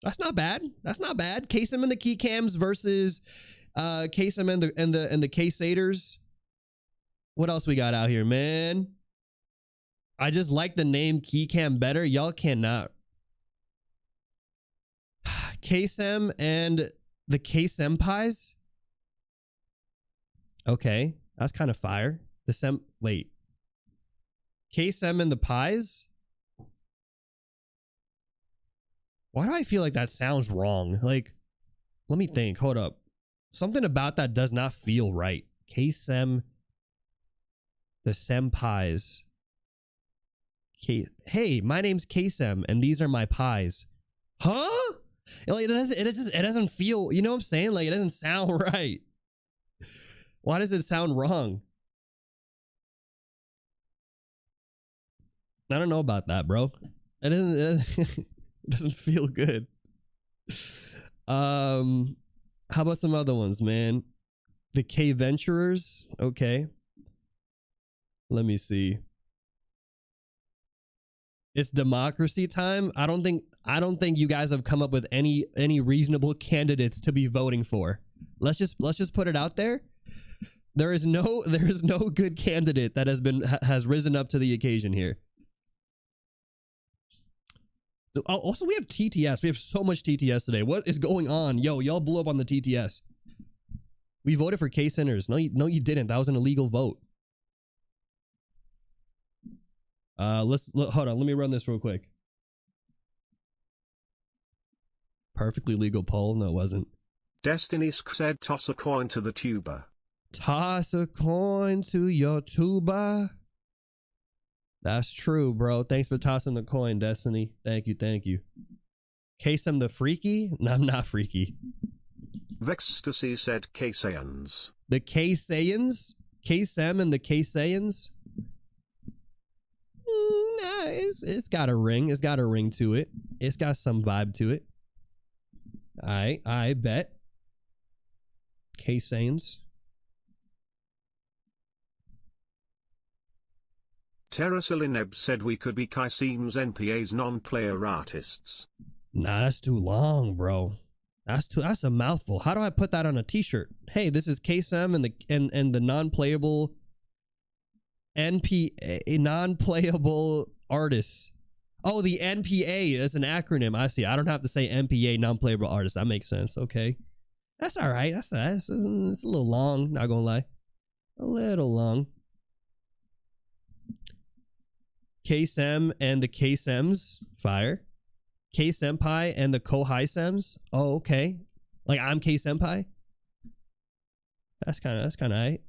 That's not bad. That's not bad. Kaycem and the Keycams versus Kaycem and the K-Saders. What else we got out here, man? I just like the name Keycam better. Y'all cannot. Kaycem and the K-Senpais. Okay, that's kind of fire. Wait. Kaycem and the Pies? Why do I feel like that sounds wrong? Like, let me think. Hold up. Something about that does not feel right. Kaycem, the Senpais. Hey, my name's Kaycem, and these are my pies. Huh? Like, it doesn't feel, you know what I'm saying? Like, it doesn't sound right. Why does it sound wrong? I don't know about that, bro. It doesn't feel good. How about some other ones, man? The K Venturers. Okay. Let me see. It's democracy time. I don't think you guys have come up with any reasonable candidates to be voting for. Let's just put it out there. There is no good candidate that has risen up to the occasion here. Also, we have TTS. We have so much TTS today. What is going on? Yo, y'all blew up on the TTS. We voted for K-Centers. No, you didn't. That was an illegal vote. Hold on. Let me run this real quick. Perfectly legal poll. No, it wasn't. Destiny said toss a coin to the tuber. Toss a coin to your tuba. That's true, bro. Thanks for tossing the coin, Destiny. Thank you. Kaycem the freaky? No, I'm not freaky. Vextasy said K-Saiyans. The K-Saiyans? Kaycem and the K-Saiyans? Nah, it's got a ring. It's got a ring to it. It's got some vibe to it. I bet. K-Saiyans. Terrasalineb said we could be Kaycem's NPA's non-player artists. Nah, that's too long, bro. That's a mouthful. How do I put that on a t-shirt? Hey, this is Kaycem and the non-playable NPA, non-playable artists. Oh, the NPA is an acronym. I see. I don't have to say NPA, non-playable artist. That makes sense. Okay. That's all right. It's a little long, not gonna lie. A little long. Kaycem and the Kaycems, fire. K-Senpai and the Kohai-Sems. Oh, okay. Like I'm K-Senpai. That's kind of right.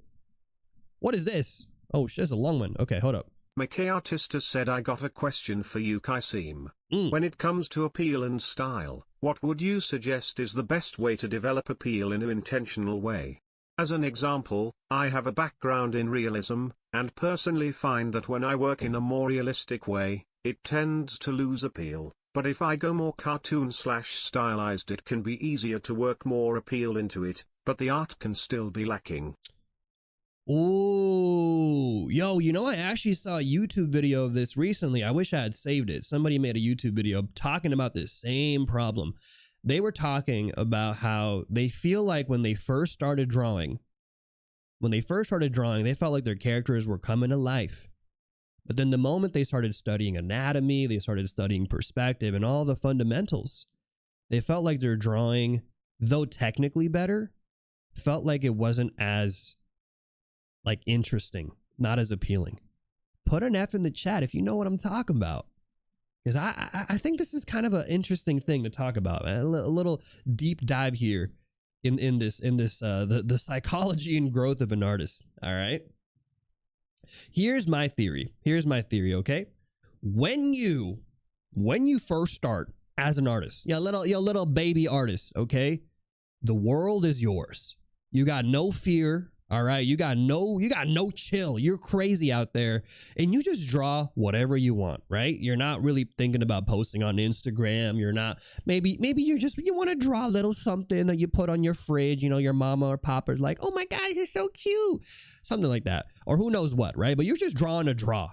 What is this? Oh, shit, it's a long one. Okay, hold up. McKay Artista said, I got a question for you, Kaycem. When it comes to appeal and style, what would you suggest is the best way to develop appeal in an intentional way? As an example, I have a background in realism, and personally find that when I work in a more realistic way, it tends to lose appeal. But if I go more cartoon/stylized, it can be easier to work more appeal into it, but the art can still be lacking. Ooh, yo, you know, I actually saw a YouTube video of this recently. I wish I had saved it. Somebody made a YouTube video talking about this same problem. They were talking about how they feel like when they first started drawing, they felt like their characters were coming to life. But then the moment they started studying anatomy, they started studying perspective and all the fundamentals, they felt like their drawing, though technically better, felt like it wasn't as like interesting, not as appealing. Put an F in the chat if you know what I'm talking about. Because I think this is kind of an interesting thing to talk about. A little deep dive here in this the psychology and growth of an artist. All right. Here's my theory, okay? When you first start as an artist, little baby artist, okay? The world is yours. You got no fear, all right? You got no chill. You're crazy out there, and you just draw whatever you want, right? You're not really thinking about posting on Instagram. You're not, maybe you want to draw a little something that you put on your fridge, you know, your mama or papa's like, oh my God, you're so cute. Something like that. Or who knows what, right? But you're just drawing a draw,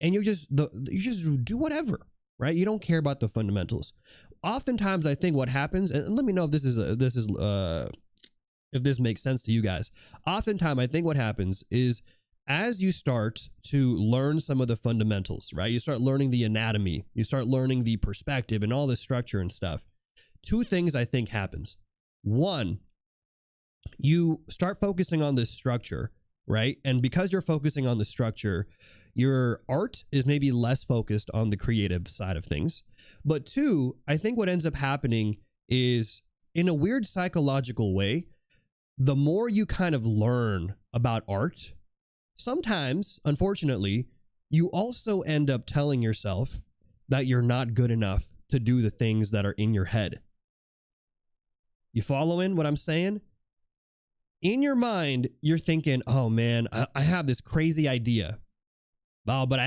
and you just do whatever, right? You don't care about the fundamentals. Oftentimes, I think what happens, and let me know if if this makes sense to you guys. Oftentimes, I think what happens is as you start to learn some of the fundamentals, right? You start learning the anatomy, you start learning the perspective and all the structure and stuff. Two things I think happens. One, you start focusing on this structure, right? And because you're focusing on the structure, your art is maybe less focused on the creative side of things. But two, I think what ends up happening is, in a weird psychological way, the more you kind of learn about art, sometimes, unfortunately, you also end up telling yourself that you're not good enough to do the things that are in your head. You following what I'm saying? In your mind, you're thinking, oh man, I have this crazy idea. Oh, but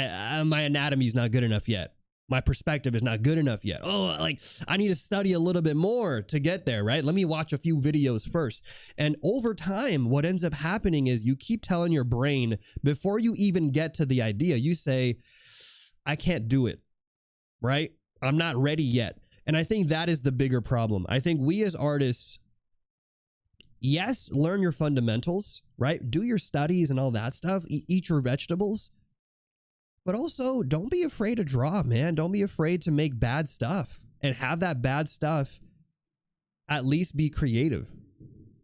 my anatomy is not good enough yet. My perspective is not good enough yet. Oh, like I need to study a little bit more to get there, right? Let me watch a few videos first. And over time, what ends up happening is you keep telling your brain, before you even get to the idea, you say, I can't do it, right? I'm not ready yet. And I think that is the bigger problem. I think we as artists, yes, learn your fundamentals, right? Do your studies and all that stuff. Eat your vegetables. But also, don't be afraid to draw, man. Don't be afraid to make bad stuff and have that bad stuff at least be creative.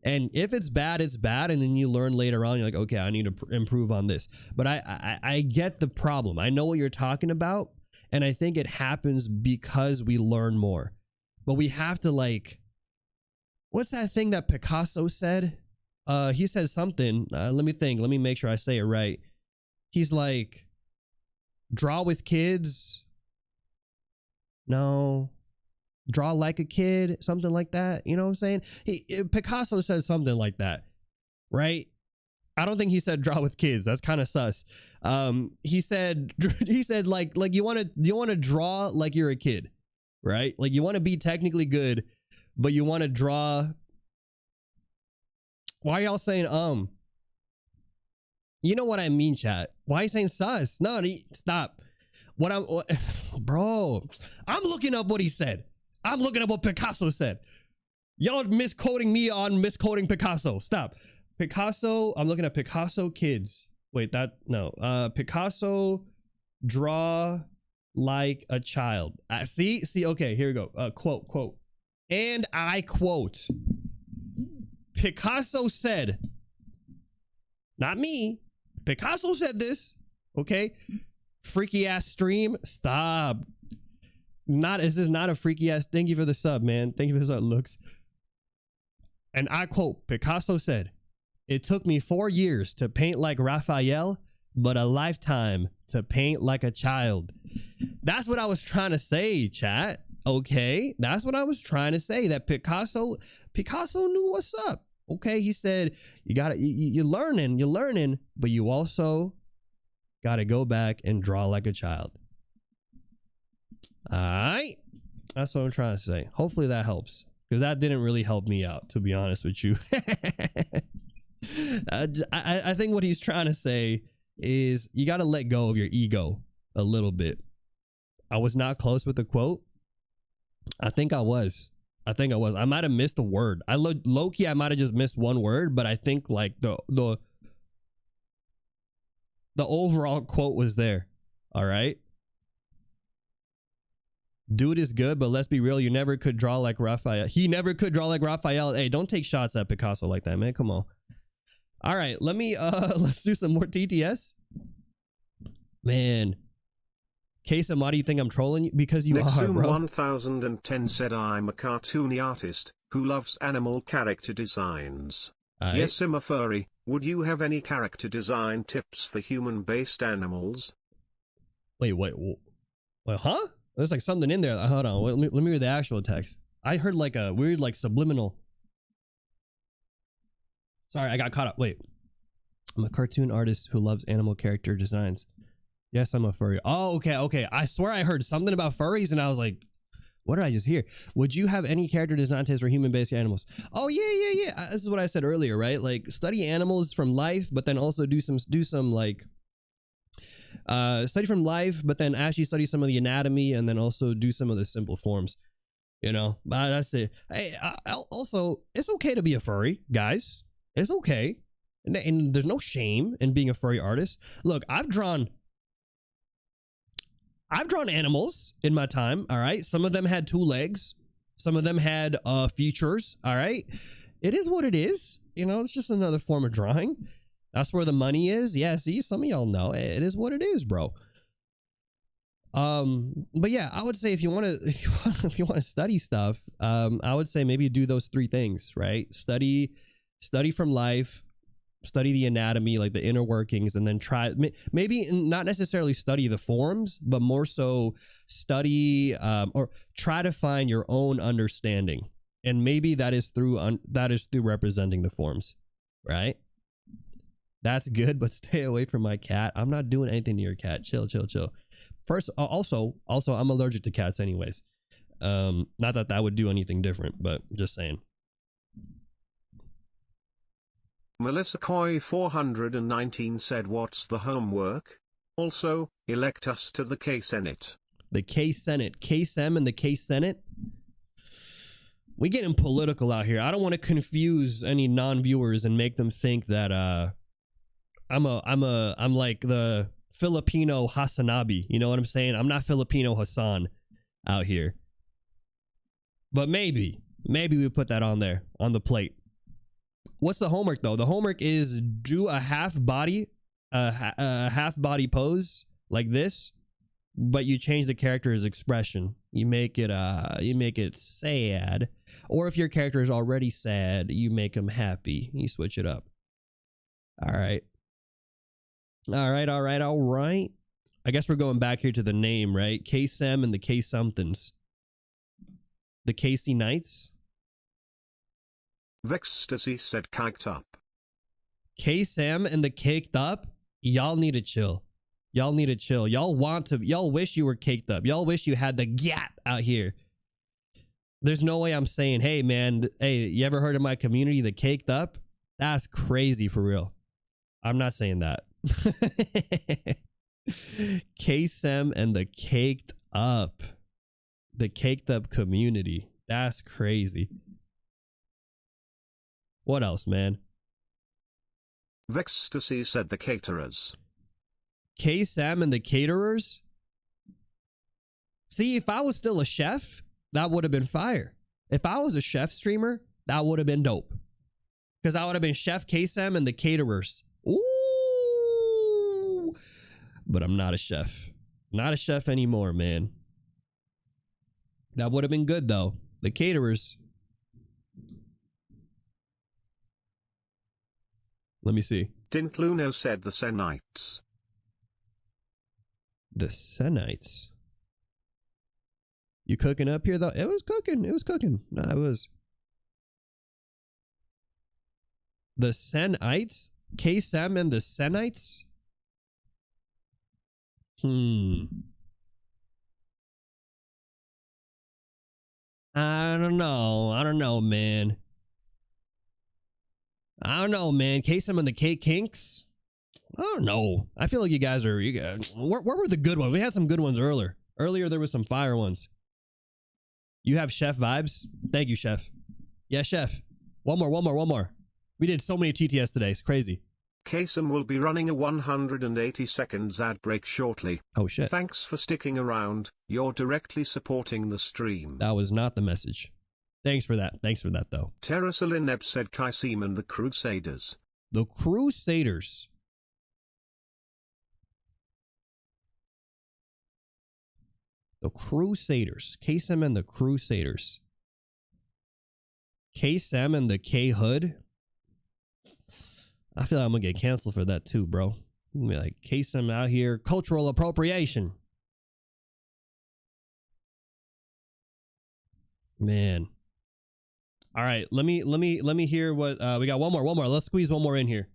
And if it's bad, it's bad. And then you learn later on, you're like, okay, I need to improve on this. But I get the problem. I know what you're talking about. And I think it happens because we learn more. But we have to, like, what's that thing that Picasso said? He said something. Let me think. Let me make sure I say it right. He's like, draw with kids. No. Draw like a kid. Something like that. You know what I'm saying? Picasso says something like that. Right? I don't think he said draw with kids. That's kind of sus. He said like you want to draw like you're a kid. Right? Like you want to be technically good, but you want to draw. Why are y'all saying You know what I mean, chat. Why are you saying sus? No, stop. Bro, I'm looking up what he said. I'm looking up what Picasso said. Y'all misquoting me on misquoting Picasso. Stop. Picasso, I'm looking at Picasso kids. Wait, Picasso draw like a child. See, okay, here we go. Quote. And I quote, Picasso said, not me, Picasso said this, okay? Freaky ass stream, stop. This is not a freaky ass. Thank you for the sub, man. Thank you for the sub, looks. And I quote, Picasso said, it took me 4 years to paint like Raphael, but a lifetime to paint like a child. That's what I was trying to say, chat. Okay, that's what I was trying to say. That Picasso knew what's up. Okay, he said you're learning, but you also got to go back and draw like a child. All right, that's what I'm trying to say. Hopefully that helps, because that didn't really help me out, to be honest with you. I think what he's trying to say is you got to let go of your ego a little bit. I was not close with the quote. I think I was. I might have missed a word. Low-key, I might have just missed one word, but I think like the overall quote was there. All right. Dude is good, but let's be real. You never could draw like Raphael. He never could draw like Raphael. Hey, don't take shots at Picasso like that, man. Come on. All right, let's do some more TTS. Man. Kaycem, why do you think I'm trolling you? Because you are, bro. 1010 said, I'm a cartoony artist who loves animal character designs. Yes, I'm a furry. Would you have any character design tips for human-based animals? Wait, huh? There's like something in there. Hold on, let me read the actual text. I heard like a weird like subliminal. Sorry, I got caught up. Wait. I'm a cartoon artist who loves animal character designs. Yes, I'm a furry. Oh, okay. I swear I heard something about furries and I was like, what did I just hear? Would you have any character design tips for human-based animals? Oh, yeah. This is what I said earlier, right? Like study animals from life, but then also do some like study from life, but then actually study some of the anatomy and then also do some of the simple forms. You know, that's it. Hey, also, it's okay to be a furry, guys. It's okay. And there's no shame in being a furry artist. Look, I've drawn animals in my time, all right? Some of them had 2 legs. Some of them had features, all right? It is what it is. You know, it's just another form of drawing. That's where the money is. Yeah, see, some of y'all know. It is what it is, bro. But yeah, I would say if you want to study stuff, I would say maybe do those 3 things, right? Study from life, study the anatomy, like the inner workings, and then try maybe not necessarily study the forms, but more so study or try to find your own understanding, and maybe that is through representing the forms, right? That's good, but stay away from my cat. I'm not doing anything to your cat. Chill. First, also, I'm allergic to cats anyways. Not that would do anything different, but just saying. Melissa Coy 419 said, what's the homework? Also, elect us to the K-Senate. The K-Senate. Kaycem and the K-Senate? We getting political out here. I don't want to confuse any non-viewers and make them think that I'm like the Filipino Hasanabi. You know what I'm saying? I'm not Filipino Hassan out here. But maybe we put that on there, on the plate. What's the homework though? The homework is do a half body pose like this, but you change the character's expression. You make it sad, or if your character is already sad, you make him happy. You switch it up. All right. I guess we're going back here to the name, right? Kaycem and the K somethings. The Casey Knights. Vextasy said caked up. Kaycem and the caked up. Y'all need to chill. Y'all wish you were caked up. Y'all wish you had the gat out here. There's no way I'm saying, hey man, hey, you ever heard of my community, the caked up? That's crazy for real. I'm not saying that. Kaycem and the caked up. The caked up community. That's crazy. What else, man? Vextasy said the caterers. Kaycem and the caterers? See, if I was still a chef, that would have been fire. If I was a chef streamer, that would have been dope. Because I would have been Chef Kaycem and the caterers. Ooh. But I'm not a chef. Not a chef anymore, man. That would have been good, though. The caterers. Let me see. Dinkluno said the Senites. The Senites. You cooking up here, though? It was cooking. It was cooking. No, it was. The Senites? Kaycem and the Senites? I don't know, man. Kaycem and the Cake Kinks? I don't know. I feel like you guys. Where were the good ones? We had some good ones earlier. Earlier, there was some fire ones. You have chef vibes? Thank you, chef. Yeah, chef. One more. We did so many TTS today. It's crazy. Kaycem will be running a 180 seconds ad break shortly. Oh, shit. Thanks for sticking around. You're directly supporting the stream. That was not the message. Thanks for that, though. Terasalineb said Kaycem and the Crusaders. The Crusaders. The Crusaders. Kaycem and the Crusaders. Kaycem and the K-Hood. I feel like I'm going to get canceled for that too, bro. I'm gonna be like, Kaycem out here. Cultural appropriation. Man. All right, let me hear what we got. One more. Let's squeeze one more in here.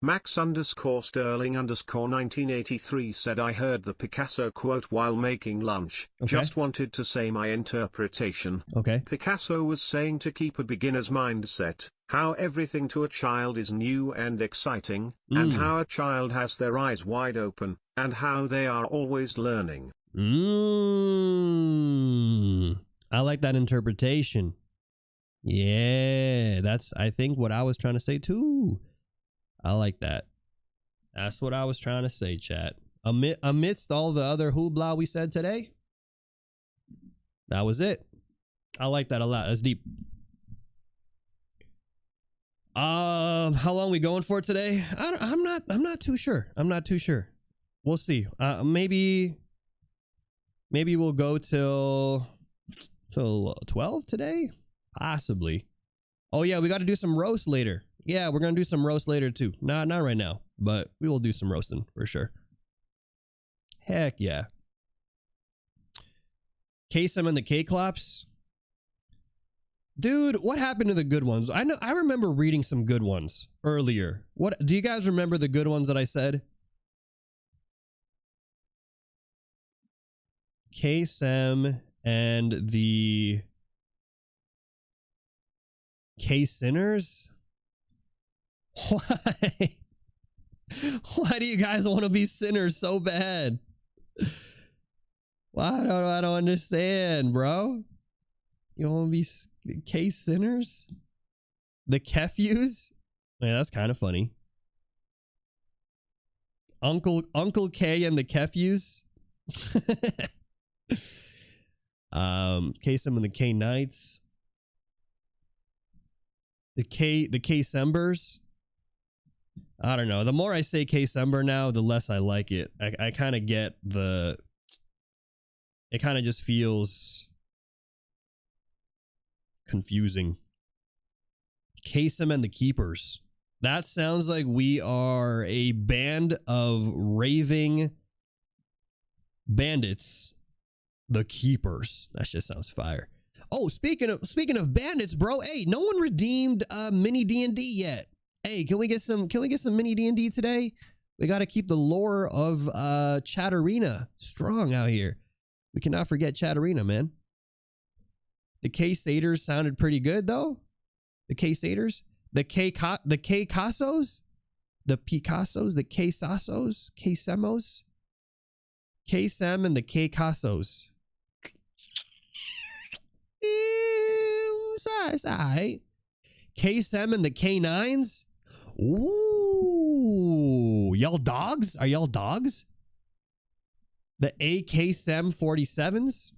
Max_Sterling_1983 said I heard the Picasso quote while making lunch. Okay. Just wanted to say my interpretation. Okay. Picasso was saying to keep a beginner's mindset, how everything to a child is new and exciting, and how a child has their eyes wide open, and how they are always learning. I like that interpretation. Yeah, that's, I think, what I was trying to say too. I like that. That's what I was trying to say, chat. Amidst all the other hoopla we said today, that was it. I like that a lot. That's deep. How long we going for today? I'm not too sure. We'll see. Maybe we'll go till 12 today, possibly. Oh yeah, we got to do some roast later. Yeah, we're gonna do some roast later too. Not right now, but we will do some roasting for sure. Heck yeah. Kaycem and the K-Clops. Dude, what happened to the good ones? I remember reading some good ones earlier. What do you guys remember the good ones that I said? Kaycem and the K-Sinners? Why? Why do you guys want to be sinners so bad? Why I don't understand, bro. You want to be K-Sinners? The Kefus? Yeah, that's kind of funny. Uncle K and the Kefus? Kaycem and the K-Knights. The K-Sembers. I don't know. The more I say K-Sember now, the less I like it. I kind of get the... It kind of just feels confusing. Kaycem and the Keepers. That sounds like we are a band of raving bandits. The Keepers. That just sounds fire. Oh, speaking of bandits, bro. Hey, no one redeemed mini D&D yet. Hey, can we get some mini D&D today? We got to keep the lore of Chatterina strong out here. We cannot forget Chatterina, man. The K-Saters sounded pretty good though. The K-Saters? The K-Cassos? The Picassos? The K-Sassos? K-Semos? Kaycem and the K-Cassos. It's all right. Kaycem and the K9s? Ooh. Y'all dogs? Are y'all dogs? The AK-Sem 47s?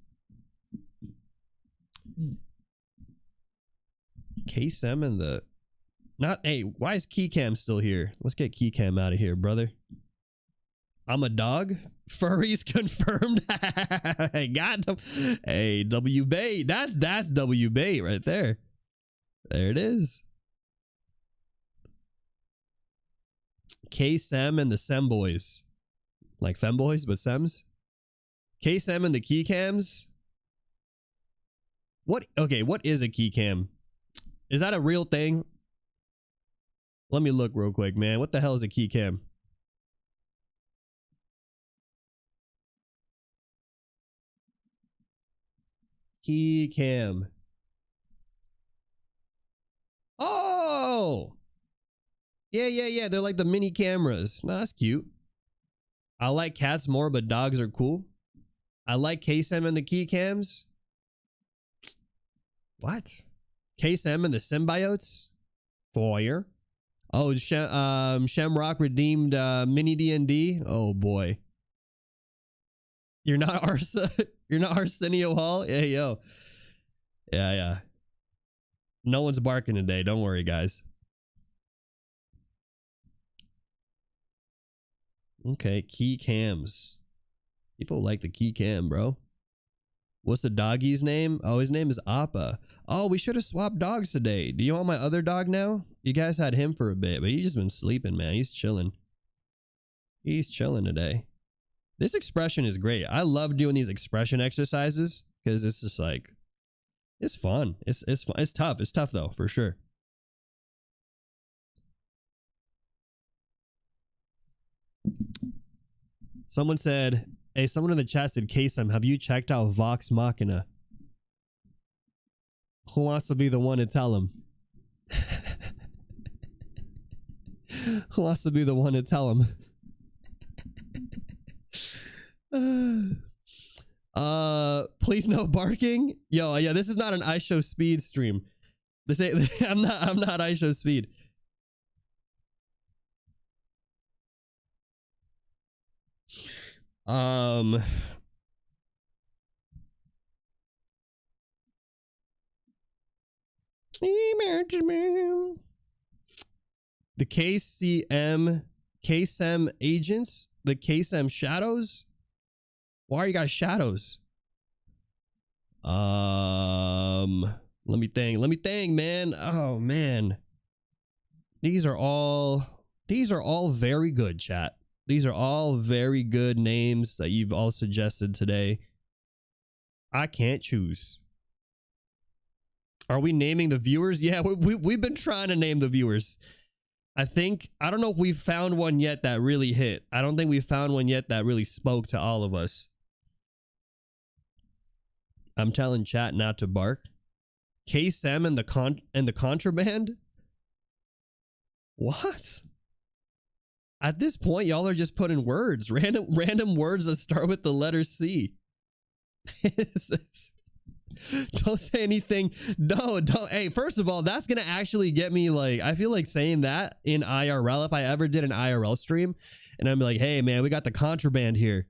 Kaycem and the... Not... Hey, why is Keycam still here? Let's get Keycam out of here, brother. I'm a dog? Furries confirmed. Got them. Hey, W bait. That's W bait right there. There it is. K-Sem and the Sem boys. Like femboys, but Sems. K-Sem and the Keycams. What? Okay, what is a Keycam? Is that a real thing? Let me look real quick, man. What the hell is a Keycam? Keycam. Oh! Yeah. They're like the mini cameras. No, that's cute. I like cats more, but dogs are cool. I like Kaycem and the Keycams. What? Kaycem and the Symbiotes? Foyer. Oh, Shamrock redeemed mini D&D. Oh boy. You're not You're not Arsenio Hall? Yeah, yo. Yeah. No one's barking today. Don't worry, guys. Okay, key cams. People like the key cam, bro. What's the doggy's name? Oh, his name is Appa. Oh, we should have swapped dogs today. Do you want my other dog now? You guys had him for a bit, but he's just been sleeping, man. He's chilling. He's chilling today. This expression is great. I love doing these expression exercises because it's just like, it's fun. It's fun. It's tough. It's tough though, for sure. Someone said, hey, someone in the chat said, Kaycem, have you checked out Vox Machina? Who wants to be the one to tell him? Who wants to be the one to tell him? Please no barking. Yo, yeah, this is not an iShow Speed stream. This ain't, I'm not iShow Speed. The Kaycem agents, the Kaycem shadows. Why are you guys shadows? Let me think, man. Oh man. These are all very good, chat. These are all very good names that you've all suggested today. I can't choose. Are we naming the viewers? Yeah, we've been trying to name the viewers. I don't know if we've found one yet that really hit. I don't think we've found one yet that really spoke to all of us. I'm telling chat not to bark. Kaycem and the contraband? What? At this point, y'all are just putting words, random words that start with the letter C. Don't say anything. No, don't. Hey, first of all, that's gonna actually get me like, I feel like saying that in IRL, if I ever did an IRL stream, and I'm like, hey man, we got the contraband here.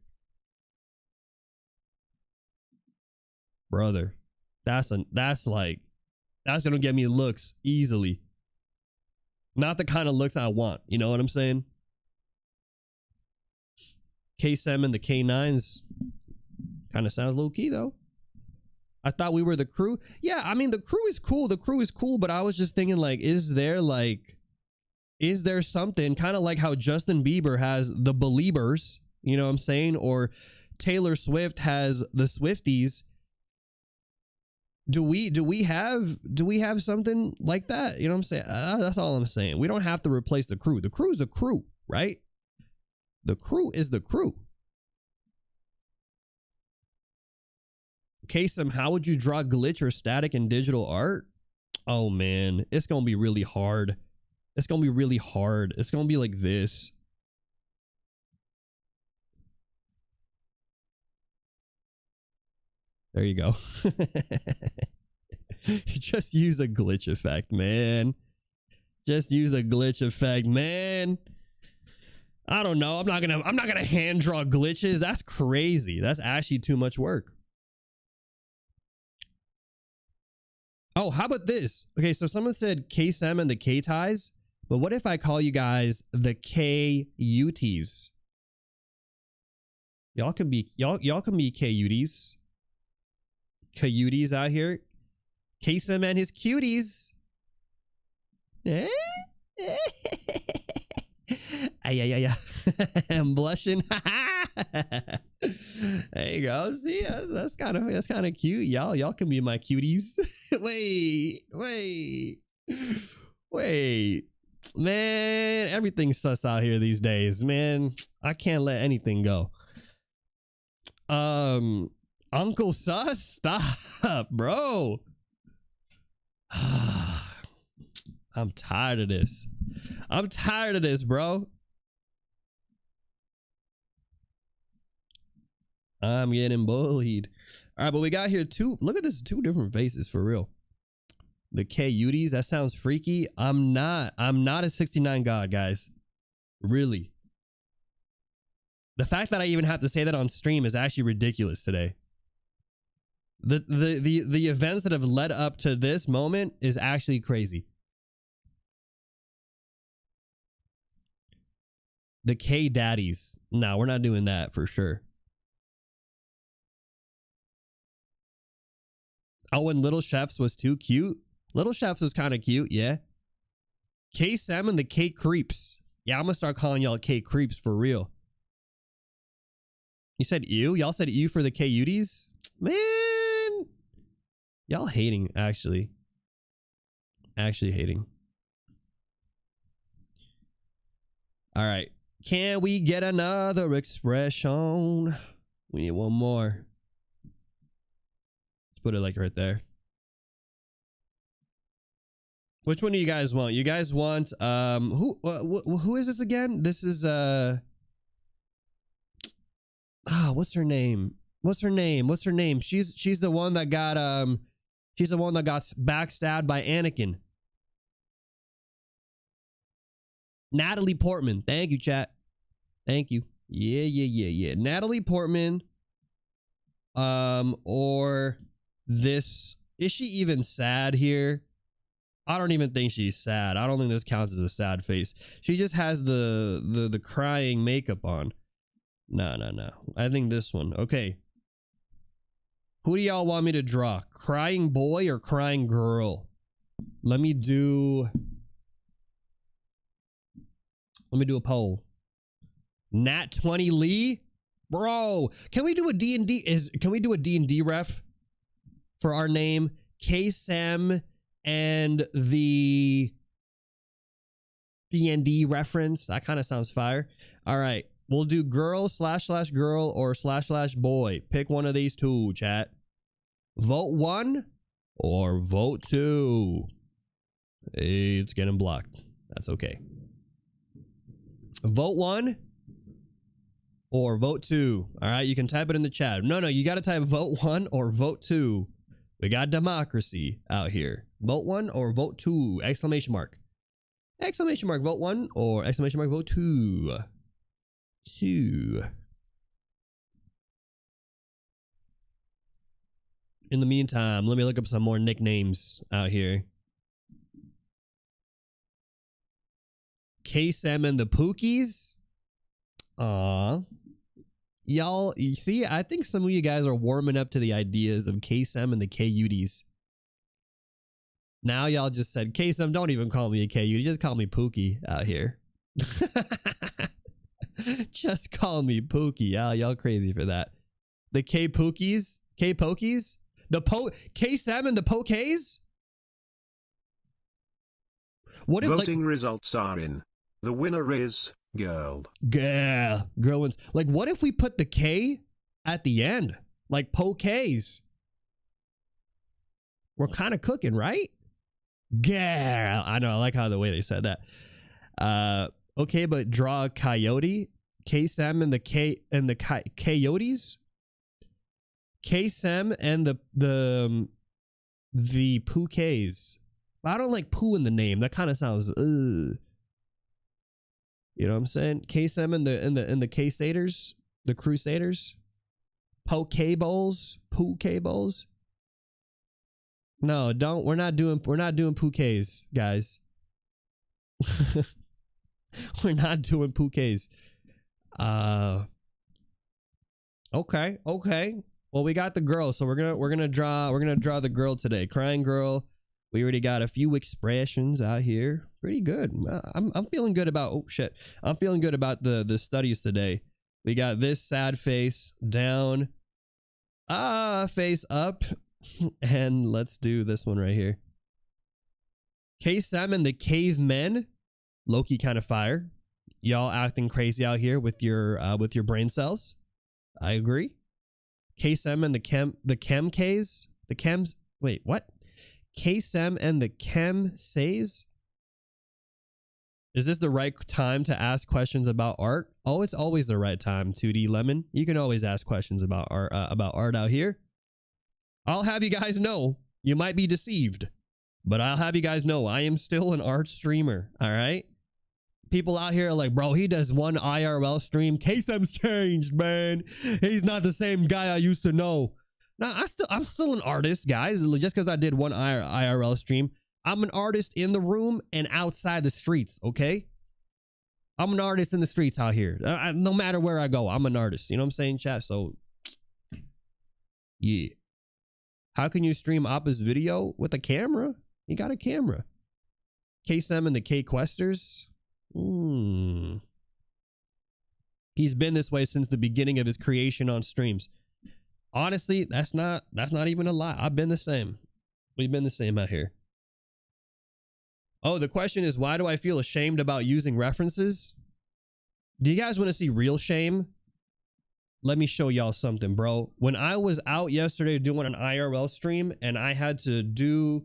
Brother, that's gonna get me looks easily. Not the kind of looks I want, you know what I'm saying? Kaycem and the K9s kind of sounds low key though. I thought we were the crew. Yeah, I mean the crew is cool. The crew is cool, but I was just thinking like, is there something kind of like how Justin Bieber has the Beliebers, you know what I'm saying? Or Taylor Swift has the Swifties. Do we have something like that? You know what I'm saying? That's all I'm saying. We don't have to replace the crew. The crew's the crew, right? The crew is the crew. Kaycem, how would you draw glitch or static in digital art? Oh man, it's gonna be really hard. It's gonna be really hard. It's gonna be like this. There you go. Just use a glitch effect, man. Just use a glitch effect, man. I don't know. I'm not gonna hand draw glitches. That's crazy. That's actually too much work. Oh, how about this? Okay, so someone said Kaycem and the K-ties, but what if I call you guys the K-uties? Y'all can be K-uties. K-uties out here. Kaycem and his cuties. Ay. I'm blushing. There you go. See, that's kind of cute. Y'all can be my cuties. Wait. Man, everything's sus out here these days, man. I can't let anything go. Uncle Sus, stop, bro. I'm tired of this. Bro. I'm getting bullied. All right, but we got here look at this, 2 different faces for real. The K-uties, that sounds freaky. I'm not a 69 god, guys. Really. The fact that I even have to say that on stream is actually ridiculous today. The events that have led up to this moment is actually crazy. The K daddies. No, we're not doing that for sure. Oh, and Little Chefs was too cute. Little Chefs was kind of cute, yeah. Kaycem and the K creeps. Yeah, I'm gonna start calling y'all K creeps for real. You said ew? Y'all said ew for the K-uties? Man. Y'all hating, actually. Actually hating. All right. Can we get another expression? We need one more. Let's put it like right there. Which one do you guys want? You guys want who is this again? This is what's her name? She's the one that got backstabbed by Anakin. Natalie Portman. Thank you, chat. Thank you. Yeah. Natalie Portman. Or this. Is she even sad here? I don't even think she's sad. I don't think this counts as a sad face. She just has the crying makeup on. No. I think this one. Okay. Who do y'all want me to draw? Crying boy or crying girl? Let me do a poll. Nat 20 Lee? Bro, can we do a D&D? Can we do a D&D ref for our name? Kaycem and the D&D reference. That kind of sounds fire. All right. We'll do girl / girl or / boy. Pick one of these 2, chat. Vote 1 or vote 2. It's getting blocked. That's okay. Vote 1 or vote 2. All right, you can type it in the chat. No, you got to type vote 1 or vote 2. We got democracy out here. Vote 1 or vote 2. Exclamation mark. Exclamation mark vote 1 or exclamation mark vote 2. 2. In the meantime, let me look up some more nicknames out here. Kaycem and the Pookies. Aw. Y'all, you see, I think some of you guys are warming up to the ideas of Kaycem and the K-uties. Now y'all just said, Kaycem, don't even call me a K-utie. Just call me Pookie out here. Just call me Pookie. Y'all crazy for that. The K-Pookies? K-Pokies? The Kaycem and the Pokeys? What if voting results are in. The winner is girl. Girl wins. Like, what if we put the K at the end? Like Pokeys. We're kind of cooking, right? Girl. I know. I like how the way they said that. Okay, but draw a coyote. Kaycem and the coyotes. Kaycem and the Pookays. I don't like poo in the name. That kind of sounds You know what I'm saying? Kaycem and the Crusaders, the Crusaders. Pokeballs. No, don't. We're not doing Pookays, guys. We're not doing Pookays. Okay. Well, we got the girl, so we're gonna draw the girl today. Crying girl. We already got a few expressions out here. Pretty good. I'm feeling good about. Oh shit. I'm feeling good about the studies today. We got this sad face down. Face up. And let's do this one right here. Kaycem and the cavemen. Loki kind of fire. Y'all acting crazy out here with your brain cells. I agree. Kaycem and the chems. Wait, what? Kaycem and the chem says. Is this the right time to ask questions about art? Oh, it's always the right time, 2D Lemon. You can always ask questions about art out here. I'll have you guys know. You might be deceived, but I'll have you guys know I am still an art streamer. All right. People out here are like, bro, he does one IRL stream. Kaycem's changed, man. He's not the same guy I used to know. Nah, I'm still an artist, guys. Just because I did one IRL stream, I'm an artist in the room and outside the streets. Okay, I'm an artist in the streets out here. No matter where I go, I'm an artist. You know what I'm saying, chat? So, yeah. How can you stream Appa's video with a camera? You got a camera. Kaycem and the K-Questers. He's been this way since the beginning of his creation on streams. Honestly, that's not even a lie. I've been the same. We've been the same out here. Oh, the question is, why do I feel ashamed about using references? Do you guys want to see real shame? Let me show y'all something, bro. When I was out yesterday doing an IRL stream and I had to draw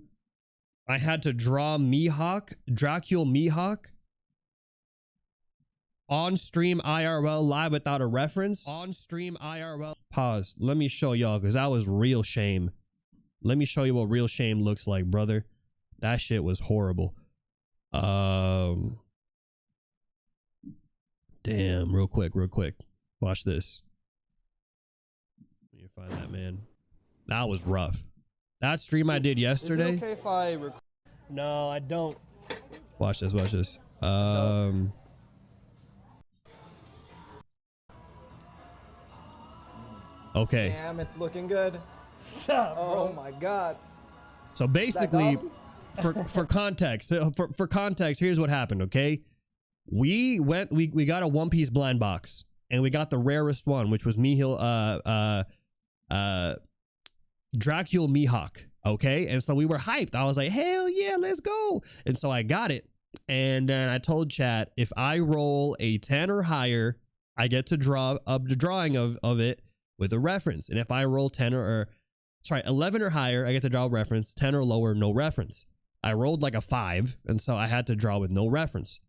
Mihawk, Dracula Mihawk, on stream IRL live without a reference. On stream IRL. Pause. Let me show y'all, because that was real shame. Let me show you what real shame looks like, brother. That shit was horrible. Damn, real quick. Watch this. Let me find that, man. That was rough. That stream I did yesterday. Is it okay if I No, I don't. Watch this. Okay. Damn, it's looking good. Stop, oh bro. my god. So basically, for context, here's what happened. Okay, we got a One Piece blind box, and we got the rarest one, which was Dracula Mihawk. Okay, and so we were hyped. I was like, hell yeah, let's go. And so I got it, and then I told chat, if I roll a 10 or higher, I get to draw up the drawing of it with a reference. And if I roll 11 or higher, I get to draw a reference. 10 or lower, no reference. I rolled like a 5, and so I had to draw with no reference.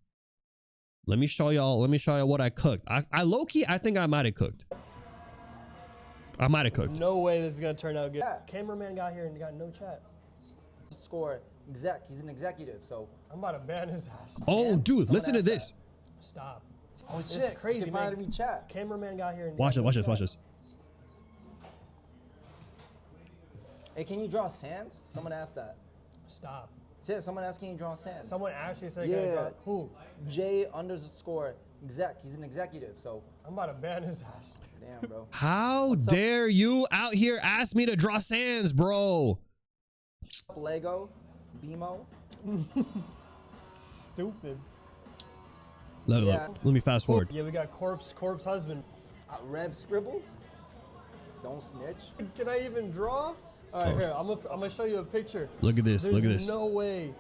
Let me show y'all what I cooked. I low-key, I think I might have cooked. There's no way this is gonna turn out good. Yeah. Cameraman got here and got no chat. Score exec. He's an executive, so I'm about to ban his ass. Oh, dude, listen to this. Stop. Oh This shit! is crazy, man. Me chat. Cameraman got here and Watch this. Hey, can you draw sands? Someone asked that. Stop. Yeah, someone asked, can you draw sands? Someone actually said, yeah. Who? J_exec. He's an executive, so I'm about to ban his ass. Damn, bro. How dare you out here ask me to draw sands, bro? Lego, BMO. Stupid. Let me fast forward. Yeah, we got corpse husband. Reb Scribbles. Don't snitch. Can I even draw? All right, here. I'm gonna show you a picture. Look at this. There's no way.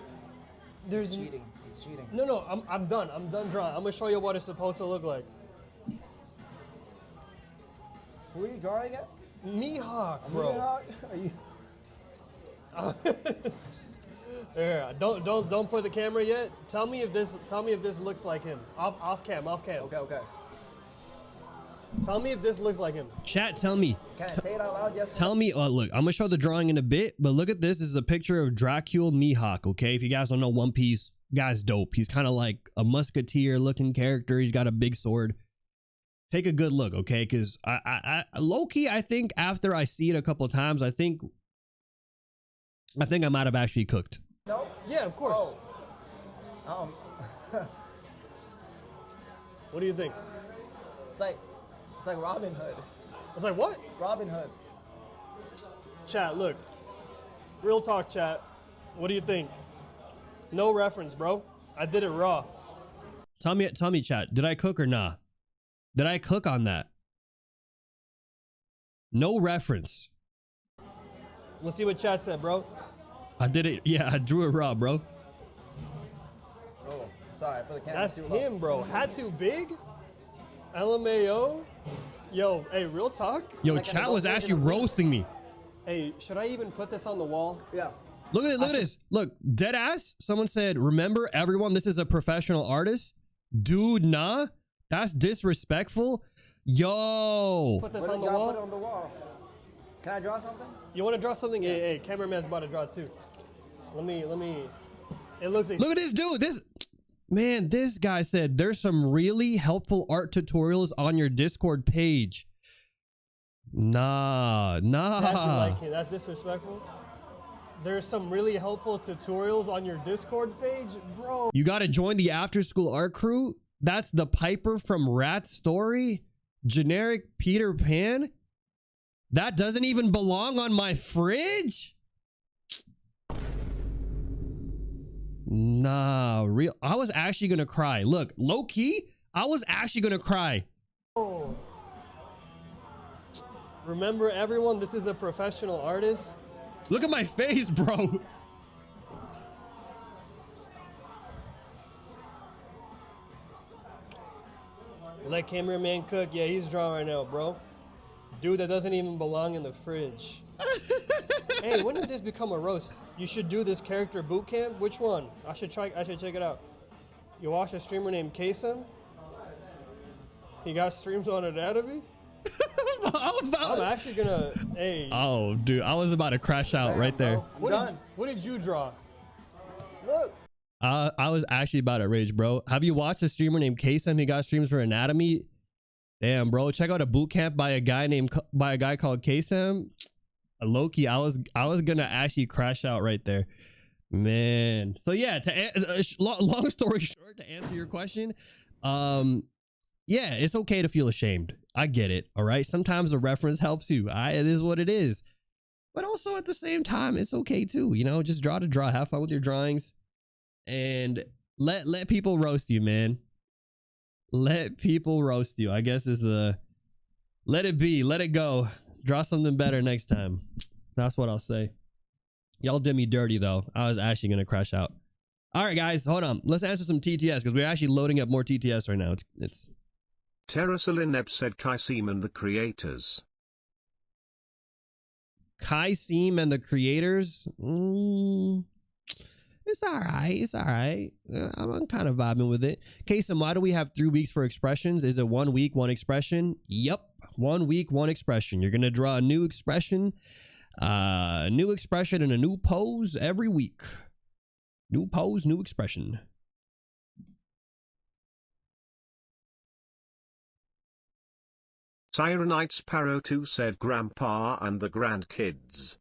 He's cheating. He's cheating. No, I'm done. I'm done drawing. I'm gonna show you what it's supposed to look like. Who are you drawing at? Mihawk, bro. Are you? Yeah, don't put the camera yet. Tell me if this looks like him. Off cam. Okay. Tell me if this looks like him. Chat, tell me. Can I say it out loud? Yes. Tell me. Look, I'm gonna show the drawing in a bit, but look at this. This is a picture of Dracula Mihawk. Okay, if you guys don't know One Piece, guy's dope. He's kind of like a musketeer looking character. He's got a big sword. Take a good look, okay? Because I low key, I think after I see it a couple of times, I think I might have actually cooked. No. Yeah, of course. Oh. What do you think? It's like Robin Hood. It's like what? Robin Hood. Chat, look. Real talk, chat. What do you think? No reference, bro. I did it raw. Tell me, chat. Did I cook or nah? Did I cook on that? No reference. Let's see what chat said, bro. I did it. Yeah, I drew it raw, bro. Oh, sorry. I put the camera That's too low. him, bro. Hat too big? LMAO? Yo, hey, real talk? Yo, Like chat an was adult actually in a movie. roasting me. Hey, should I even put this on the wall? Yeah. Look at this. Look, dead ass. Someone said, remember everyone, this is a professional artist. Dude, nah. That's disrespectful. Yo. Put this What on did the y'all wall? put on the wall? Can I draw something? You want to draw something? Hey, cameraman's about to draw too. Let me. It looks like. Look at this dude. This guy said there's some really helpful art tutorials on your Discord page. Nah. That's disrespectful. There's some really helpful tutorials on your Discord page, bro. You got to join the after school art crew. That's the Piper from Rat Story. Generic Peter Pan. That doesn't even belong on my fridge. Nah, real. I was actually gonna cry. Look, low key, I was actually gonna cry. Oh. Remember, everyone, this is a professional artist. Look at my face, bro. Let cameraman cook. Yeah, he's drawing right now, bro. Dude, that doesn't even belong in the fridge. Hey, when did this become a roast? You should do this character boot camp. Which one? I should check it out. You watch a streamer named Kaycem? He got streams on Anatomy? I'm actually gonna. Hey. Oh, dude, I was about to crash out right there. What did you draw? Look. I was actually about to rage, bro. Have you watched a streamer named Kaycem? He got streams for Anatomy. Damn, bro. Check out a boot camp by a guy called Kaycem. Loki, I was gonna actually crash out right there, man. So yeah, long story short, to answer your question, yeah, it's okay to feel ashamed. I get it. All right, sometimes a reference helps you. It is what it is. But also at the same time, it's okay too. You know, just draw to draw. Have fun with your drawings, and let people roast you, man. Let people roast you. I guess is the let it be. Let it go. Draw something better next time. That's what I'll say. Y'all did me dirty though. I was actually gonna crash out. All right, guys, hold on. Let's answer some TTS because we're actually loading up more TTS right now. It's. Terrasalineb said Kaycem and the creators. Kaycem and the creators. It's all right. It's all right. I'm kind of vibing with it. Kaycem, why do we have 3 weeks for expressions? Is it 1 week, one expression? Yep. 1 week, one expression. You're going to draw a new expression and a new pose every week. New pose, new expression. Sirenite Sparrow 2 said Grandpa and the grandkids.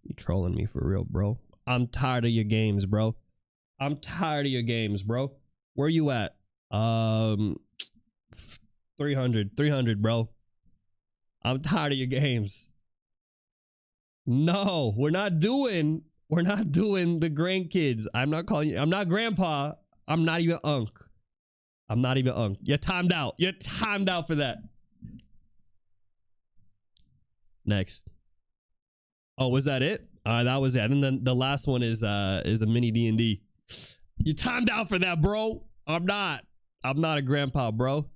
You trolling me for real, bro. I'm tired of your games, bro. I'm tired of your games, bro. Where you at? 300, bro. I'm tired of your games. No, we're not doing the grandkids. I'm not calling you. I'm not grandpa. I'm not even unk. I'm not even unk. You're timed out. You're timed out for that. Next. Oh, was that it? That was it. And then the last one is a mini D&D. You timed out for that, bro. I'm not a grandpa, bro.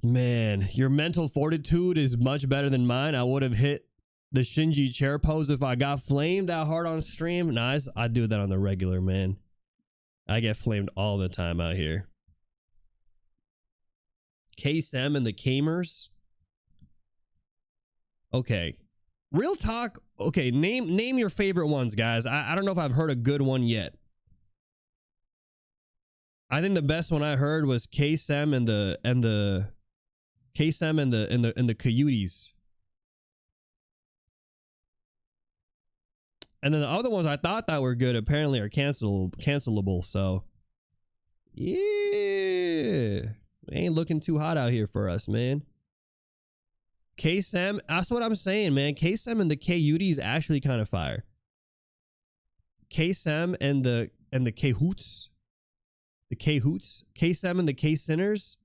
Man, your mental fortitude is much better than mine. I would have hit the Shinji chair pose if I got flamed that hard on stream. Nice. I do that on the regular, man. I get flamed all the time out here. Kaycem and the Kamers. Okay. Real talk. Okay, name your favorite ones, guys. I don't know if I've heard a good one yet. I think the best one I heard was Kaycem and the Coyotes. And then the other ones I thought that were good apparently are cancelable. So yeah, ain't looking too hot out here for us, man. Kaycem, that's what I'm saying, man. Kaycem and the Coyotes actually kind of fire. Kaycem and the K-Hoots. The K-Hoots. Kaycem and the K-Sinners.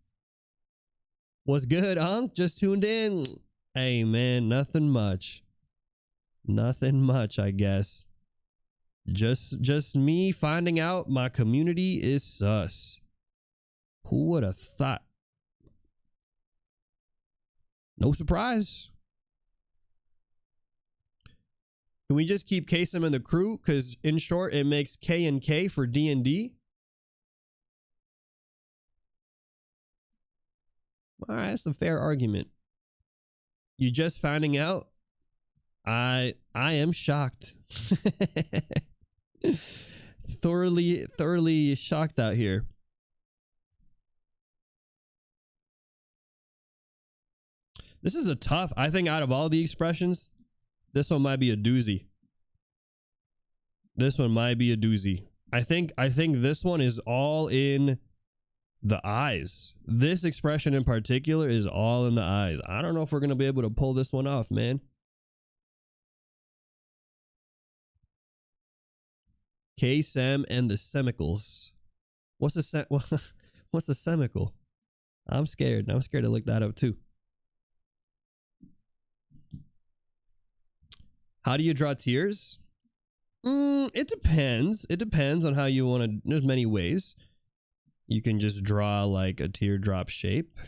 Was good, just tuned in. Hey, man, nothing much. Nothing much, I guess. Just me finding out my community is sus. Who would have thought? No surprise. Can we just keep Kaycem and the crew? Because in short, it makes K and K for D&D. All right, that's a fair argument. You just finding out? I am shocked. thoroughly shocked out here. This is a tough. I think out of all the expressions, this one might be a doozy. This one might be a doozy. I think this one is all in the eyes. This expression in particular is all in the eyes. I don't know if we're gonna be able to pull this one off, man. Kaycem and the Semicles. What's the Semicle? I'm scared. I'm scared to look that up too. How do you draw tears? It depends. It depends on how you want to. There's many ways. You can just draw like a teardrop shape.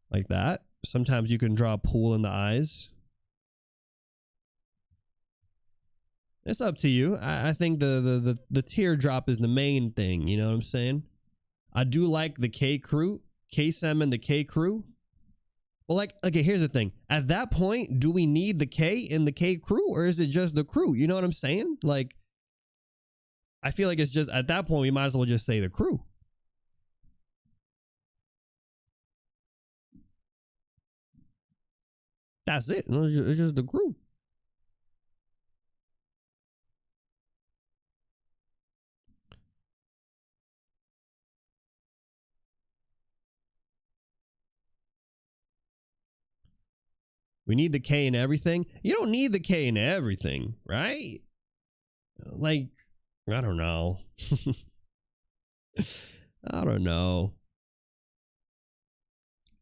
Like that. Sometimes you can draw a pool in the eyes. It's up to you. I think the teardrop is the main thing. You know what I'm saying? I do like the K crew. Kaycem and the K crew. Well, like, okay, here's the thing. At that point, do we need the K in the K crew, or is it just the crew? You know what I'm saying? Like, I feel like it's just, at that point, we might as well just say the crew. That's it. It's just the crew. We need the K in everything. You don't need the K in everything, right? Like, I don't know. I don't know.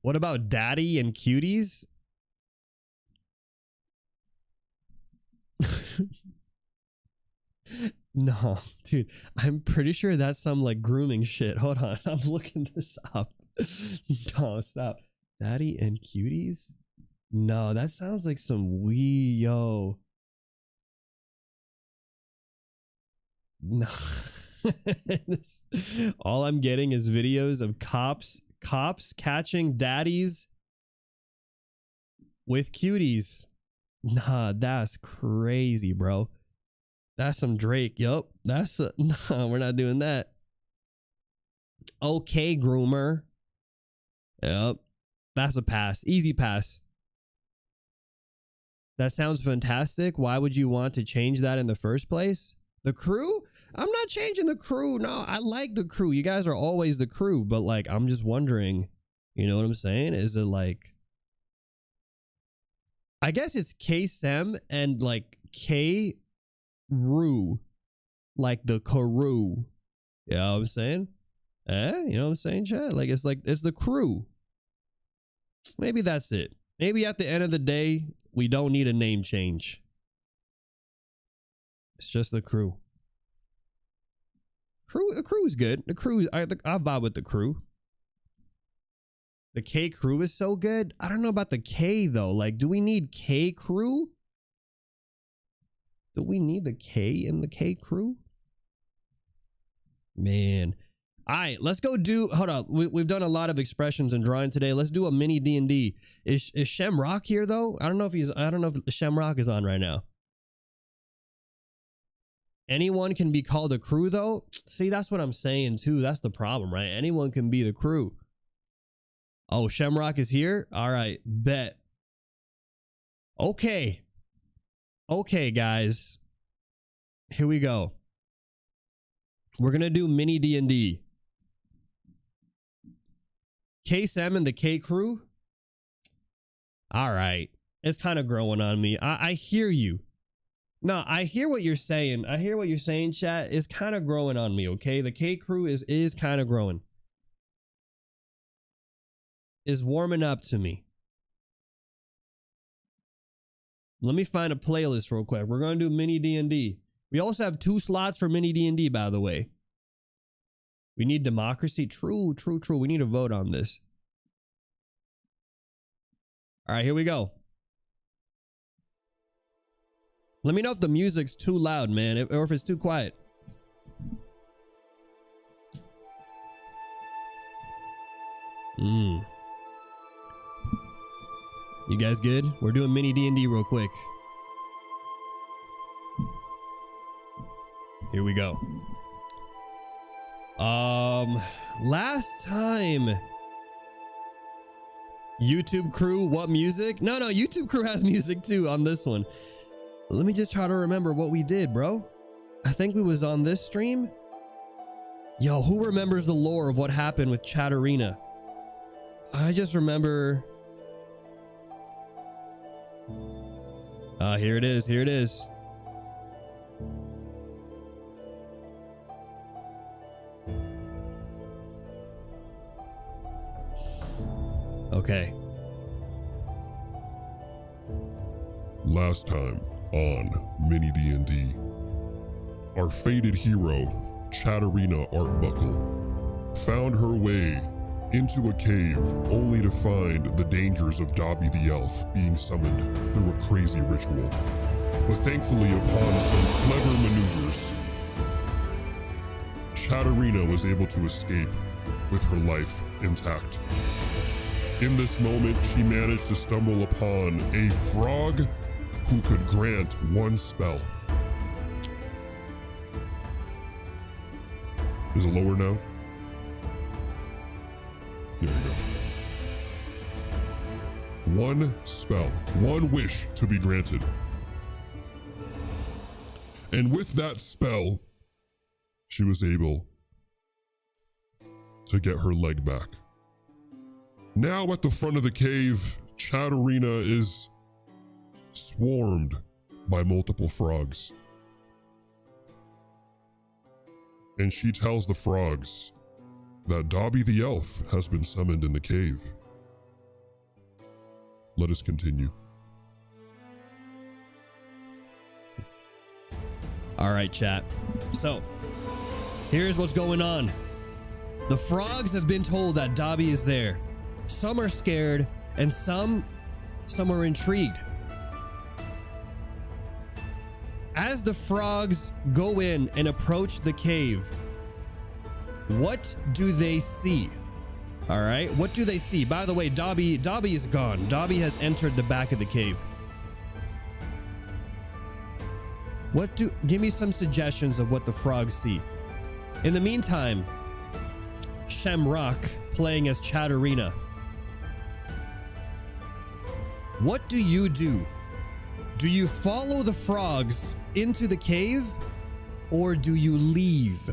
What about daddy and cuties? No, dude. I'm pretty sure that's some like grooming shit. Hold on. I'm looking this up. No, stop. Daddy and cuties? No, that sounds like some yo. No. All I'm getting is videos of cops catching daddies with cuties. Nah, that's crazy, bro. That's some Drake. Yup. That's no, we're not doing that. Okay, groomer. Yep. That's a pass. Easy pass. That sounds fantastic. Why would you want to change that in the first place? The crew? I'm not changing the crew. No, I like the crew. You guys are always the crew. But like, I'm just wondering, you know what I'm saying? Is it like, I guess it's Kaycem and like K-Roo. Like the crew. You know what I'm saying? You know what I'm saying, chat? Like, it's the crew. Maybe that's it. Maybe at the end of the day, we don't need a name change. It's just the crew. The crew is good. The crew, I vibe with the crew. The K crew is so good. I don't know about the K though. Like, do we need K crew? Do we need the K in the K crew? Man. All right, let's go do, hold up. We've done a lot of expressions and drawing today. Let's do a mini D&D. Is Shamrock here though? I don't know if Shamrock is on right now. Anyone can be called a crew though. See, that's what I'm saying too. That's the problem, right? Anyone can be the crew. Oh, Shamrock is here? All right, bet. Okay. Okay, guys. Here we go. We're going to do mini D&D. Kaycem and the K crew. All right. It's kind of growing on me. I hear you. No, I hear what you're saying. I hear what you're saying, chat. It's kind of growing on me, okay? The K crew is kind of growing. Is warming up to me. Let me find a playlist real quick. We're going to do mini D&D. We also have 2 slots for mini D&D, by the way. We need democracy. True. We need to vote on this. All right, here we go. Let me know if the music's too loud, man, or if it's too quiet. You guys good? We're doing mini D&D real quick. Here we go. Last time. YouTube crew, what music? No, YouTube crew has music too on this one. Let me just try to remember what we did, bro. I think we was on this stream. Yo, who remembers the lore of what happened with Chatterina? I just remember... here it is. Here it is. Okay. Last time on Mini D&D, our fated hero, Chatterina Artbuckle, found her way into a cave only to find the dangers of Dobby the Elf being summoned through a crazy ritual. But thankfully, upon some clever maneuvers, Chatterina was able to escape with her life intact. In this moment, she managed to stumble upon a frog who could grant one spell. Is it lower now? There you go. One spell, one wish to be granted. And with that spell, she was able to get her leg back. Now at the front of the cave, Chatterina is swarmed by multiple frogs. And she tells the frogs that Dobby the Elf has been summoned in the cave. Let us continue. All right, chat. So, here's what's going on. The frogs have been told that Dobby is there. Some are scared, and some are intrigued. As the frogs go in and approach the cave, what do they see? All right, what do they see? By the way, Dobby is gone. Dobby has entered the back of the cave. Give me some suggestions of what the frogs see. In the meantime, Shamrock playing as Chatterina. What do you do? Do you follow the frogs into the cave, or do you leave?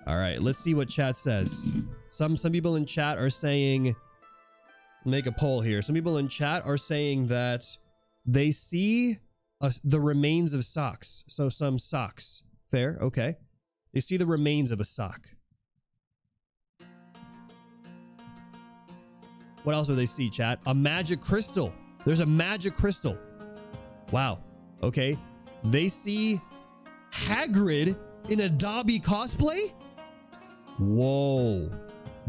All right, let's see what chat says. Some people in chat are saying, make a poll here. Some people in chat are saying that they see the remains of socks. So some socks. Fair, okay. They see the remains of a sock. What else do they see, chat? A magic crystal. There's a magic crystal. Wow. Okay. They see Hagrid in a Dobby cosplay? Whoa.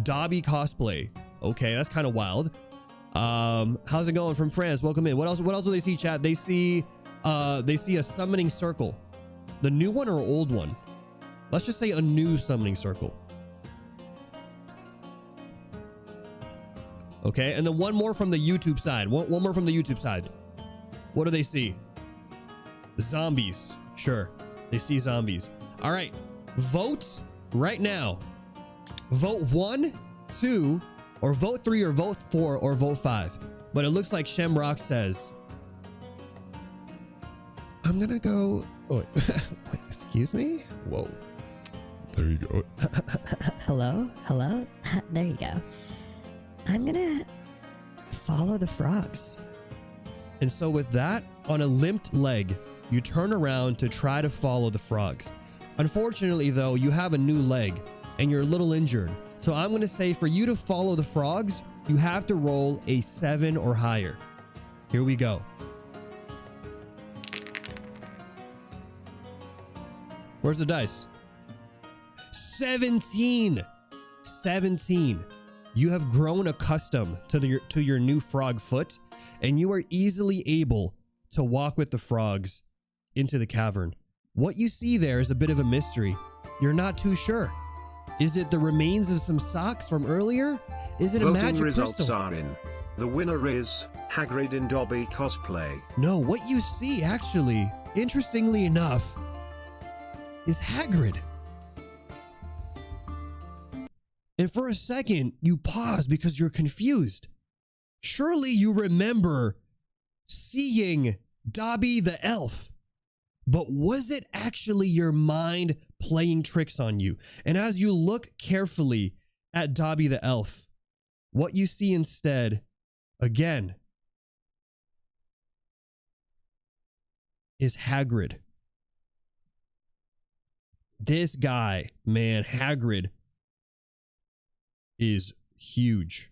Dobby cosplay. Okay, that's kind of wild. How's it going from France? Welcome in. What else do they see, chat? They see a summoning circle. The new one or old one? Let's just say a new summoning circle. Okay, and then one more from the YouTube side. One more from the YouTube side. What do they see? Zombies. Sure, they see zombies. All right, vote right now. Vote 1, 2, or vote 3, or vote 4, or vote 5. But it looks like Shamrock says, I'm gonna go. Oh, excuse me? Whoa. There you go. Hello? Hello? There you go. I'm gonna follow the frogs. And so with that, on a limped leg, you turn around to try to follow the frogs. Unfortunately though, you have a new leg and you're a little injured. So I'm gonna say for you to follow the frogs, you have to roll a 7 or higher. Here we go. Where's the dice? 17. 17. You have grown accustomed to your new frog foot, and you are easily able to walk with the frogs into the cavern. What you see there is a bit of a mystery. You're not too sure. Is it the remains of some socks from earlier? Is it a Voting magic results crystal? are in. The winner is Hagrid in Dobby cosplay. No, what you see actually, interestingly enough, is Hagrid. And for a second, you pause because you're confused. Surely you remember seeing Dobby the elf. But was it actually your mind playing tricks on you? And as you look carefully at Dobby the elf, what you see instead, again, is Hagrid. This guy, man, Hagrid, is huge.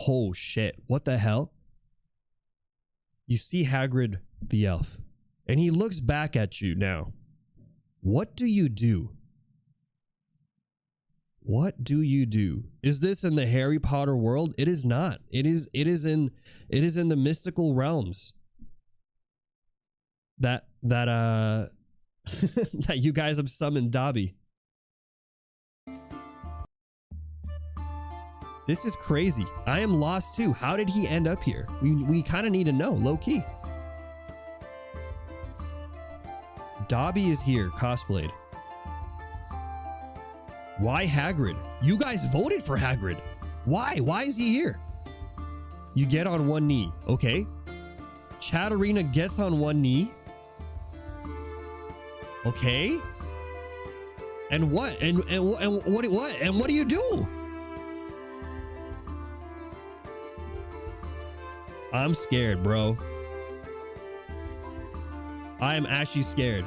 Oh shit, what the hell? You see Hagrid the elf, and he looks back at you now. What do you do? What do you do? Is this in the Harry Potter world? It is not. It is in the mystical realms that that you guys have summoned Dobby. This is crazy. I am lost too. How did he end up here? We kind of need to know, low key. Dobby is here, cosplayed. Why Hagrid? You guys voted for Hagrid. Why? Why is he here? You get on one knee. Okay. Chatterina gets on one knee. Okay. And what? And what? And what do you do? I'm scared, bro. I am actually scared.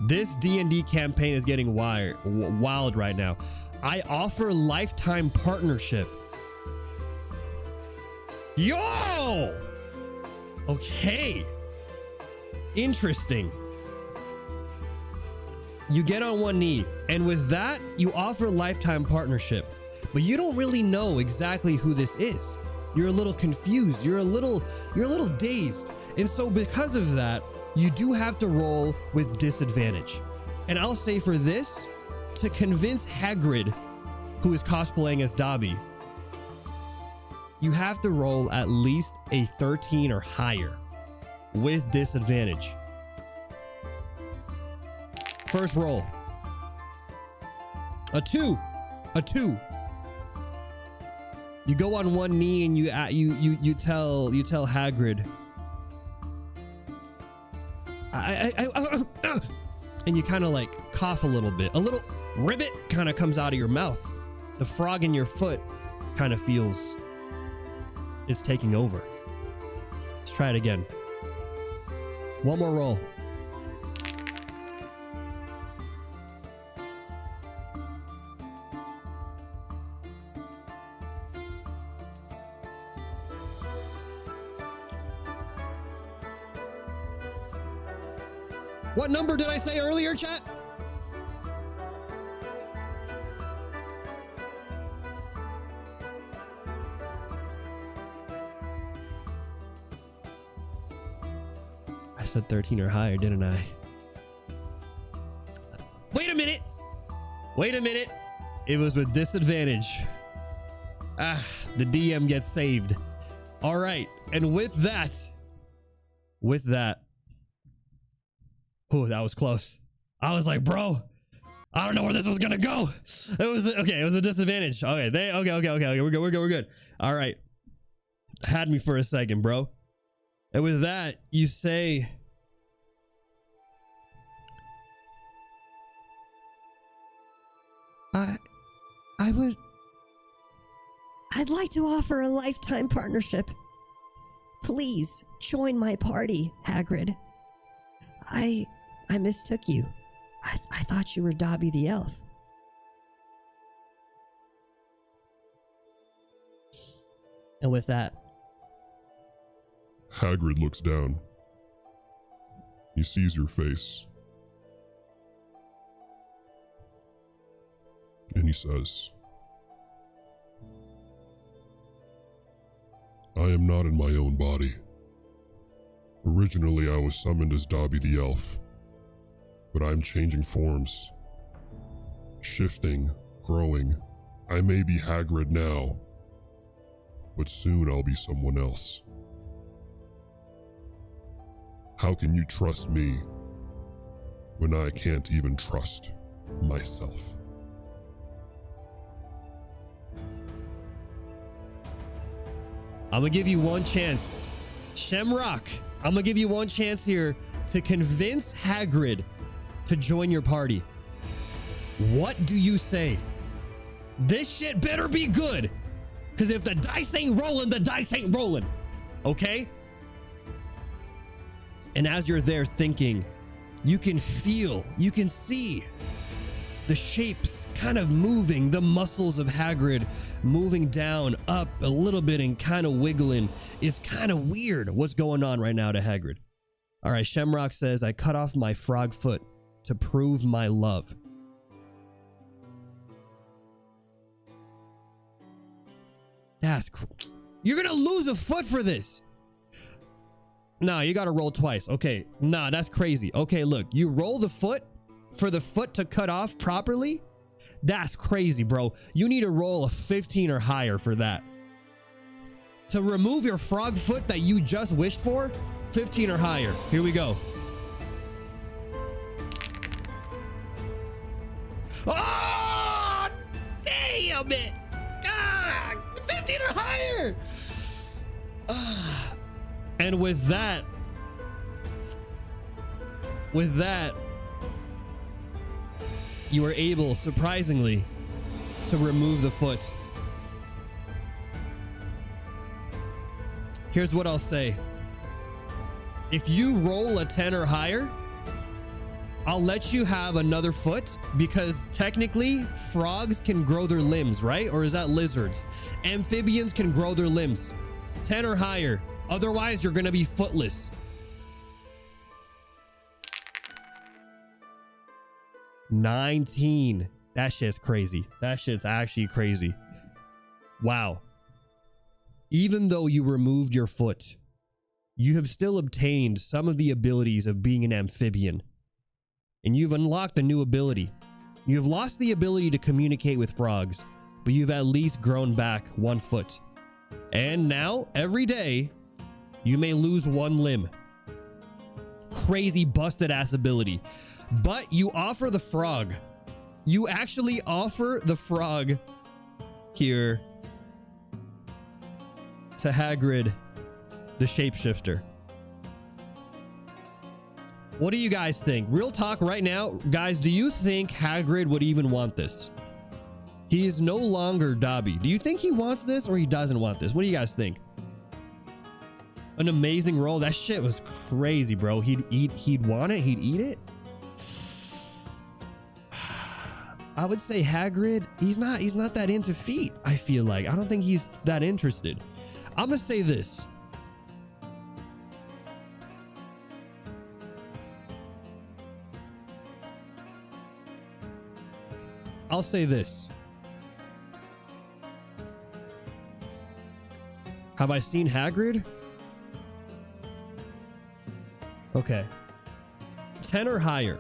This D&D campaign is getting wild right now. I offer lifetime partnership. Yo! Okay. Interesting. You get on one knee, and with that, you offer lifetime partnership. But you don't really know exactly who this is. You're a little confused. You're a little dazed. And so because of that, you do have to roll with disadvantage. And I'll say for this, to convince Hagrid, who is cosplaying as Dobby, you have to roll at least a 13 or higher with disadvantage. First roll. A 2. A 2. You go on one knee and you tell Hagrid, and you kind of like cough a little bit. A little ribbit kind of comes out of your mouth. The frog in your foot kind of feels it's taking over. Let's try it again. One more roll. What number did I say earlier, chat? I said 13 or higher, didn't I? Wait a minute. Wait a minute. It was with disadvantage. Ah, the DM gets saved. All right. And with that, oh, that was close. I was like, bro, I don't know where this was gonna go. It was okay. It was a disadvantage. Okay, okay. We're good. All right. Had me for a second, bro. And with that, you say, I'd like to offer a lifetime partnership. Please join my party, Hagrid. I mistook you. I thought you were Dobby the elf. And with that, Hagrid looks down. He sees your face. And he says, I am not in my own body. Originally, I was summoned as Dobby the elf, but I'm changing forms. Shifting, growing. I may be Hagrid now, but soon I'll be someone else. How can you trust me when I can't even trust myself? I'm gonna give you one chance. Shamrock, I'm gonna give you one chance here to convince Hagrid to join your party. What do you say? This shit better be good. Because if the dice ain't rolling, the dice ain't rolling. Okay? And as you're there thinking, you can feel, you can see the shapes kind of moving, the muscles of Hagrid moving down, up a little bit and kind of wiggling. It's kind of weird what's going on right now to Hagrid. All right, Shamrock says, I cut off my frog foot to prove my love. That's cool. You're gonna lose a foot for this. Nah, you gotta roll twice. Okay, nah, that's crazy. Okay, look, you roll the foot for the foot to cut off properly. That's crazy, bro. You need to roll a 15 or higher for that. To remove your frog foot that you just wished for, 15 or higher. Here we go. Oh, damn it. Ah, 15 or higher. And with that, you were able, surprisingly, to remove the foot. Here's what I'll say. If you roll a 10 or higher, I'll let you have another foot, because technically frogs can grow their limbs, right? Or is that lizards? Amphibians can grow their limbs. 10 or higher. Otherwise, you're going to be footless. 19. That shit's crazy. That shit's actually crazy. Wow. Even though you removed your foot, you have still obtained some of the abilities of being an amphibian. And you've unlocked a new ability. You have lost the ability to communicate with frogs, but you've at least grown back 1 foot. And now, every day, you may lose 1 limb. Crazy busted ass ability. But you offer the frog. You actually offer the frog here to Hagrid, the shapeshifter. What do you guys think? Real talk right now, guys, do you think Hagrid would even want this? He is no longer Dobby. Do you think he wants this or he doesn't want this? What do you guys think? An amazing roll. That shit was crazy, bro. He'd want it. He'd eat it. I would say Hagrid, he's not that into feet, I feel like. I don't think he's that interested. I'm gonna say this. I'll say this. Have I seen Hagrid? Okay. 10 or higher.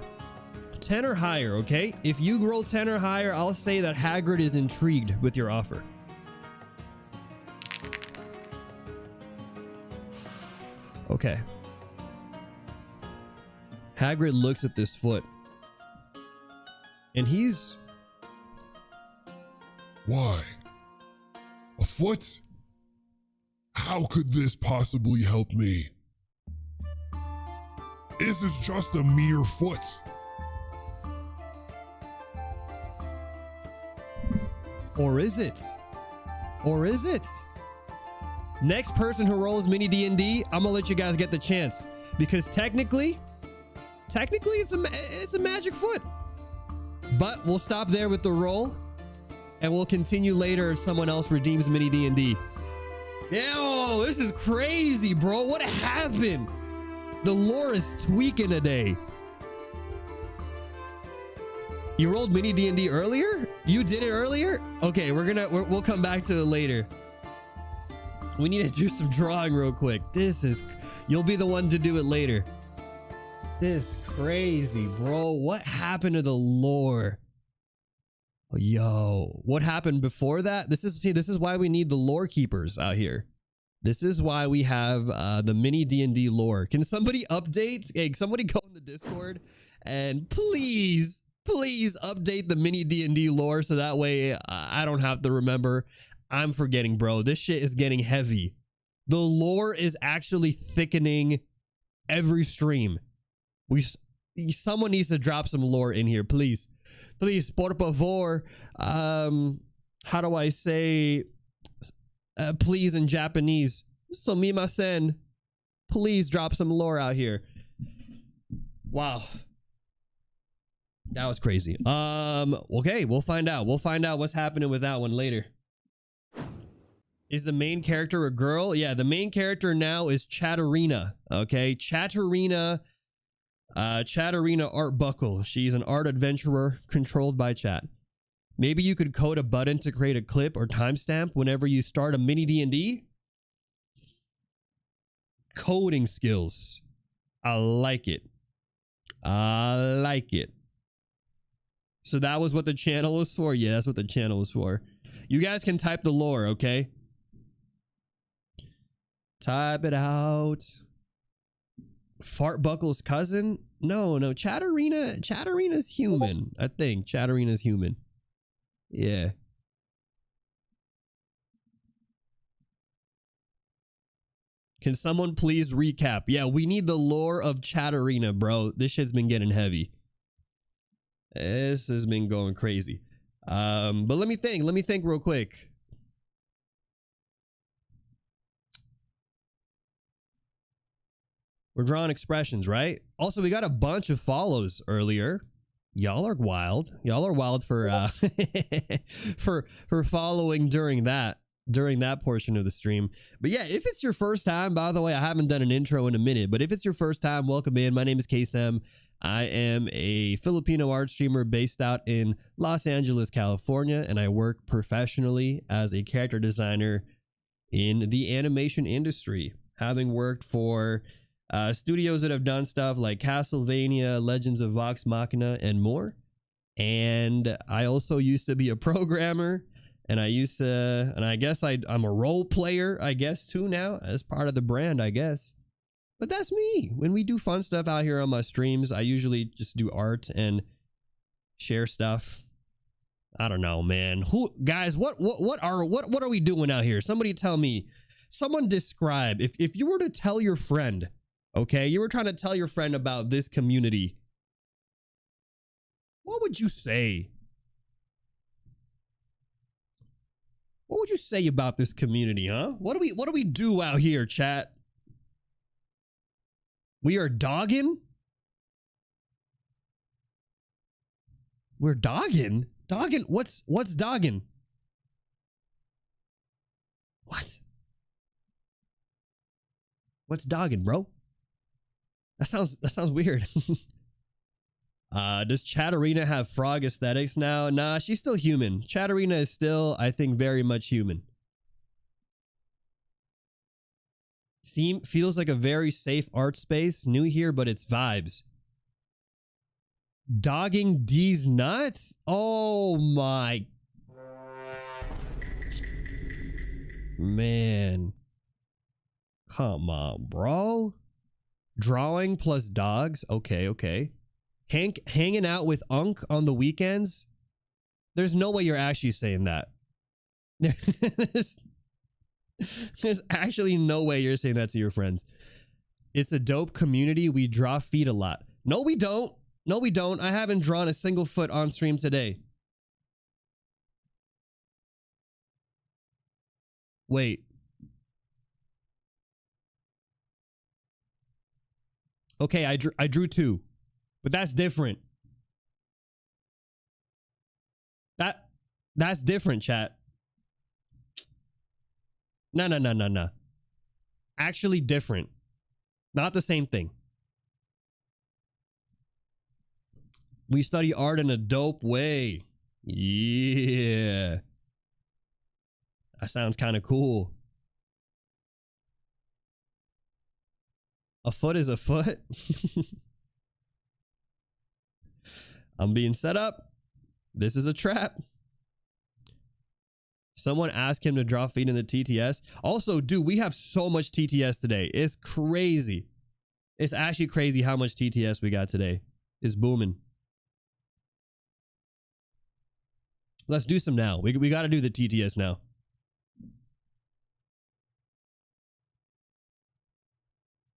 10 or higher, okay? If you roll 10 or higher, I'll say that Hagrid is intrigued with your offer. Okay. Hagrid looks at this foot. And he's... Why? A foot? How could this possibly help me? Is this just a mere foot? Or is it? Or is it? Next person who rolls mini D&D, I'm gonna let you guys get the chance, because technically it's a magic foot. But we'll stop there with the roll, and we'll continue later if someone else redeems mini D&D. Yo, this is crazy, bro. What happened? The lore is tweaking today. You rolled mini D&D earlier? You did it earlier? Okay, we'll come back to it later. We need to do some drawing real quick. You'll be the one to do it later. This crazy, bro. What happened to the lore? Yo, what happened before that? This is why we need the lore keepers out here. This is why we have the mini D&D lore. Can somebody update? Hey, somebody go in the Discord and please update the mini D&D lore so that way I don't have to remember. I'm forgetting, bro. This shit is getting heavy. The lore is actually thickening every stream. Someone needs to drop some lore in here, please. Please, por favor. How do I say please in Japanese? Sumimasen. Please drop some lore out here. Wow. That was crazy. Okay, we'll find out. We'll find out what's happening with that one later. Is the main character a girl? Yeah, the main character now is Chatterina. Okay, Chatterina Artbuckle. She's an art adventurer controlled by chat. Maybe you could code a button to create a clip or timestamp whenever you start a mini D&D. Coding skills. I like it. I like it. So that was what the channel was for? Yeah, that's what the channel was for. You guys can type the lore, okay? Type it out. Fartbuckle's cousin? No, Chatterina's human. I think Chatterina's human. Yeah. Can someone please recap? Yeah, we need the lore of Chatterina, bro. This shit's been getting heavy. This has been going crazy. But let me think real quick. We're drawing expressions, right? Also, we got a bunch of follows earlier. Y'all are wild. Y'all are wild for for following during that portion of the stream. But yeah, if it's your first time, by the way, I haven't done an intro in a minute, but if it's your first time, welcome in. My name is Kaycem. I am a Filipino art streamer based out in Los Angeles, California, and I work professionally as a character designer in the animation industry, having worked for studios that have done stuff like Castlevania, Legends of Vox Machina, and more. And I also used to be a programmer, and I guess I'm a role player, I guess, too now, as part of the brand, I guess. But that's me. When we do fun stuff out here on my streams, I usually just do art and share stuff. I don't know, man. Guys, what are we doing out here? Somebody tell me. Someone describe. If you were to tell your friend, okay, you were trying to tell your friend about this community, what would you say? What would you say about this community, huh? What do we do out here, chat? We are dogging? We're dogging? Dogging? What's dogging? What? What's dogging, bro? That sounds weird. Does Chatterina have frog aesthetics now? Nah, she's still human. Chatterina is still, I think, very much human. Feels like a very safe art space. New here, but it's vibes. Dogging D's nuts? Oh my. Man. Come on, bro. Drawing plus dogs? Okay, okay. Hank hanging out with Unk on the weekends? There's no way you're actually saying that. There's actually no way you're saying that to your friends. It's a dope community. We draw feet a lot. No, we don't. No, we don't. I haven't drawn a single foot on stream today. Wait. Okay, I drew 2. But that's different. That's different, chat. No. Actually different. Not the same thing. We study art in a dope way. Yeah. That sounds kind of cool. A foot is a foot. I'm being set up. This is a trap. Someone asked him to draw feet in the TTS. Also, dude, we have so much TTS today. It's crazy. It's actually crazy how much TTS we got today. It's booming. Let's do some now. We got to do the TTS now.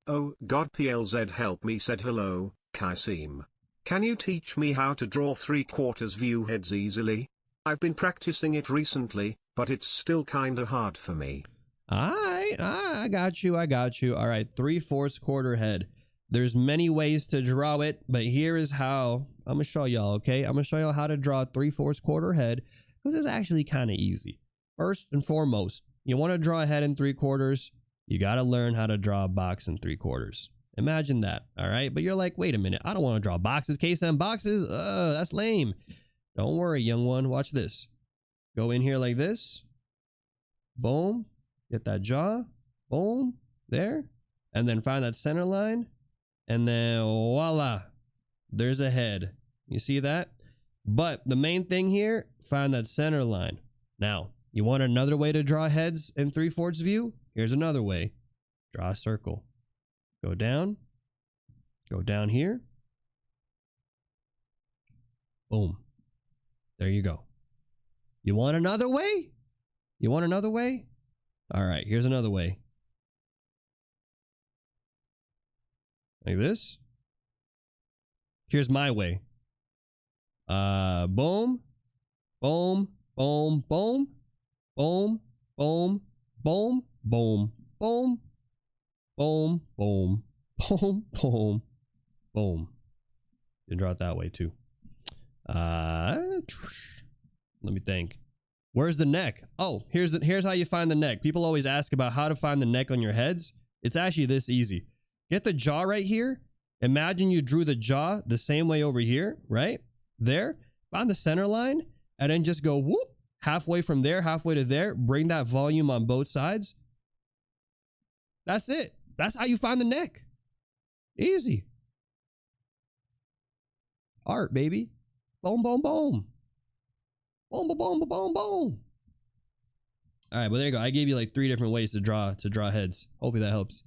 Oh God, PLZ help me said hello, Kaycem. Can you teach me how to draw 3/4 view heads easily? I've been practicing it recently, but it's still kinda hard for me. I got you. All right, 3/4 quarter head. There's many ways to draw it, but here is how. I'm gonna show y'all, okay? I'm gonna show y'all how to draw a 3/4 quarter head, because it's actually kind of easy. First and foremost, you want to draw a head in 3/4, you gotta learn how to draw a box in 3/4. Imagine that, all right? But you're like, wait a minute, I don't want to draw boxes, Kaycem boxes. That's lame. Don't worry, young one. Watch this. Go in here like this. Boom. Get that jaw. Boom. There. And then find that center line. And then voila. There's a head. You see that? But the main thing here, find that center line. Now, you want another way to draw heads in 3/4 view? Here's another way. Draw a circle. Go down. Go down here. Boom. There you go. You want another way? You want another way? All right, here's another way. Like this. Here's my way. Boom. Boom. Boom. Boom. Boom. Boom. Boom. Boom. Boom. Boom. Boom. Boom. Boom. Boom. You can draw it that way too. Let me think. Where's the neck? Oh, here's how you find the neck. People always ask about how to find the neck on your heads. It's actually this easy. Get the jaw right here. Imagine you drew the jaw the same way over here, right? There. Find the center line and then just go whoop, halfway from there, halfway to there. Bring that volume on both sides. That's it. That's how you find the neck. Easy. Art, baby. Boom, boom, boom. Boom, boom, boom, boom, boom. All right, well, there you go. I gave you like 3 different ways to draw heads. Hopefully that helps.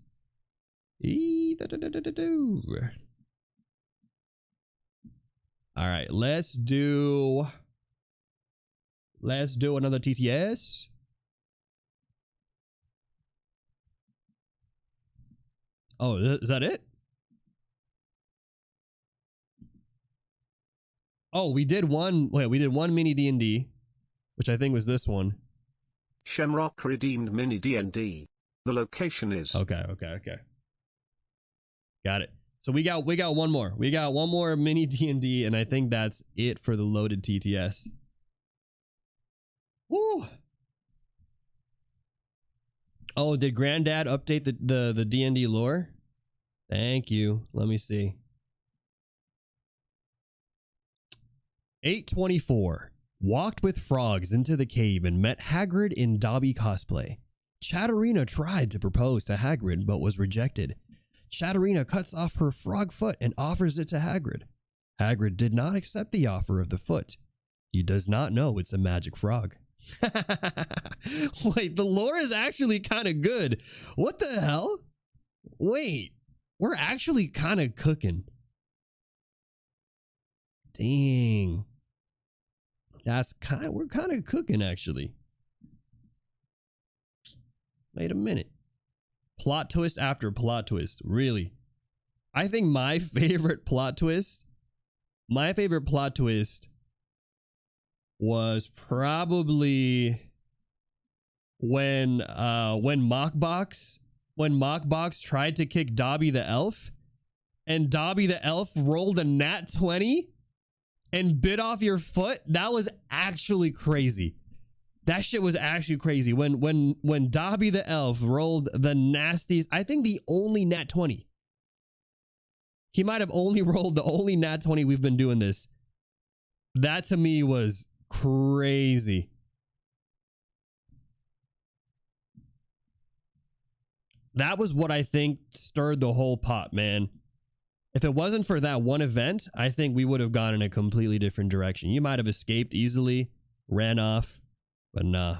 All right, let's do another TTS. Oh, is that it? Oh, we did one mini D&D, which I think was this one. Shamrock redeemed mini D&D. The location is... Okay. Got it. So we got one more. We got one more mini D&D, and I think that's it for the loaded TTS. Woo! Oh, did Granddad update the D&D lore? Thank you. Let me see. 824. Walked with frogs into the cave and met Hagrid in Dobby cosplay. Chatterina tried to propose to Hagrid but was rejected. Chatterina cuts off her frog foot and offers it to Hagrid. Hagrid did not accept the offer of the foot. He does not know it's a magic frog. Wait, the lore is actually kind of good. What the hell? Wait, we're actually kind of cooking. Dang. We're kind of cooking actually. Wait a minute. Plot twist after plot twist. Really? I think my favorite plot twist was probably when Mockbox tried to kick Dobby the elf and Dobby the elf rolled a nat 20 and bit off your foot. That was actually crazy. That shit was actually crazy. When Dobby the elf rolled the nastiest, I think the only nat 20. He might have only rolled the only nat 20 we've been doing this. That to me was crazy. That was what I think stirred the whole pot, man. If it wasn't for that one event, I think we would have gone in a completely different direction. You might have escaped easily, ran off, but nah.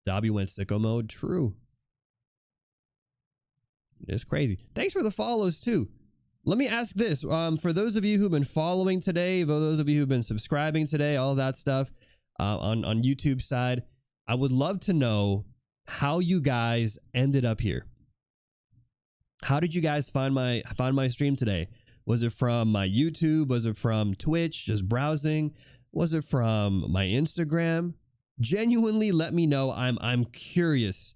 Dobby went sicko mode. True. It's crazy. Thanks for the follows too. Let me ask this. For those of you who've been following today, for those of you who've been subscribing today, all that stuff on YouTube side, I would love to know how you guys ended up here. How did you guys find my stream today? Was it from my YouTube? Was it from Twitch, just browsing? Was it from my Instagram? Genuinely let me know. I'm curious.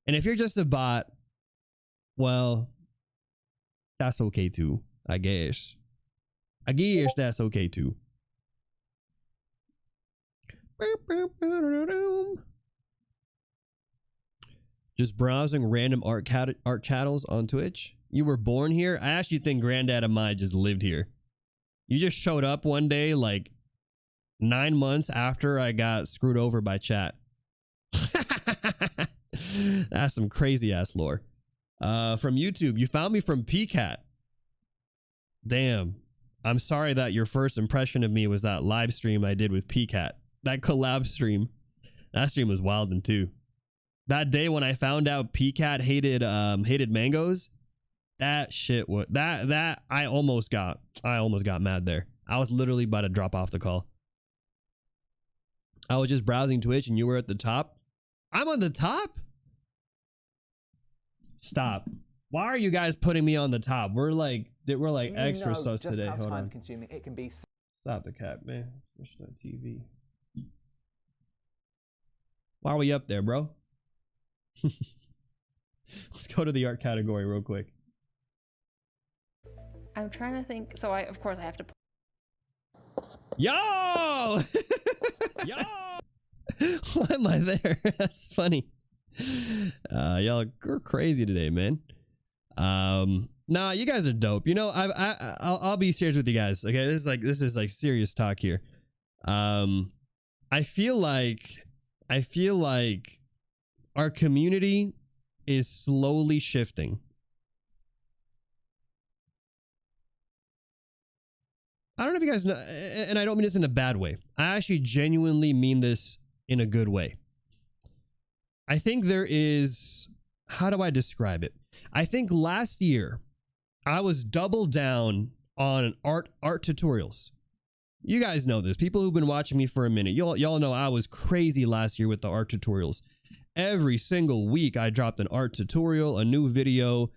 And if you're just a bot, well, that's okay too, I guess. I guess that's okay too. Just browsing random art channels on Twitch. You were born here? I actually think granddad of mine just lived here. You just showed up one day like 9 months after I got screwed over by chat. That's some crazy ass lore. From YouTube, you found me from PCAT. Damn. I'm sorry that your first impression of me was that live stream I did with PCAT. That collab stream. That stream was wildin' too. That day when I found out PCAT hated mangoes, that shit was that I almost got mad there. I was literally about to drop off the call. I was just browsing Twitch and you were at the top. I'm on the top? Stop. Why are you guys putting me on the top? We're like extra sus today. Hold on. Consuming it can be. Stop the cap, man. Switch that TV. Why are we up there, bro? Let's go to the art category real quick. I'm trying to think. So of course I have to. Yo! Yo! Why am I there? That's funny. Y'all are crazy today, man. Nah, you guys are dope. You know, I'll be serious with you guys. Okay, this is like serious talk here. I feel like our community is slowly shifting. I don't know if you guys know, and I don't mean this in a bad way. I actually genuinely mean this in a good way. I think there is, how do I describe it? I think last year I was double down on art tutorials. You guys know this. People who've been watching me for a minute, y'all know I was crazy last year with the art tutorials. Every single week I dropped an art tutorial, a new video,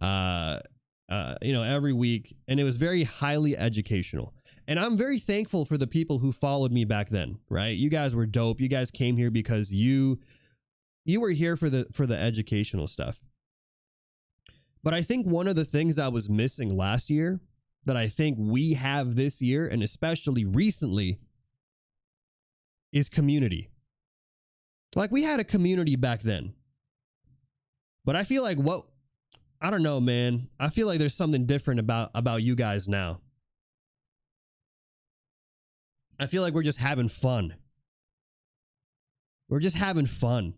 every week, and it was very highly educational. And I'm very thankful for the people who followed me back then, right? You guys were dope. You guys came here because you were here for the educational stuff. But I think one of the things that was missing last year that I think we have this year, and especially recently, is community. Like, we had a community back then. But I feel like I don't know, man. I feel like there's something different about you guys now. I feel like we're just having fun. We're just having fun.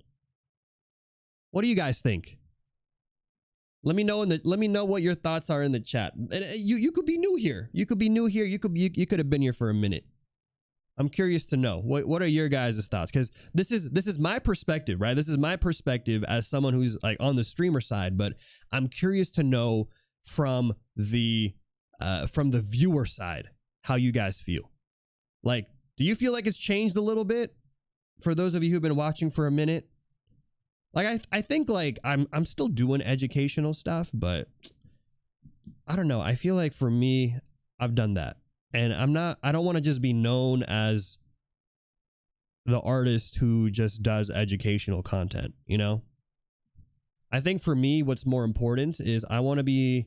What do you guys think? Let me know what your thoughts are in the chat. And you could be new here. You could be new here. You could have been here for a minute. I'm curious to know what are your guys' thoughts, because this is my perspective, right? This is my perspective as someone who's like on the streamer side, but I'm curious to know from the viewer side how you guys feel. Like, do you feel like it's changed a little bit for those of you who've been watching for a minute? Like, I think like I'm still doing educational stuff, but I don't know. I feel like for me, I've done that. And I don't want to just be known as the artist who just does educational content, you know? I think for me, what's more important is I want to be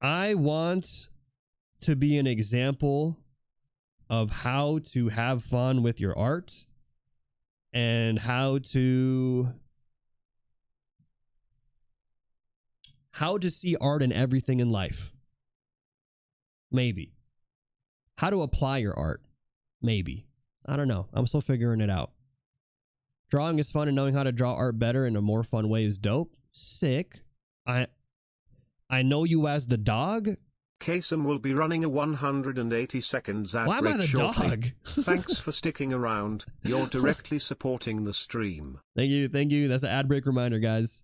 an example of how to have fun with your art and how to see art in everything in life. Maybe. How to apply your art. Maybe. I don't know. I'm still figuring it out. Drawing is fun, and knowing how to draw art better in a more fun way is dope. Sick. I know you as the dog. Kaycem will be running a 180 seconds ad Why am I break the shortly. dog? Thanks for sticking around. You're directly supporting the stream. Thank you. That's an ad break reminder, guys.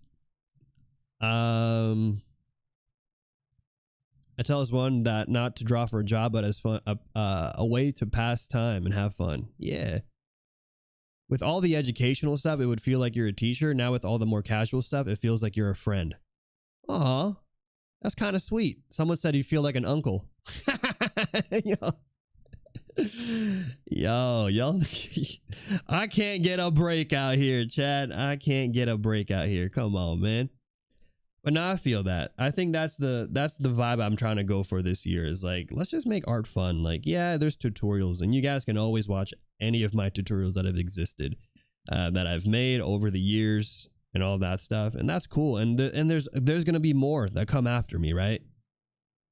I tell us one that not to draw for a job, but as fun, a way to pass time and have fun. Yeah. With all the educational stuff, it would feel like you're a teacher. Now with all the more casual stuff, it feels like you're a friend. Aw, that's kind of sweet. Someone said you feel like an uncle. Yo, I can't get a break out here, Chad. I can't get a break out here. Come on, man. But now I feel that. I think that's the vibe I'm trying to go for this year, is like, let's just make art fun. Like, yeah, there's tutorials, and you guys can always watch any of my tutorials that have existed, that I've made over the years and all that stuff. And that's cool. And there's going to be more that come after me, right?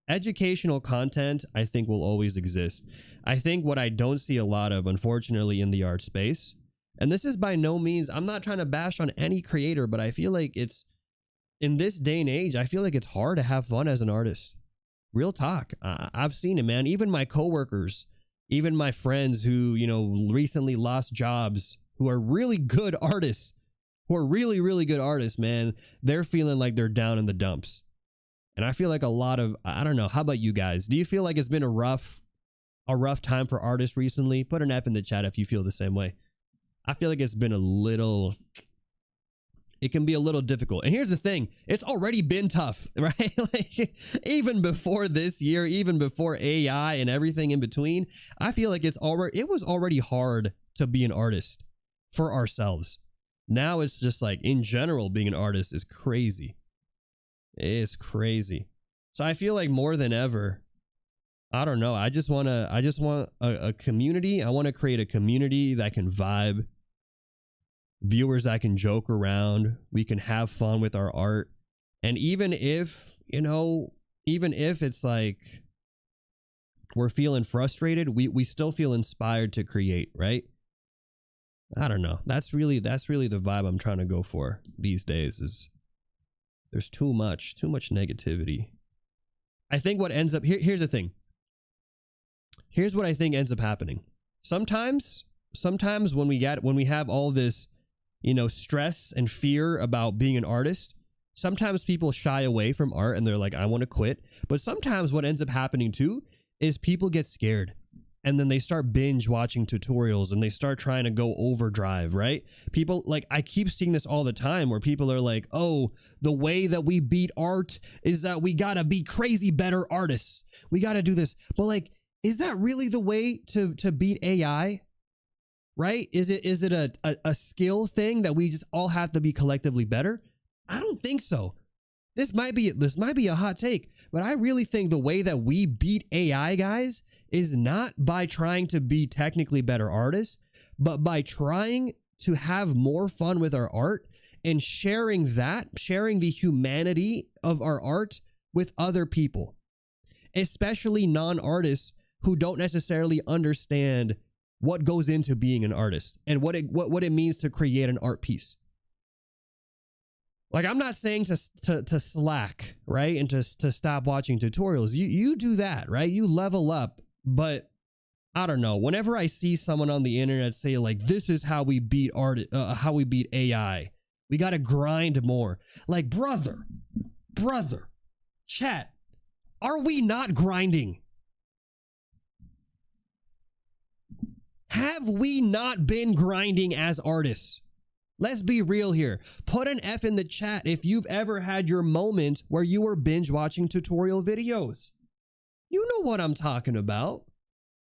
Educational content, I think, will always exist. I think what I don't see a lot of, unfortunately, in the art space, and this is by no means, I'm not trying to bash on any creator, but I feel like it's, in this day and age, I feel like it's hard to have fun as an artist. Real talk. I've seen it, man. Even my coworkers, even my friends who, recently lost jobs, who are really good artists, really, really good artists, man, they're feeling like they're down in the dumps. And I feel like a lot of, I don't know, how about you guys? Do you feel like it's been a rough time for artists recently? Put an F in the chat if you feel the same way. I feel like it's been it can be a little difficult. And here's the thing, it's already been tough, right? Like, even before this year, even before AI and everything in between, I feel like it was already hard to be an artist for ourselves. Now it's just like, in general, being an artist is crazy. It's crazy. So I feel like more than ever, I don't know, I just want a community. I want to create a community that can vibe, viewers that can joke around, we can have fun with our art. And even if it's like we're feeling frustrated, we still feel inspired to create, right? I don't know. That's really the vibe I'm trying to go for these days. Is there's too much negativity. I think what ends up here's the thing. Here's what I think ends up happening. Sometimes when we have all this, stress and fear about being an artist, sometimes people shy away from art and they're like, I want to quit. But sometimes what ends up happening too is people get scared, and then they start binge watching tutorials and they start trying to go overdrive, right? People, like, I keep seeing this all the time where people are like, oh, the way that we beat art is that we gotta be crazy better artists. We gotta do this. But like, is that really the way to beat AI? Right? Is it a skill thing that we just all have to be collectively better? I don't think so. This might be a hot take, but I really think the way that we beat AI, guys, is not by trying to be technically better artists, but by trying to have more fun with our art and sharing the humanity of our art with other people, especially non-artists who don't necessarily understand what goes into being an artist and what it means to create an art piece. Like, I'm not saying to slack, right? And to stop watching tutorials. You do that, right? You level up. But I don't know. Whenever I see someone on the internet say like, this is how we beat how we beat AI. We got to grind more. Like, brother, chat, are we not grinding? Have we not been grinding as artists? Let's be real here. Put an F in the chat if you've ever had your moment where you were binge watching tutorial videos. You know what I'm talking about,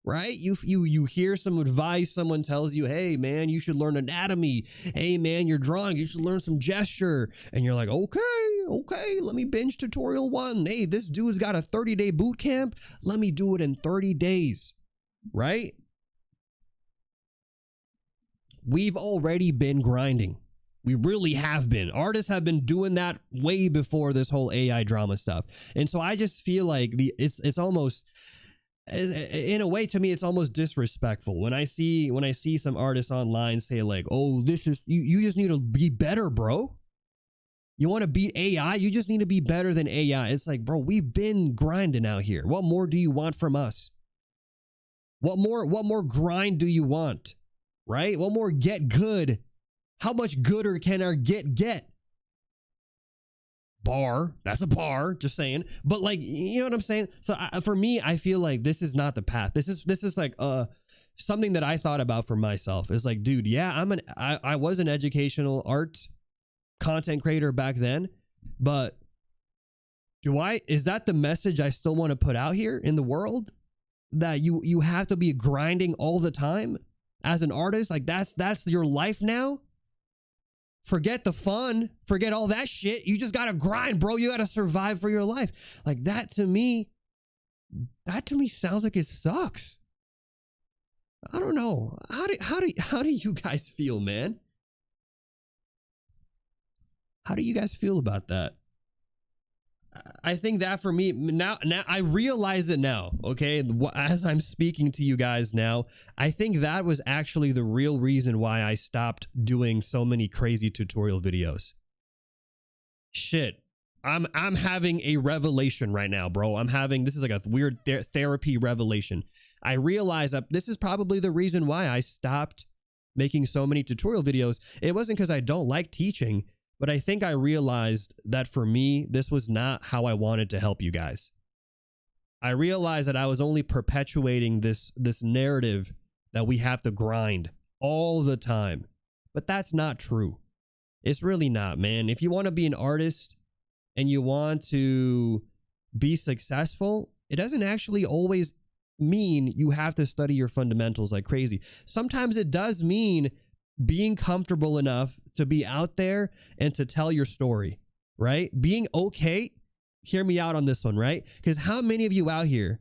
right? You hear some advice, someone tells you, hey man, you should learn anatomy. Hey man, you're drawing, you should learn some gesture. And you're like, okay, let me binge tutorial 1. Hey, this dude's got a 30-day boot camp. Let me do it in 30 days, right? We've already been grinding. We really have been. Artists have been doing that way before this whole AI drama stuff. And so I just feel like it's almost, in a way, to me, it's almost disrespectful when I see some artists online say like, oh, this is, you just need to be better, bro. You want to beat AI? You just need to be better than AI. It's like, bro, we've been grinding out here. What more do you want from us? What more grind do you want? Right? What more get good? How much gooder can our get? Bar. That's a bar. Just saying. But like, you know what I'm saying? So for me, I feel like this is not the path. This is like something that I thought about for myself. It's like, dude, yeah, I was an educational art content creator back then, but is that the message I still want to put out here in the world? That you have to be grinding all the time? As an artist, like that's your life now? Forget the fun, forget all that shit. You just gotta grind, bro. You gotta survive for your life. Like that to me sounds like it sucks. I don't know. How do you guys feel, man? How do you guys feel about that? I think that for me now I realize it now, okay? As I'm speaking to you guys now, I think that was actually the real reason why I stopped doing so many crazy tutorial videos. Shit. I'm having a revelation right now, bro. This is like a weird therapy revelation. I realize that this is probably the reason why I stopped making so many tutorial videos. It wasn't because I don't like teaching, but I think I realized that for me, this was not how I wanted to help you guys. I realized that I was only perpetuating this narrative that we have to grind all the time. But that's not true. It's really not, man. If you want to be an artist and you want to be successful, it doesn't actually always mean you have to study your fundamentals like crazy. Sometimes it does mean being comfortable enough to be out there and to tell your story, right? Being okay. Hear me out on this one, right? Because how many of you out here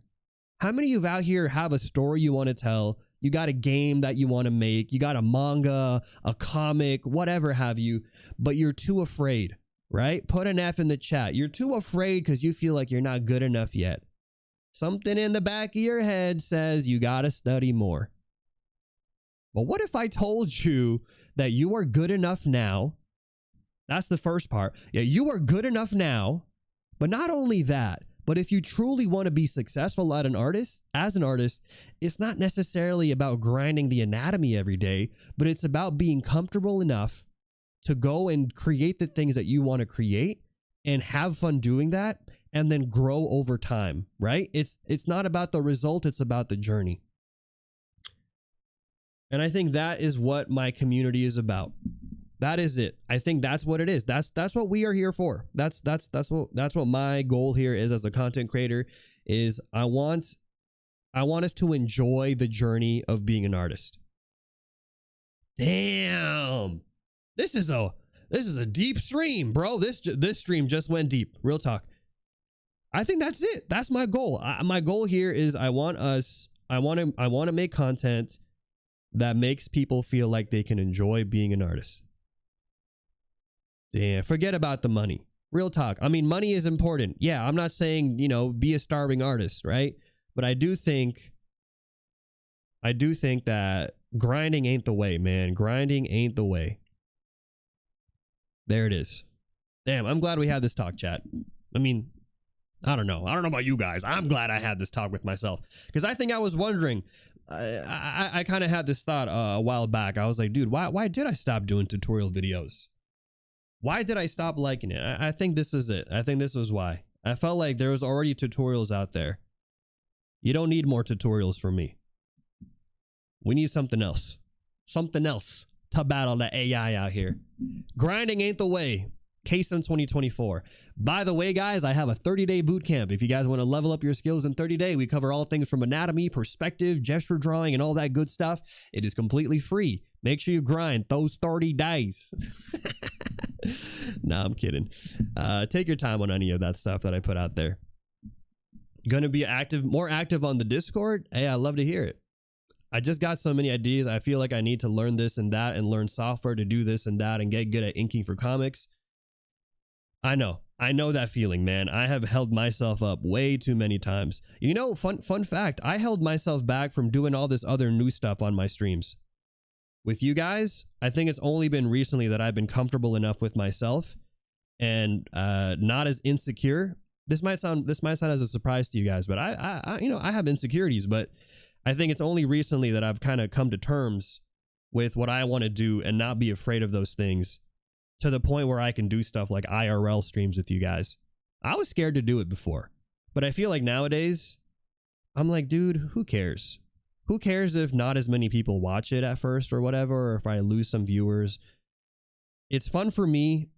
have a story you want to tell? You got a game that you want to make. You got a manga, a comic, whatever have you, but you're too afraid, right? Put an F in the chat. You're too afraid because you feel like you're not good enough yet. Something in the back of your head says you got to study more. But what if I told you that you are good enough now? That's the first part. Yeah, you are good enough now, but not only that, but if you truly want to be successful as an artist, it's not necessarily about grinding the anatomy every day, but it's about being comfortable enough to go and create the things that you want to create and have fun doing that and then grow over time, right? It's not about the result, it's about the journey. And I think that is what my community is about. That is it. I think that's what it is. That's what we are here for. That's what my goal here is as a content creator is I want us to enjoy the journey of being an artist. Damn. This is a deep stream, bro. This stream just went deep. Real talk. I think that's it. That's my goal. My goal here is I want to make content that makes people feel like they can enjoy being an artist. Damn, forget about the money. Real talk. I mean, money is important. Yeah, I'm not saying, be a starving artist, right? But I do think I do think that grinding ain't the way, man. Grinding ain't the way. There it is. Damn, I'm glad we had this talk, chat. I mean, I don't know. I don't know about you guys. I'm glad I had this talk with myself. Because I think I was wondering, I kind of had this thought a while back. I was like, dude, why did I stop doing tutorial videos? Why did I stop liking it? I think this is it. I think this was why. I felt like there was already tutorials out there. You don't need more tutorials from me. We need something else. Something else to battle the AI out here. Grinding ain't the way. Kaycem 2024. By the way, guys, I have a 30-day boot camp. If you guys want to level up your skills in 30 days, we cover all things from anatomy, perspective, gesture drawing, and all that good stuff. It is completely free. Make sure you grind those 30 days. Nah, I'm kidding. Take your time on any of that stuff that I put out there. Gonna be more active on the Discord? Hey, I'd love to hear it. I just got so many ideas. I feel like I need to learn this and that and learn software to do this and that and get good at inking for comics. I know that feeling, man. I have held myself up way too many times. You know, fun fact, I held myself back from doing all this other new stuff on my streams. With you guys, I think it's only been recently that I've been comfortable enough with myself and not as insecure. This might sound as a surprise to you guys, but I you know, I have insecurities, but I think it's only recently that I've kind of come to terms with what I want to do and not be afraid of those things, to the point where I can do stuff like IRL streams with you guys. I was scared to do it before, but I feel like nowadays I'm like, dude, who cares? Who cares if not as many people watch it at first or whatever, or if I lose some viewers? It's fun for me,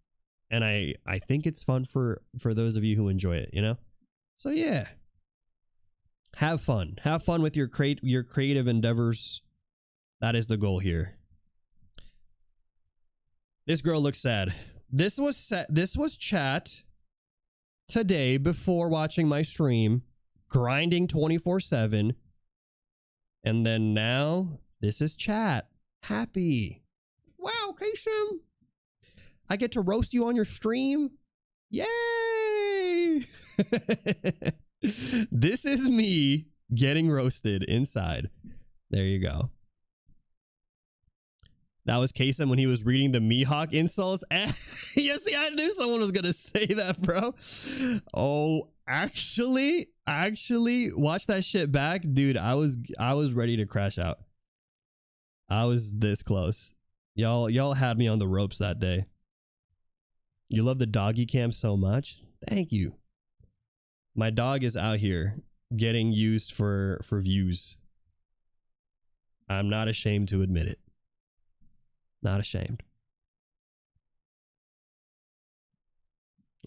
and I think it's fun for those of you who enjoy it, you know? So yeah. Have fun. Have fun with your creative endeavors. That is the goal here. This girl looks sad. This was chat today before watching my stream, grinding 24/7. And then now this is chat. Happy. Wow, Kaycem. I get to roast you on your stream. Yay! This is me getting roasted inside. There you go. That was Kaycem when he was reading the Mihawk insults. Yes, see, I knew someone was gonna say that, bro. Oh, actually, watch that shit back, dude. I was ready to crash out. I was this close. Y'all had me on the ropes that day. You love the doggy cam so much. Thank you. My dog is out here getting used for views. I'm not ashamed to admit it. Not ashamed.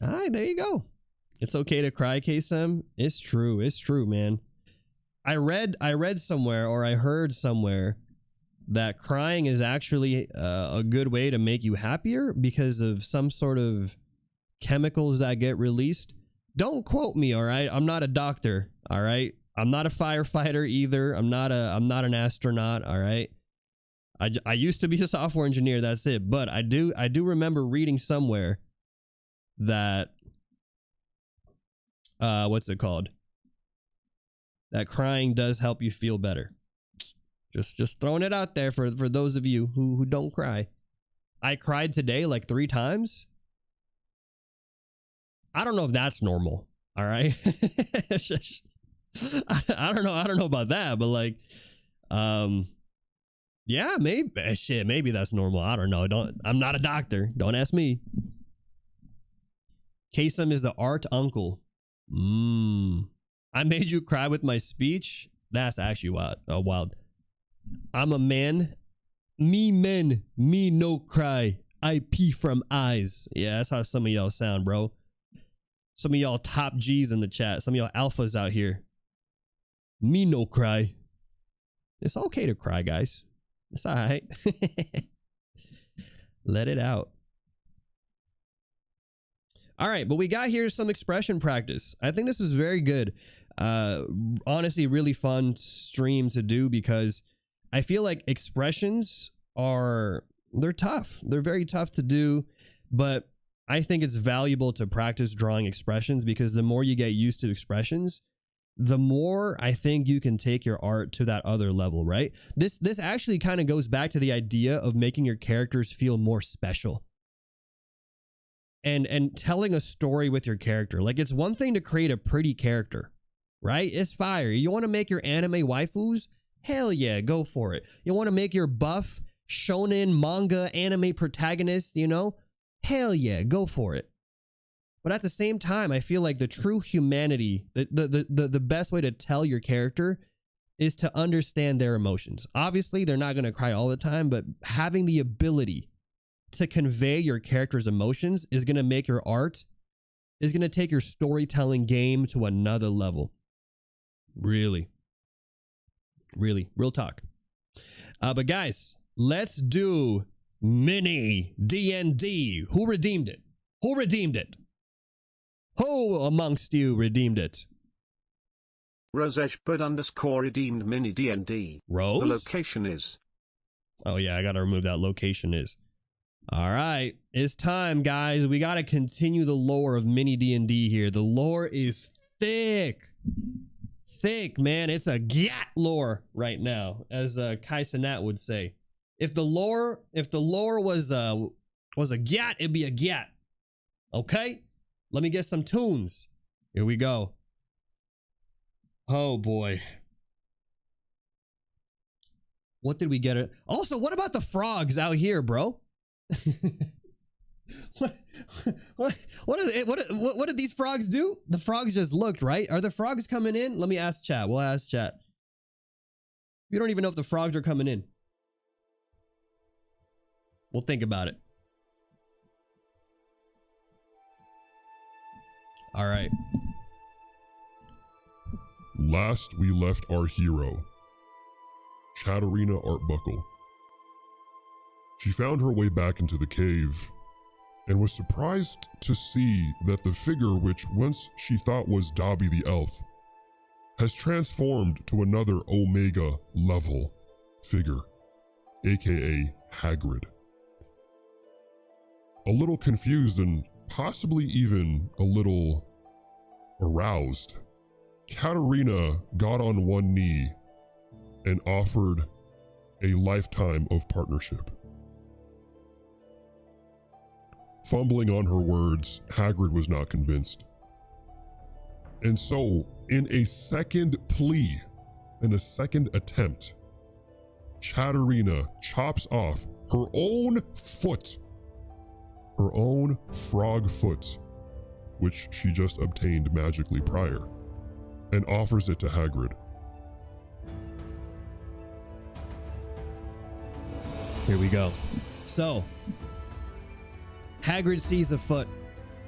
All right, there you go. It's okay to cry, Kaycem. It's true, man. I read somewhere, or I heard somewhere, that crying is actually a good way to make you happier because of some sort of chemicals that get released. Don't quote me, all right? I'm not a doctor, all right? I'm not a firefighter either. I'm not an astronaut, all right? I used to be a software engineer, that's it. But I do remember reading somewhere that what's it called? That crying does help you feel better. Just throwing it out there for those of you who don't cry. I cried today like 3 times. I don't know if that's normal. All right. I don't know about that, but like, yeah, maybe that's normal. I don't know. I'm not a doctor. Don't ask me. Kaycem is the art uncle. I made you cry with my speech. That's actually wild. I'm a man. Me men. Me no cry. I pee from eyes. Yeah, that's how some of y'all sound, bro. Some of y'all top G's in the chat. Some of y'all alphas out here. Me no cry. It's okay to cry, guys. It's all right. Let it out. All right, but we got here some expression practice. I think this is very good. Honestly, really fun stream to do because I feel like expressions they're tough. They're very tough to do, but I think it's valuable to practice drawing expressions because the more you get used to expressions, the more I think you can take your art to that other level, right? This actually kind of goes back to the idea of making your characters feel more special. And telling a story with your character. Like, it's one thing to create a pretty character, right? It's fire. You want to make your anime waifus? Hell yeah, go for it. You want to make your buff shonen manga anime protagonist, you know? Hell yeah, go for it. But at the same time, I feel like the true humanity, the best way to tell your character is to understand their emotions. Obviously, they're not going to cry all the time, but having the ability to convey your character's emotions is going to make your art, is going to take your storytelling game to another level. Really. Real talk. But guys, let's do mini D&D. Who redeemed it? Who redeemed it? Who amongst you redeemed it? Roseshbird_ redeemed mini D&D. Rose? The location is. Oh yeah, I gotta remove that location is. All right, it's time, guys. We gotta continue the lore of mini D&D here. The lore is thick. Thick, man. It's a gat lore right now, as Kaycem would say. If the lore was a gat, it'd be a gat. Okay? Let me get some tunes. Here we go. Oh boy. What did we get? Also, what about the frogs out here, bro? What did these frogs do? The frogs just looked, right? Are the frogs coming in? Let me ask chat. We'll ask chat. We don't even know if the frogs are coming in. We'll think about it. All right. Last we left our hero, Katarina Artbuckle. She found her way back into the cave and was surprised to see that the figure which once she thought was Dobby the elf has transformed to another Omega level figure, aka Hagrid. A little confused and possibly even a little aroused, Katarina got on one knee and offered a lifetime of partnership. Fumbling on her words, Hagrid was not convinced. And so, in a second plea, in a second attempt, Katarina chops off her own foot, her own frog foot, which she just obtained magically prior, and offers it to Hagrid. Here we go. So, Hagrid sees a foot.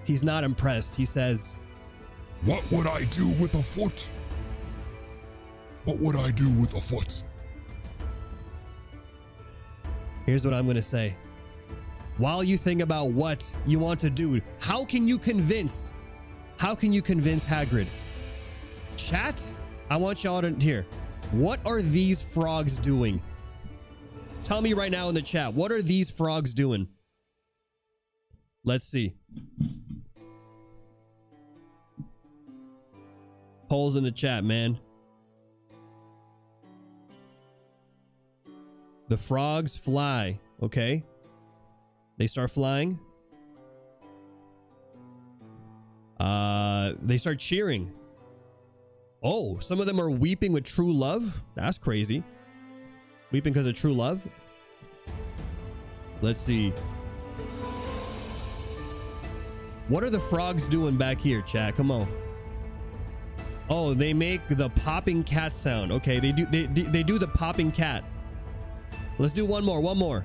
He's not impressed. He says, "What would I do with a foot? What would I do with a foot?" Here's what I'm going to say. While you think about what you want to do, how can you convince Hagrid? Chat, I want y'all to hear. What are these frogs doing? Tell me right now in the chat. What are these frogs doing? Let's see. Polls in the chat, man. The frogs fly, okay? They start flying. They start cheering. Oh, some of them are weeping with true love. That's crazy. Weeping because of true love. Let's see. What are the frogs doing back here, chat? Come on. Oh, they make the popping cat sound. Okay, they do the popping cat. Let's do one more.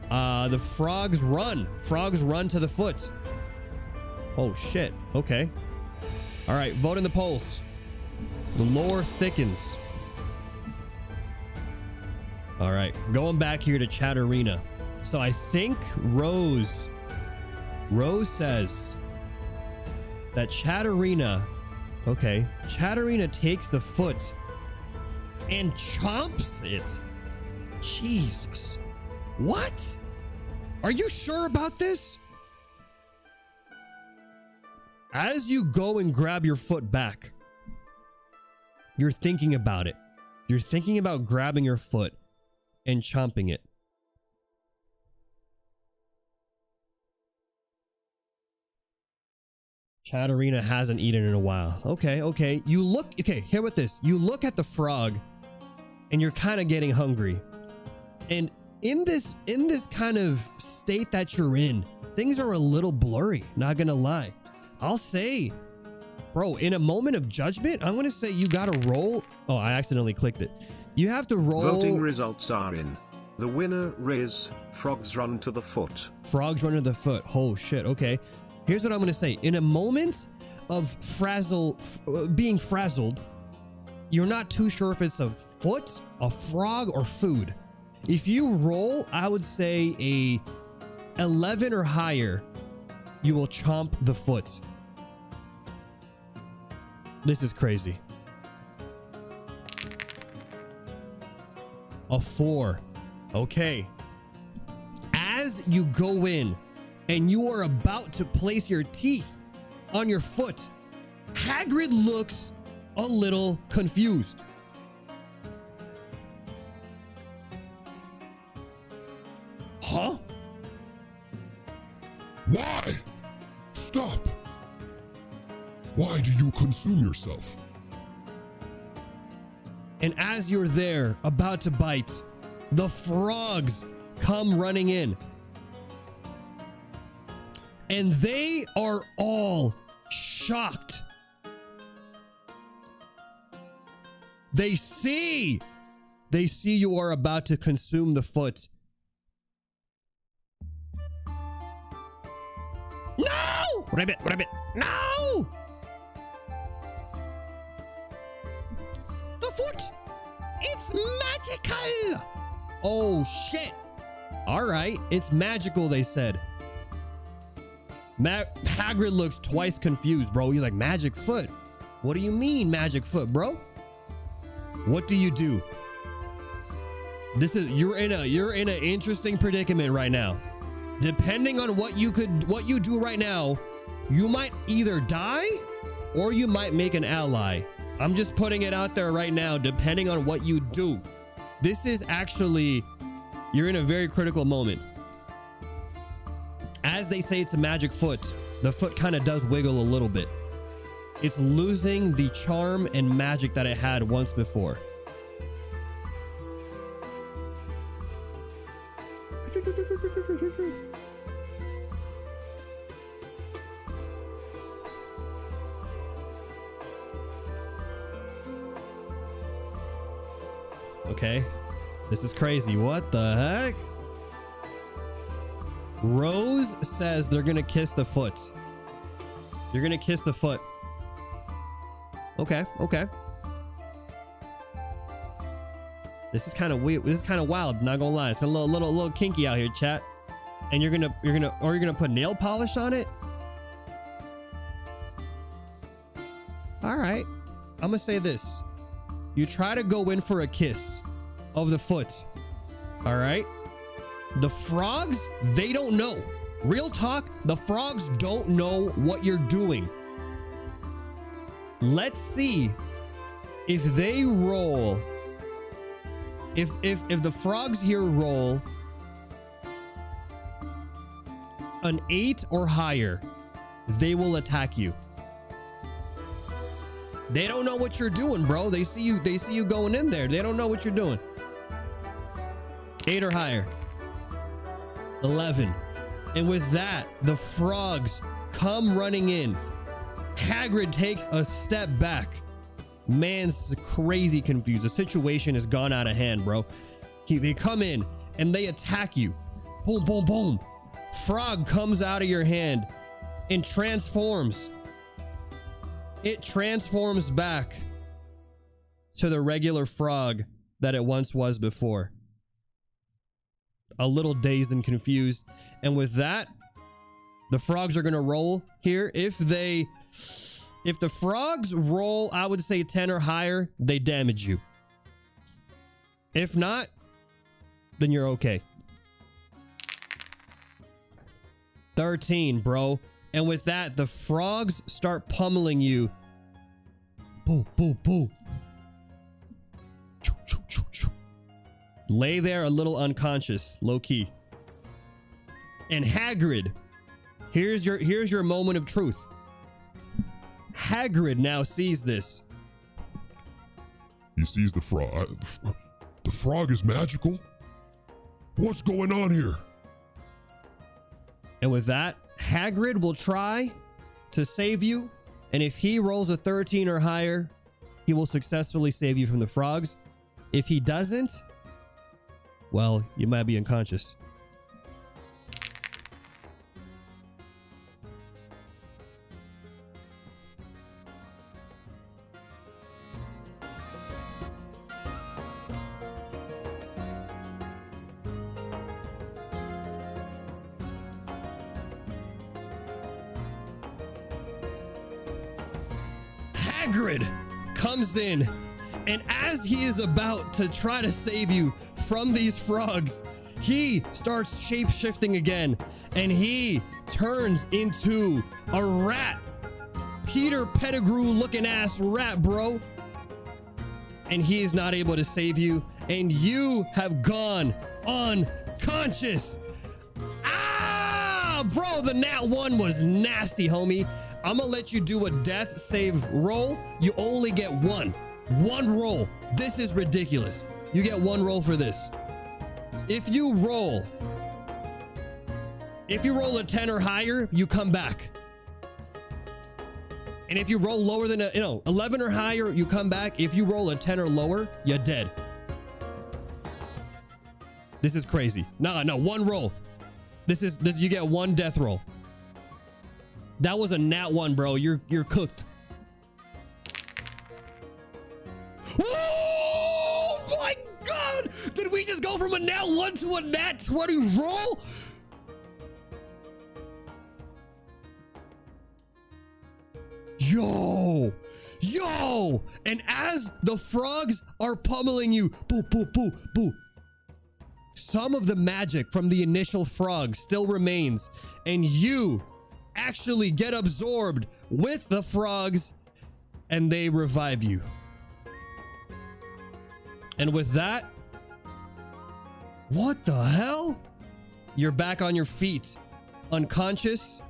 The frogs run. Frogs run to the foot. Oh shit. Okay. All right, vote in the polls. The lore thickens. All right, going back here to Katarina. So I think Rose says that Katarina, okay, Katarina takes the foot and chomps it. Jesus. What? Are you sure about this? As you go and grab your foot back, You're thinking about it. You're thinking about grabbing your foot and chomping it. Chatterina hasn't eaten in a while. Okay, okay. You look, okay, here with this. You look at the frog and you're kind of getting hungry. And in this kind of state that you're in, things are a little blurry, not gonna lie. I'll say, bro, in a moment of judgment, I'm gonna say you gotta roll. Oh, I accidentally clicked it. You have to roll. Voting results are in. The winner is frogs run to the foot. Frogs run to the foot. Oh shit, okay. Here's what I'm gonna say. In a moment of being frazzled, you're not too sure if it's a foot, a frog, or food. If you roll, I would say a 11 or higher, you will chomp the foot. This is crazy. A 4. Okay. As you go in and you are about to place your teeth on your foot, Hagrid looks a little confused. Huh? Why? Stop. Why do you consume yourself? And as you're there, about to bite, the frogs come running in. And they are all shocked. They see you are about to consume the foot. No! Rabbit, rabbit, no! The foot! It's magical! Oh, shit. All right, it's magical, they said. Hagrid looks twice confused, bro. He's like, magic foot? What do you mean, magic foot, bro? What do you do? You're in an interesting predicament right now. Depending on what you do right now, you might either die or you might make an ally. I'm just putting it out there right now, depending on what you do. This is actually, you're in a very critical moment. As they say, it's a magic foot. The foot kind of does wiggle a little bit. It's losing the charm and magic that it had once before. Okay, this is crazy. What the heck? Rose says they're gonna kiss the foot. You're gonna kiss the foot. Okay, okay. This is kind of weird. This is kind of wild. Not gonna lie, it's a little kinky out here, chat. And you're gonna put nail polish on it. All right, I'm gonna say this. You try to go in for a kiss of the foot. All right. The frogs, they don't know. Real talk, the frogs don't know what you're doing. Let's see if they roll. If the frogs here roll an 8 or higher, they will attack you. They don't know what you're doing, bro. They see you going in there. They don't know what you're doing. 8 or higher. 11. And with that, the frogs come running in. Hagrid takes a step back. Man's crazy confused. The situation has gone out of hand, bro. They come in and they attack you. Boom, boom, boom. Frog comes out of your hand and transforms. It transforms back to the regular frog that it once was before. A little dazed and confused. And with that, the frogs are going to roll here. If the frogs roll, I would say 10 or higher, they damage you. If not, then you're okay. 13, bro. And with that, the frogs start pummeling you. Boo, boo, boo. lay there a little unconscious, low key. And Hagrid, here's your moment of truth. Hagrid now sees this. He sees the frog. The frog is magical? What's going on here? And with that, Hagrid will try to save you. And if he rolls a 13 or higher, he will successfully save you from the frogs. If he doesn't, well, you might be unconscious. Hagrid comes in, and as he is about to try to save you from these frogs, he starts shape-shifting again, and he turns into a rat. Peter Pettigrew looking ass rat, bro. And he is not able to save you, and you have gone unconscious. Ah, bro, the nat 1 was nasty, homie. I'm gonna let you do a death save roll. You only get one roll. This is ridiculous. You get one roll for this. If you roll a 10 or higher, you come back. And if you roll lower than 11 or higher, you come back. If you roll a 10 or lower, you're dead. This is crazy. No, one roll. This you get one death roll. That was a nat 1, bro. You're cooked. Oh my God! Did we just go from a nat 1 to a nat 20 roll? Yo! And as the frogs are pummeling you, boo, boo, boo, boo, some of the magic from the initial frog still remains, and you actually get absorbed with the frogs, and they revive you. And with that, what the hell? You're back on your feet, unconscious,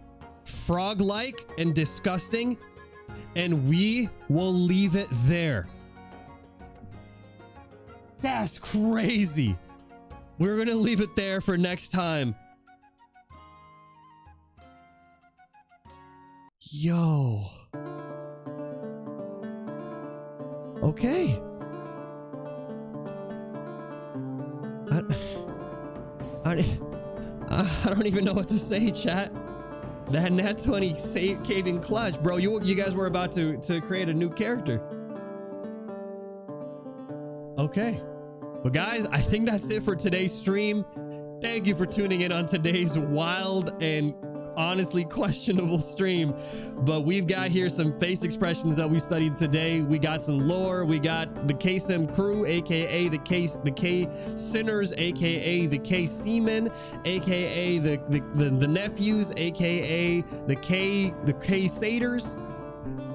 frog-like, and disgusting, and we will leave it there. That's crazy. We're gonna leave it there for next time. Yo. Okay. I don't even know what to say, chat. That nat 20 caving clutch, bro. You guys were about to create a new character. Okay. Well, guys, I think that's it for today's stream. Thank you for tuning in on today's wild and honestly questionable stream, but we've got here some face expressions that we studied today. We got some lore. We got the Kaycem crew, aka the K sinners, aka the K seamen, aka the nephews, aka the K satyrs.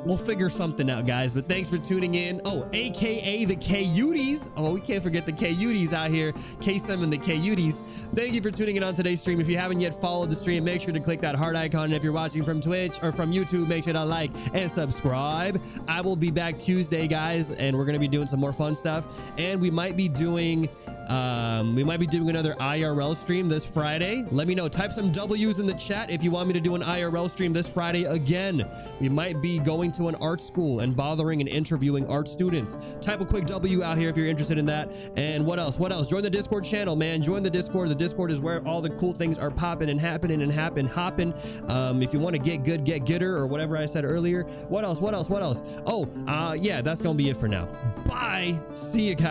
We'll figure something out, guys, but thanks for tuning in. Oh, aka the K-Uties. Oh, we can't forget the K-Uties out here. Kaycem and the K-Uties. Thank you for tuning in on today's stream. If you haven't yet followed the stream, make sure to click that heart icon. And if you're watching from Twitch or from YouTube, make sure to like and subscribe. I will be back Tuesday, guys, and we're going to be doing some more fun stuff. And we might be doing another IRL stream this Friday. Let me know. Type some W's in the chat if you want me to do an IRL stream this Friday again. We might be going to an art school and bothering and interviewing art students. Type a quick W out here if you're interested in that. And what else? Join the Discord channel, man. Join the Discord. The Discord is where all the cool things are popping and happening and hopping. If you want to get good, get gooder, or whatever I said earlier. What else? Oh, yeah, that's gonna be it for now. Bye. See you guys.